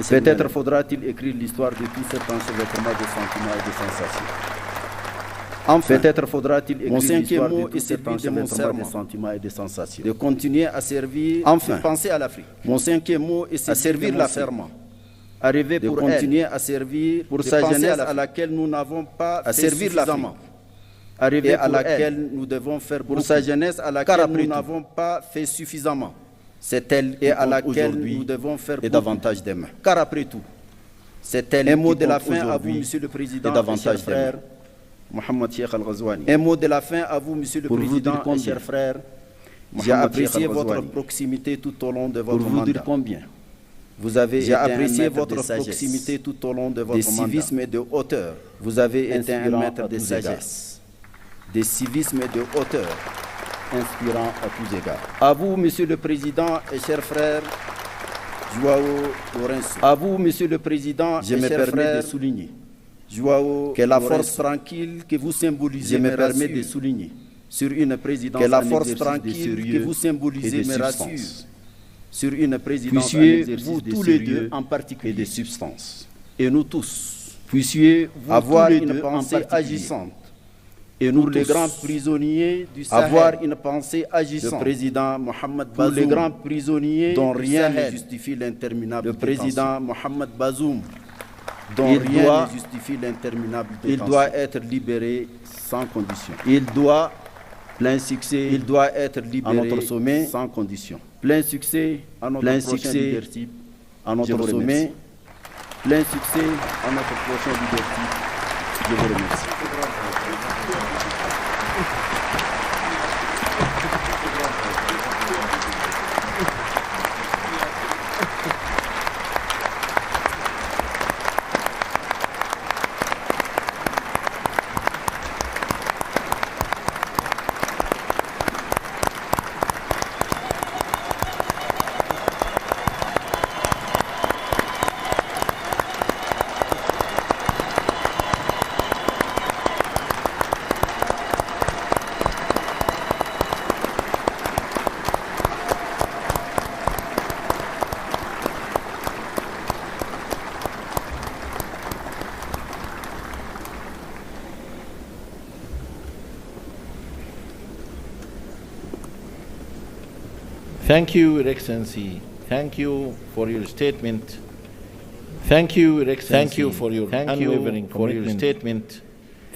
Peut-être faudra-t-il écrire l'histoire de tout cet enchevêtrement de sentiments et de sensations. Enfin, peut-être faudra-t-il écrire l'histoire de tout cet enchevêtrement de sentiments et de sensations. De continuer à servir, de penser à l'Afrique. Mon cinquième mot est à servir la ferme. Arriver pour continuer à servir pour sa jeunesse à laquelle nous n'avons pas à servir suffisamment. Arriver à laquelle nous devons faire pour sa jeunesse à laquelle nous n'avons pas fait suffisamment. C'est elle et à laquelle nous devons faire et davantage demain. Car après tout, c'est elle. Un mot de la fin à vous, Monsieur le Président, et davantage frère Mohamed Cheikh Al-Ghazouani. Un mot de la fin à vous, Monsieur le Président, et cher frère. J'ai apprécié votre proximité tout au long de votre mandat. Pour vous dire combien vous avez été apprécié votre proximité tout au long de votre mandat. Des civisme et de hauteur. Vous avez été un maître de sagesse. Des civisme et de hauteur. Inspirant à tous égards. À vous, Monsieur le Président et chers frères, Joao Lourenço. À vous, Monsieur le Président, je me permets de souligner, Joao, que la force tranquille que vous symbolisez me permet de souligner sur une présidence que la force tranquille que vous symbolisez me rassure sur une présidence vous tous les deux en particulier de substance. Et nous tous puissiez avoir une pensée agissante. Et nous, les grands prisonniers du Sahel, avoir une pensée agissante. Le président Mohamed Bazoum, les grands prisonniers dont rien ne justifie l'interminable. Le président Mohamed Bazoum, dont rien ne justifie l'interminable. Il doit être libéré sans condition. Il doit plein succès. Il doit être libéré à notre sommet sans condition. Plein succès à notre prochain leadership. À notre sommet. Plein succès à notre prochain leadership. Je vous remercie. Thank you, Your Excellency. Thank you for your statement. Thank you, Your Excellency. Thank you for your unwavering statement.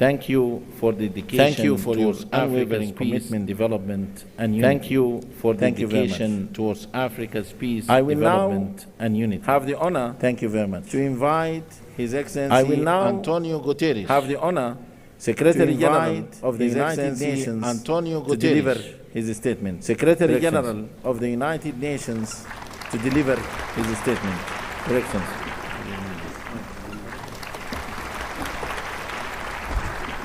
Thank you for the dedication. Thank you for your unwavering commitment, development, and unity. Thank you for dedication towards Africa's peace, development, and unity. Have the honor. Thank you very much. To invite His Excellency Antonio Guterres. Have the honor, Secretary General of the United Nations, Antonio Guterres, to deliver his statement. Secretary General of the United Nations to deliver his statement. Your Excellency.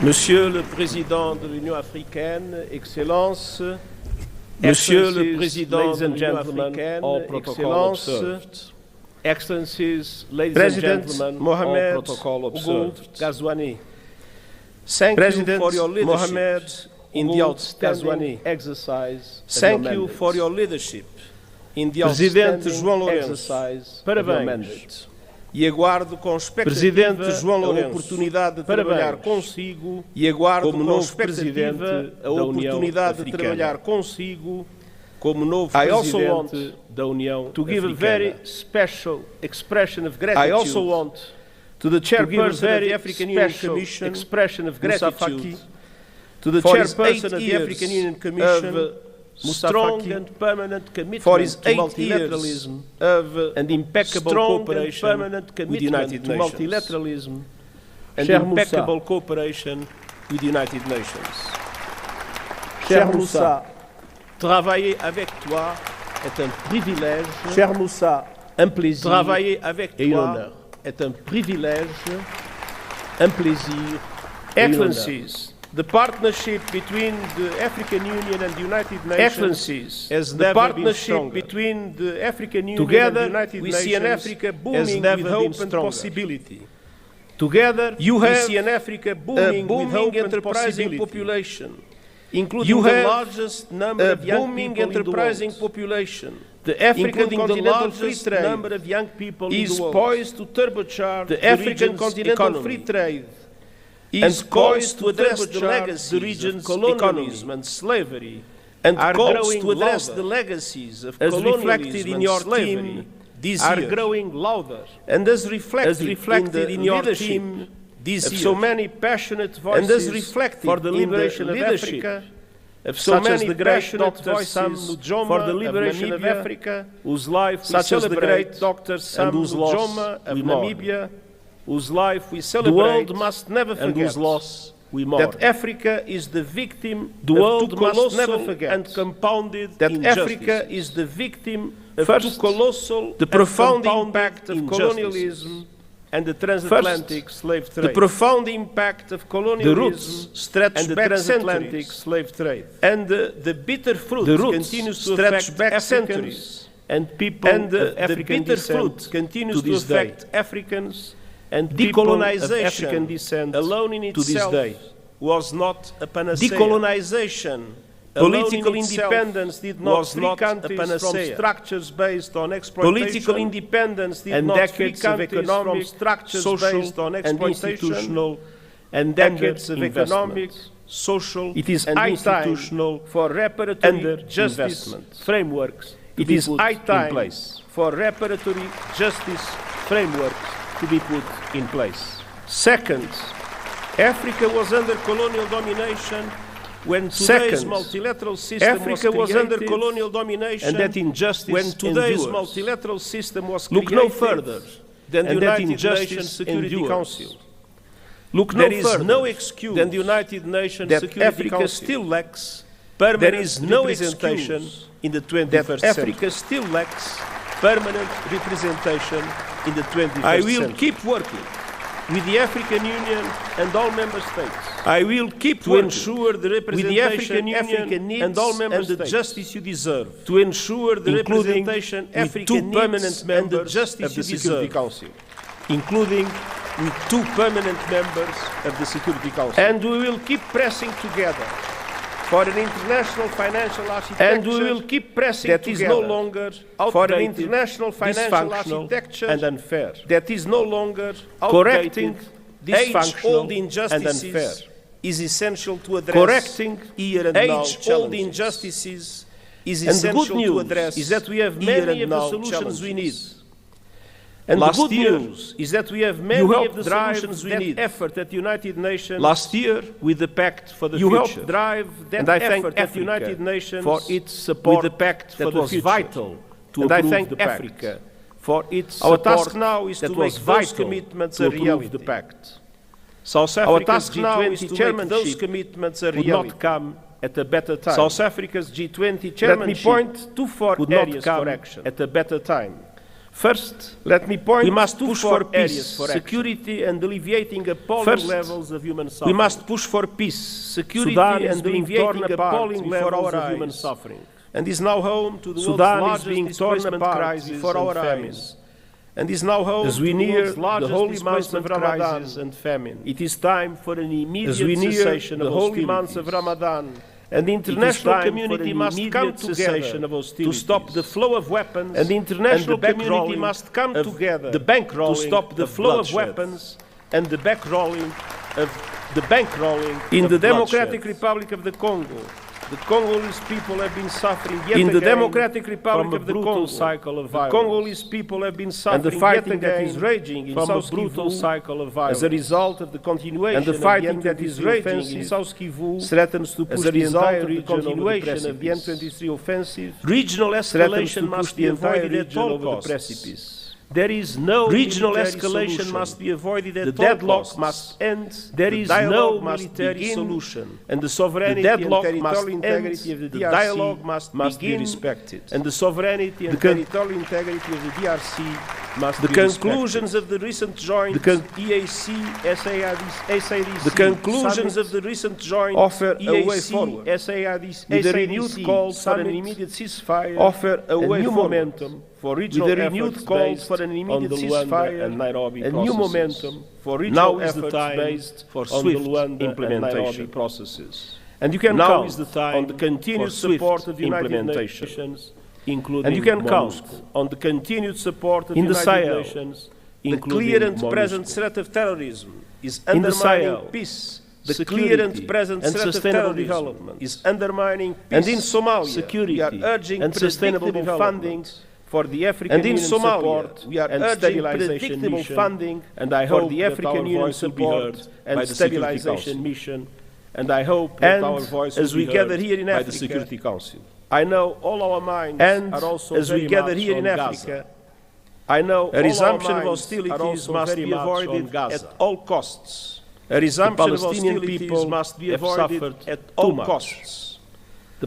Monsieur le Président de l'Union africaine, Excellences, Monsieur le Président de l'Union africaine, Excellences, Excellencies, ladies and gentlemen, Mohamed Ould Ghazouani. Thank you for your leadership in the outstanding exercise. Thank you for your leadership in the outstanding exercise of your mandate. E aguardo com expectativa a oportunidade de trabalhar consigo e aguardo com novo Presidente a oportunidade de trabalhar consigo como novo Presidente da União Africana. To give a very special expression of gratitude. I also want to the chairperson of the African Union Commission expression of gratitude to the chairperson of the African Union Commission strong and permanent commitment to multilateralism and impeccable cooperation with the United Nations. Multilateralism and impeccable cooperation with the United Nations. Cher Moussa, travailler avec toi est un privilège. Cher Moussa, un plaisir. Travailler avec toi est un privilège, un plaisir. Excellencies, the partnership between the African Union and the United Nations has never been stronger. Between the African Union and the United Nations we see an Africa booming with hope and possibility. Together, we see an Africa booming with hope and enterprising population, including the largest number of young people enterprising population. The African continental free trade number of young people is poised to turbocharge the African continental free trade. Is poised to address the legacies of the region's colonialism and slavery, and are growing to address the legacies of colonialism in your team this year, are growing louder, and as reflected in your team this year, so many passionate voices, and as reflected for the liberation of Africa, of so many passionate voices for the liberation of Africa, whose life such as the great Dr. Sam Nujoma of Namibia, whose life we celebrate, the world must never forget, and whose loss we mourn. That Africa is the victim, the world must never forget, and compounded that Africa is the victim of too colossal, the profound impact of colonialism and the transatlantic slave trade. The profound impact of colonialism stretch back centuries, slave trade, and the bitter fruit continues to affect back centuries, and people and the bitter fruit continues to affect Africans. And decolonization of African descent alone in itself was not a panacea. Decolonization, political independence did not free countries from structures based on exploitation. Political independence did not free countries from structures based on exploitation. And decades of economic, social, it is high time for reparatory and justice frameworks. It is high time for reparatory justice frameworks to be put in place. Second, Africa was under colonial domination when today's multilateral system was created. Africa was under colonial domination, and that injustice when today's multilateral system was created. Look no further than the United Nations Security Council. Look no further. There is no excuse than the United Nations Security Council. Africa still lacks permanent representation in the 21st century. Africa still lacks permanent representation in the 21st century. I will keep working with the African Union and all member states. I will keep to ensure the representation African needs and all member states, and the justice you deserve. To ensure the representation African needs and the justice of the Security Council, including with 2 permanent members of the Security Council. And we will keep pressing together for an international financial architecture, and we will keep pressing that is no longer for an international financial architecture and unfair, that is no longer correcting age-old injustices and unfair, is essential to address correcting here and now age-old injustices is essential to address. And the good news is that we have many of the solutions we need. And the good news is that we have many of the solutions we need. Effort at the United Nations last year with the Pact for the Future. You helped drive that effort at the United Nations for its support with the Pact for the Future. Vital to and I thank Africa for its support. Our task now is to make those commitments a reality. The Pact. South Africa's G20 chairmanship those commitments a reality. Would not come at a better time. South Africa's G20 chairmanship point to 4 would areas not come for action at a better time. First, let me point we must push for peace, for security and alleviating appalling levels of human suffering. We must push for peace, security and alleviating appalling levels of human suffering. And is now home to the world's largest displacement crisis before our eyes. And is now home as we near the holy months of Ramadan and famine. It is time for an immediate cessation of the holy months of Ramadan. And the international community must come together to stop the flow of weapons. And the international community must come together to stop the flow of weapons and the bankrolling in the Democratic Republic of the Congo. The Congolese people have been suffering yet again in the Democratic Republic of the Congo cycle of violence. The Congolese people have been suffering and the fighting that is raging in South Kivu cycle of violence. As a result of the continuation and the fighting that is raging in South Kivu threatens to push the entire continuation of the M23 offensive. Regional escalation must be avoided at all costs. There is no regional escalation must be avoided at all costs. The deadlock must end. There is no military solution. And the sovereignty and territorial integrity of the DRC dialogue must be respected. And the sovereignty and territorial integrity of the DRC must be respected. The conclusions of the recent joint EAC SADC the conclusions of the recent joint offer a way forward. SADC with a renewed call for an immediate ceasefire offer a way momentum for regional efforts based for an immediate ceasefire and Nairobi a new momentum for regional efforts based for swift implementation processes. And you can count on the continued support of the United Nations, including and you can count on the continued support of the United Nations, the clear and present threat of terrorism is undermining peace. The clear and present threat of sustainable development is undermining peace. And in Somalia, security we are urging and sustainable funding for the African Union support, we are urging predictable funding, and I hope the African Union support and stabilization mission, and I hope that our voice will be heard by the Security Council. I know all our minds are also as we gather here in Africa, I know a resumption of hostilities must be avoided at all costs. A resumption of hostilities must be avoided at all costs.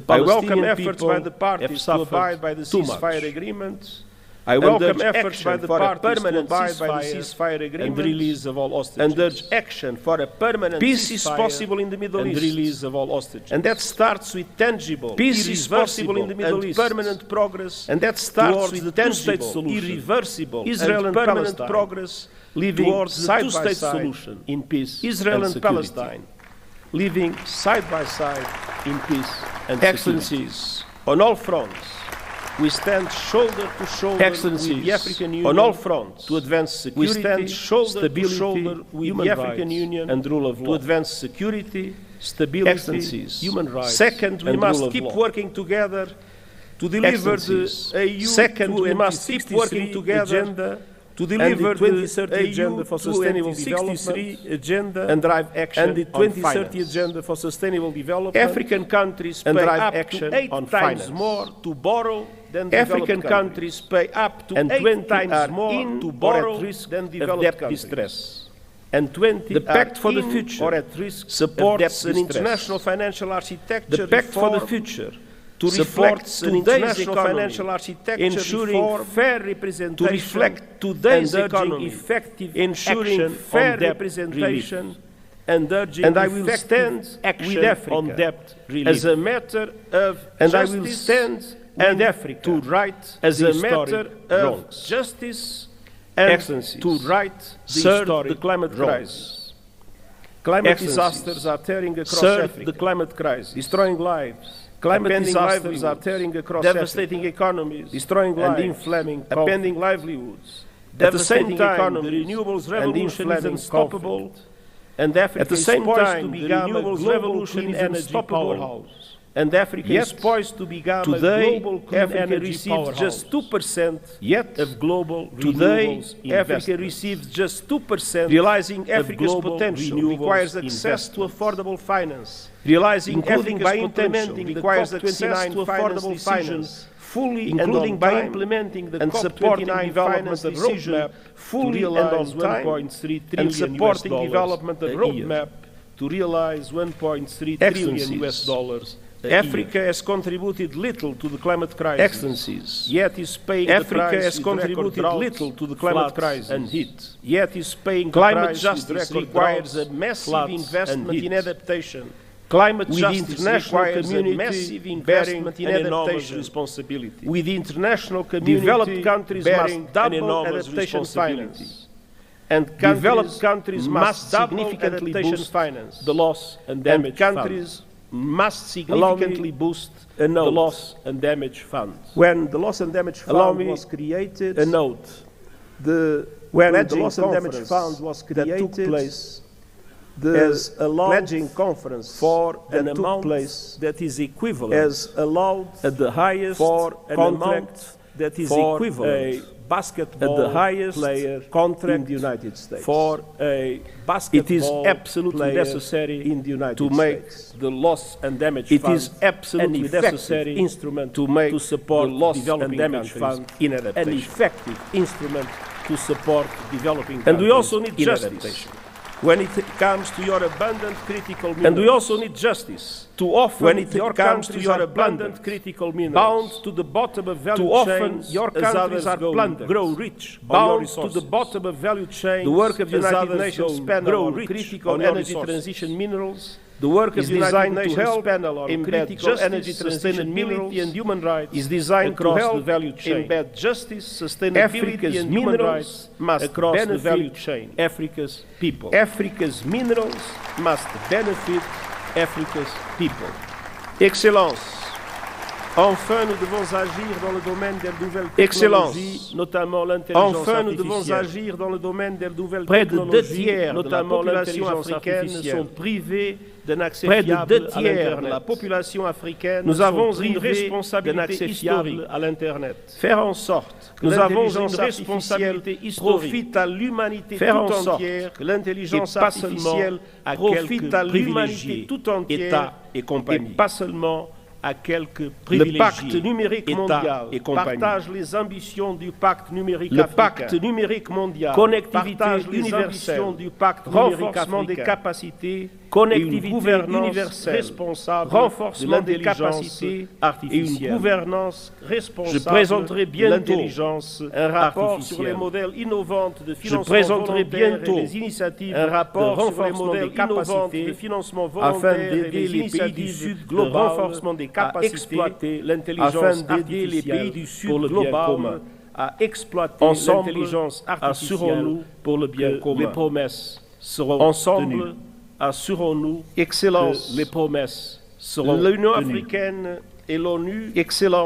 I welcome efforts by the parties to abide by the ceasefire agreement. I welcome efforts by the parties to abide by the ceasefire agreement and release of all hostages. And urge action for a permanent peace is possible in the Middle East and release of all hostages. And that starts with tangible peace is possible in the Middle East permanent progress. And that starts with the two-state solution, irreversible Israel and permanent progress, living towards the two-state solution in peace. Israel and Palestine living side by side in peace and Excellencies, on all fronts, we stand shoulder to shoulder with the African Union on all fronts to advance security, we stand shoulder to shoulder with the African Union and rule of law to advance security, stability, human rights. Second, we must keep working together to deliver the AU. Second, we must keep working together to deliver the 2030 Agenda for Sustainable Development agenda and drive action and the 2030 Agenda for Sustainable Development. African countries pay up to 8 times more to borrow than African countries pay up to 8 times more to borrow than developed distress. And 20 the Pact for the Future or at risk supports an international financial architecture. The Pact for the Future to reflect today's financial architecture, ensuring fair representation, to reflect today's economy, effective ensuring fair representation, and urging and I will stand with Africa on debt relief as a matter of and justice, I will stand and Africa to right as a matter of justice and to right the climate crisis. Climate disasters are tearing across Africa. The climate crisis, destroying lives. Climate disasters are tearing across devastating economies, destroying lives, and inflaming upending livelihoods. At the same time, the renewables revolution is unstoppable, and Africa at the same time, the renewables revolution is unstoppable. And Africa is poised to become a global clean energy receives just 2% of global renewables Africa receives just 2%. Realizing Africa's potential requires access to affordable finance. Realizing Africa's by implementing requires access to affordable finance fully, including by implementing the and supporting development of roadmap fully and on time, and supporting development of roadmap to realize $1.3 trillion US. Africa has contributed little to the climate crisis. Excellencies, yet is paying Africa has contributed little to the climate crisis and heat. Yet is paying climate justice requires a massive investment in adaptation. Climate justice requires a massive investment in adaptation responsibility. With the international community, developed countries must double adaptation finance. And developed countries must significantly boost finance the loss and damage countries must significantly boost the loss and damage fund. When the loss and damage fund was created, when the loss and damage fund was created, that took place, as a pledging conference for an amount that is equivalent, as allowed at the highest for an contract that is equivalent basketball at the highest player contract in the United States. For a basketball it is absolutely necessary in the United States to make the loss and damage fund. It is absolutely necessary instrument to make to support the loss and damage fund in adaptation. An effective instrument to support developing countries. And we also need justice. When it comes to your abundant critical minerals. And we also need justice. Too often, when it comes to your abundant critical minerals, bound to the bottom of value chain, often your countries are plundered, grow rich, bound to the bottom of value chain. The work of the United Nations panel on critical energy transition minerals. The work of the United Nations panel on critical energy sustainability and human rights is designed to help the value chain. Embed justice, sustainability, and human rights must across the value chain. Africa's people. Africa's minerals must benefit Africa's people. Excellence. Enfin, nous devons agir dans le domaine des nouvelles technologies, notamment l'intelligence artificielle. Enfin, nous devons agir dans le domaine des nouvelles technologies, notamment l'intelligence artificielle. Sont privés d'un accès fiable. Près de 2 tiers de la population africaine. Nous avons une responsabilité historique à l'Internet. Faire en sorte que nous avons une responsabilité historique profite à l'humanité tout entière, que l'intelligence artificielle profite à l'humanité tout entière, État et compagnie. Et pas seulement à quelques privilégiés. Le pacte numérique mondial partage les ambitions du pacte numérique africain. Le pacte numérique mondial partage les ambitions du pacte renforcement des capacités, connectivité universelle responsable, renforcement des capacités artificielles et une gouvernance responsable. Je présenterai bientôt un rapport sur les modèles innovants de financement volontaire et les initiatives un rapport sur les modèles innovants de financement volontaire afin d'aider les pays du Sud global renforcement des à exploiter l'intelligence artificielle pour le bien commun. À exploiter l'intelligence artificielle pour le bien commun. Les promesses seront tenues. Assurons-nous, Excellence, que les promesses seront tenues. L'Union africaine et l'ONU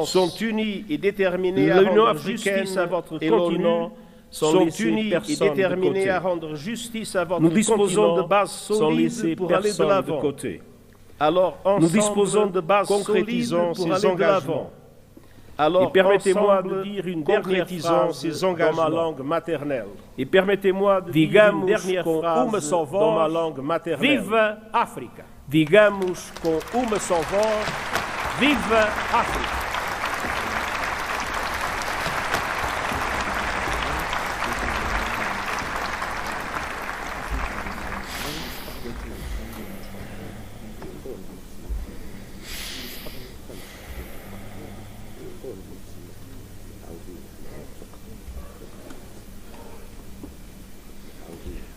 sont unies et déterminées à rendre justice à votre continent. Sont unis et déterminés à rendre justice à votre continent. Nous disposons de bases solides pour aller de l'avant. Alors, nous disposons de bases concrétisant ces engagements. Alors, permettez-moi de dire une dernière phrase dans ma langue maternelle. Et permettez-moi de dire une dernière phrase dans ma langue maternelle. Vive Africa! Digamos com uma só voz, viva África!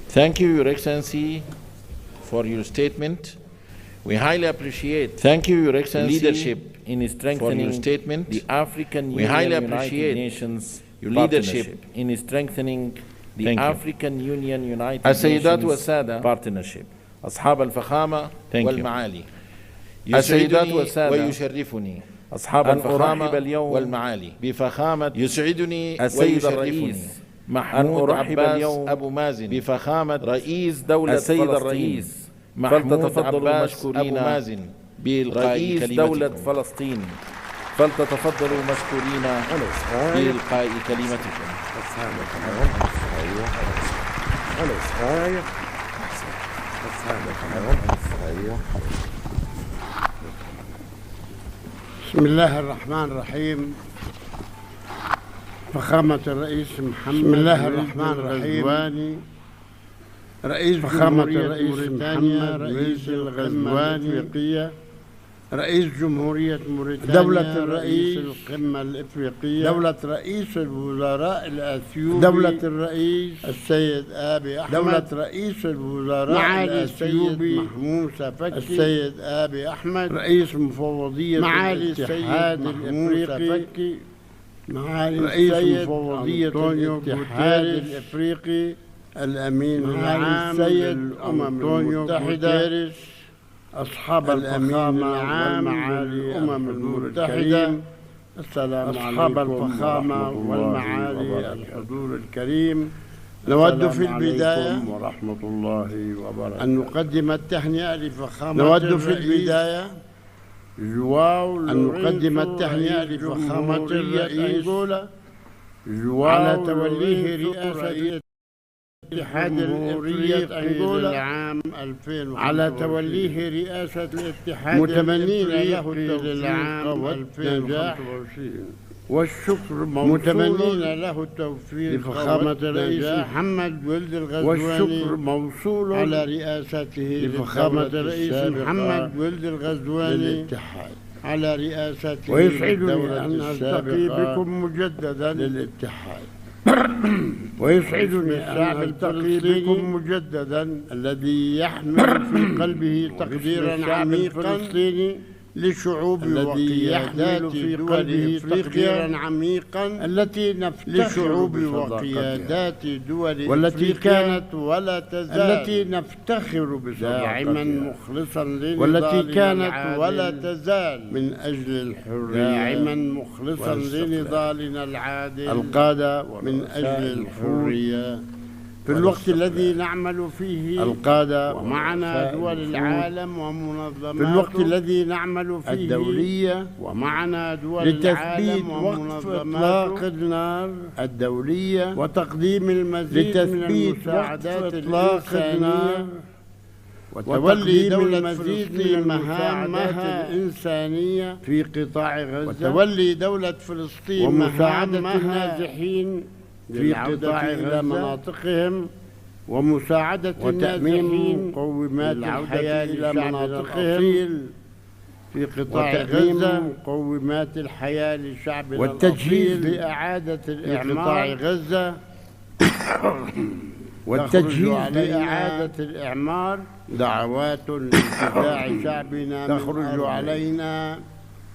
Thank you, Your Excellency, for your statement. We highly appreciate Your Excellency, leadership in strengthening your statement. The African Union. We highly appreciate nations your leadership in strengthening the African Union United السيدات Nations والسادة partnership. أصحاب الفخامة والمعالي السيدات والسادة ويشرفني أصحاب أن الفخامة أرحب اليوم والمعالي بفخامة يسعدني السيد ويشرفني الرئيس أن محمود أرحب عباس اليوم أبو مازن بفخامة رئيس دولة السيد فلسطين الرئيس محمود فلتتفضلوا عباس مشكورين أبو مازن رئيس دولة فلسطين، فلتتفضلوا مشكورين بإلقاء كلمتكم. بسم الله الرحمن الرحيم. فخامة الرئيس محمد بسم الله الرحمن الرحيم. رئيس فخامة الرئيس محمد رئيس الغزواني الإفريقية، رئيس جمهورية موريتانيا، دولة الرئيس القمة الإفريقية، دولة رئيس الوزراء الأثيوبي، دولة الرئيس السيد آبي أحمد، دولة رئيس الوزراء الأثيوبي محموسة فكي، السيد آبي أحمد، رئيس مفوضية الاتحاد الإفريقي، معالي رئيس مفوضية الاتحاد الإفريقي، الأمين العام للأمم المتحدة، أصحاب الفخامة والمعالي الأمم المتحدة، أصحاب الفخامة والمعالي الحضور الكريم، نود في البداية ورحمة الله وبركاته أن نقدم التهنئة لفخامة نود في البداية أن نقدم التهنئة لفخامة الرئيس على توليه رئاسة الاتحاد الإفريقي للعام 2000 على توليه رئاسة الاتحاد متمنين له للعام 2025 والشكر متمنين له التوفيق لفخامة الرئيس محمد ولد الغزواني والشكر موصول على رئاسته لفخامة الرئيس محمد ولد الغزواني للاتحاد على رئاسته ويسعدني أن ألتقي بكم مجددا للاتحاد ويسعدني أن ألتقي بكم مجددا الذي يحمل في قلبه تقديرا عميقا لشعوب وقيادات في قلبه تقديرا عميقا التي لشعوب وقيادات دول والتي كانت ولا تزال التي نفتخر داعما مخلصا لنضال والتي كانت ولا تزال من أجل الحرية داعما مخلصا لنضالنا العادل القادة من أجل الحرية في الوقت الذي نعمل فيه القادة ومعنا دول العالم ومنظمات في الوقت الذي نعمل فيه الدولية ومعنا دول العالم وقف إطلاق النار الدولية وتقديم المزيد من المساعدات الإنسانية وتولي دولة فلسطين مهامها الإنسانية في قطاع غزة وتولي دولة فلسطين ومساعدة النازحين في قطاع إلى مناطقهم ومساعدة وتأمين مقومات الحياة إلى مناطقهم في قطاع غزة مقومات الحياة لشعبنا والتجهيز لإعادة الإعمار في قطاع غزة والتجهيز لإعادة الإعمار دعوات لانتزاع شعبنا تخرج علينا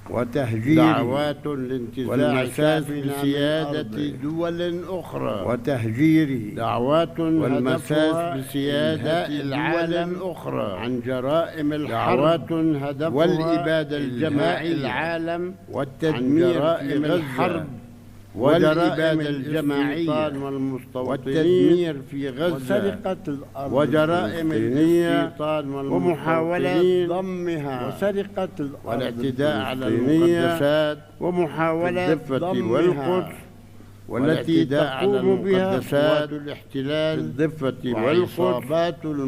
وتهجير دعوات لانتزاع شعبنا بسيادة دول أخرى وتهجيره دعوات والمساس بسيادة العالم أخرى عن جرائم الحرب والإبادة الجماعية العالم والتدمير في الحرب والإبادة الجماعية والتدمير في غزة وسرقة الأرض وجرائم الاستيطان ومحاولة ضمها وسرقة الأرض والاعتداء على المقدسات ومحاولة ضمها والقدس والتي تقوم بها قوات الاحتلال الضفة والقدس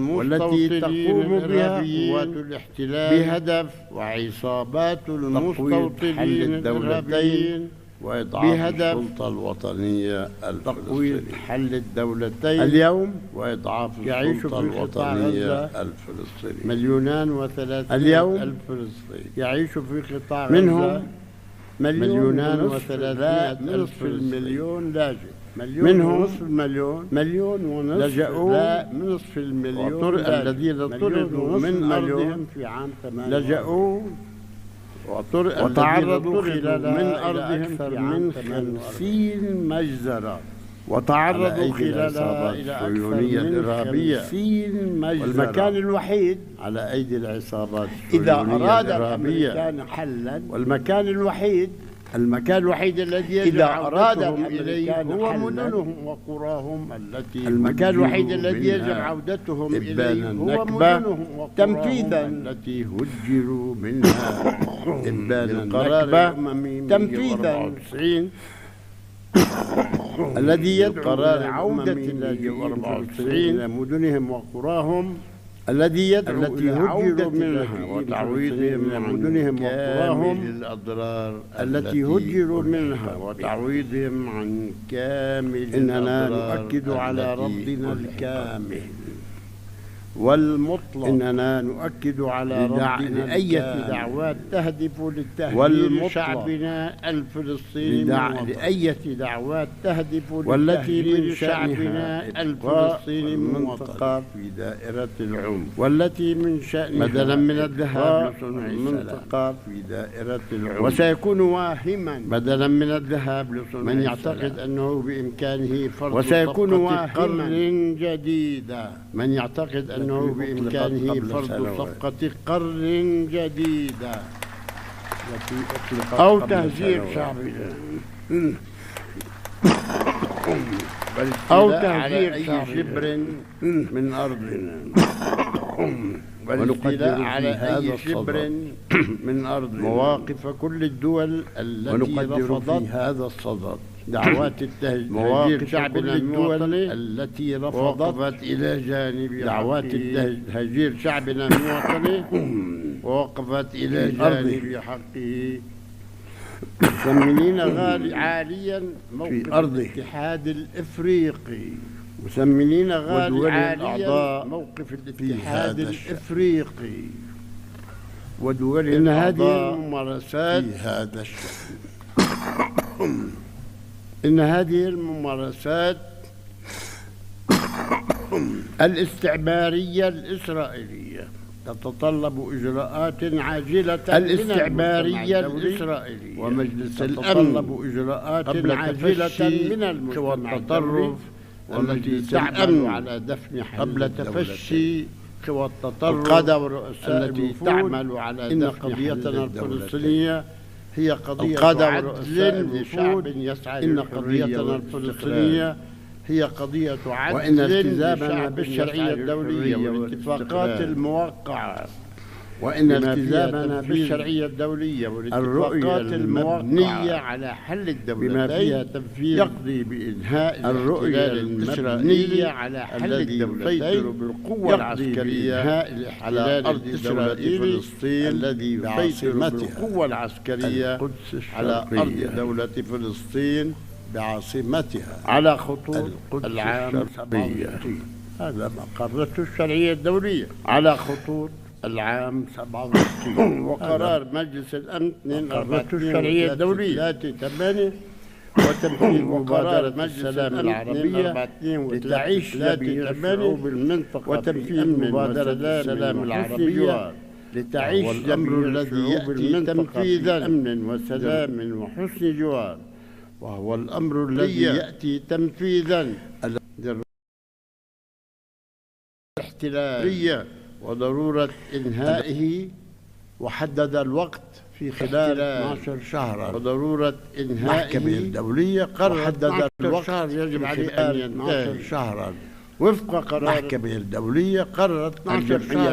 والتي تقوم بها قوات الاحتلال بهدف وعصابات المستوطنين الدولتين وإضعاف السلطة الوطنية تقويض حل الدولتين اليوم وإضعاف السلطة الوطنية الفلسطينية 2,300,000 فلسطيني يعيش في قطاع غزة منهم 1,300,000 المليون لاجئ منهم مليون ونصف لجأوا نصف المليون الذين طردوا من أرضهم في عام 8 لجأوا وتعرضوا من أرضهم أكثر من 50 مجزرة وتعرضوا خلالها إلى أكثر من 50 مجزرة والمكان الوحيد على أيدي العصابات إذا أراد الأمريكان حلا والمكان الوحيد المكان الوحيد الذي إذا أرادهم إليه هو مدنهم وقراهم التي المكان الوحيد الذي يجب عودتهم إليه هو مدنهم وقراهم تنفيذا التي هجروا منها إبان القرار الأممي تنفيذا الذي يدعو إلى عودة اللاجئين 94 إلى مدنهم وقراهم التي يدعو إلى عودة منها وتعويضهم من مدنهم وقراهم الأضرار التي هجروا منها وتعويضهم عن كامل إننا نؤكد على رفضنا الكامل والمطلق إننا نؤكد على رفضنا لأي دعوات تهدف للتهديد شعبنا الفلسطيني لأي دعوات تهدف والتي من شعبنا الفلسطيني منطقة في دائرة العمق والتي من شأنها بدلا من الذهاب لصنع منطقة في دائرة العمق وسيكون واهما بدلا من الذهاب لصنع من يعتقد أنه بإمكانه فرض وسيكون واهما جديدة من يعتقد أنه بإمكانه فرض صفقة قرن جديدة أو تهجير شعبنا أو تهجير شبر من أرضنا والاستيلاء على أي شبر من أرضنا مواقف كل الدول التي رفضت في هذا الصدد دعوات التهجير شعبنا المواطني التي وقفت إلى جانب دعوات التهجير شعبنا المواطني ووقفت إلى جانب حقه مسمنين عاليا موقف الاتحاد الإفريقي مسمنين عاليا موقف الاتحاد الإفريقي ودول إن هذه الممارسات في هذا الشأن إن هذه الممارسات الاستعمارية الإسرائيلية تتطلب إجراءات عاجلة الاستعمارية الإسرائيلية ومجلس الأمن تتطلب إجراءات عاجلة من المجتمع التطرف والتي تعمل على دفن قبل تفشي قوى التطرف القادة والرؤساء التي تعمل على دفن قضيتنا الفلسطينية هي قضية عدل لشعب يسعى إن قضيتنا الفلسطينية هي قضية عدل وإن التزامنا بالشرعية الدولية والاتفاقات الموقعة وإن التزامنا بالشرعية الدولية والاتفاقات المبنية على حل الدولتين بما فيها تنفيذ يقضي بإنهاء الرؤية المبنية على حل الدولتين بالقوة العسكرية على أرض دولة فلسطين الذي يسيطر بالقوة العسكرية على أرض دولة فلسطين بعاصمتها على خطوط العام 67 هذا ما قررته الشرعية الدولية على خطوط العام 67 وقرار مجلس الأمن 42 الشرعية الدولية 38 وتنفيذ مبادرة مجلس السلام العربية لتعيش سبيل شعوب المنطقة وتنفيذ مبادرة السلام العربية لتعيش الأمر الذي يأتي تنفيذا أمن وسلام وحسن جوار وهو الأمر الذي يأتي تنفيذا الاحتلال وضرورة إنهائه وحدد الوقت في خلال 12 شهرا وضرورة إنهائه المحكمة الدولية قررت الوقت يجب عليه أن ينتهي 12 شهرا وفق قرار المحكمة الدولية قررت 12 شهرا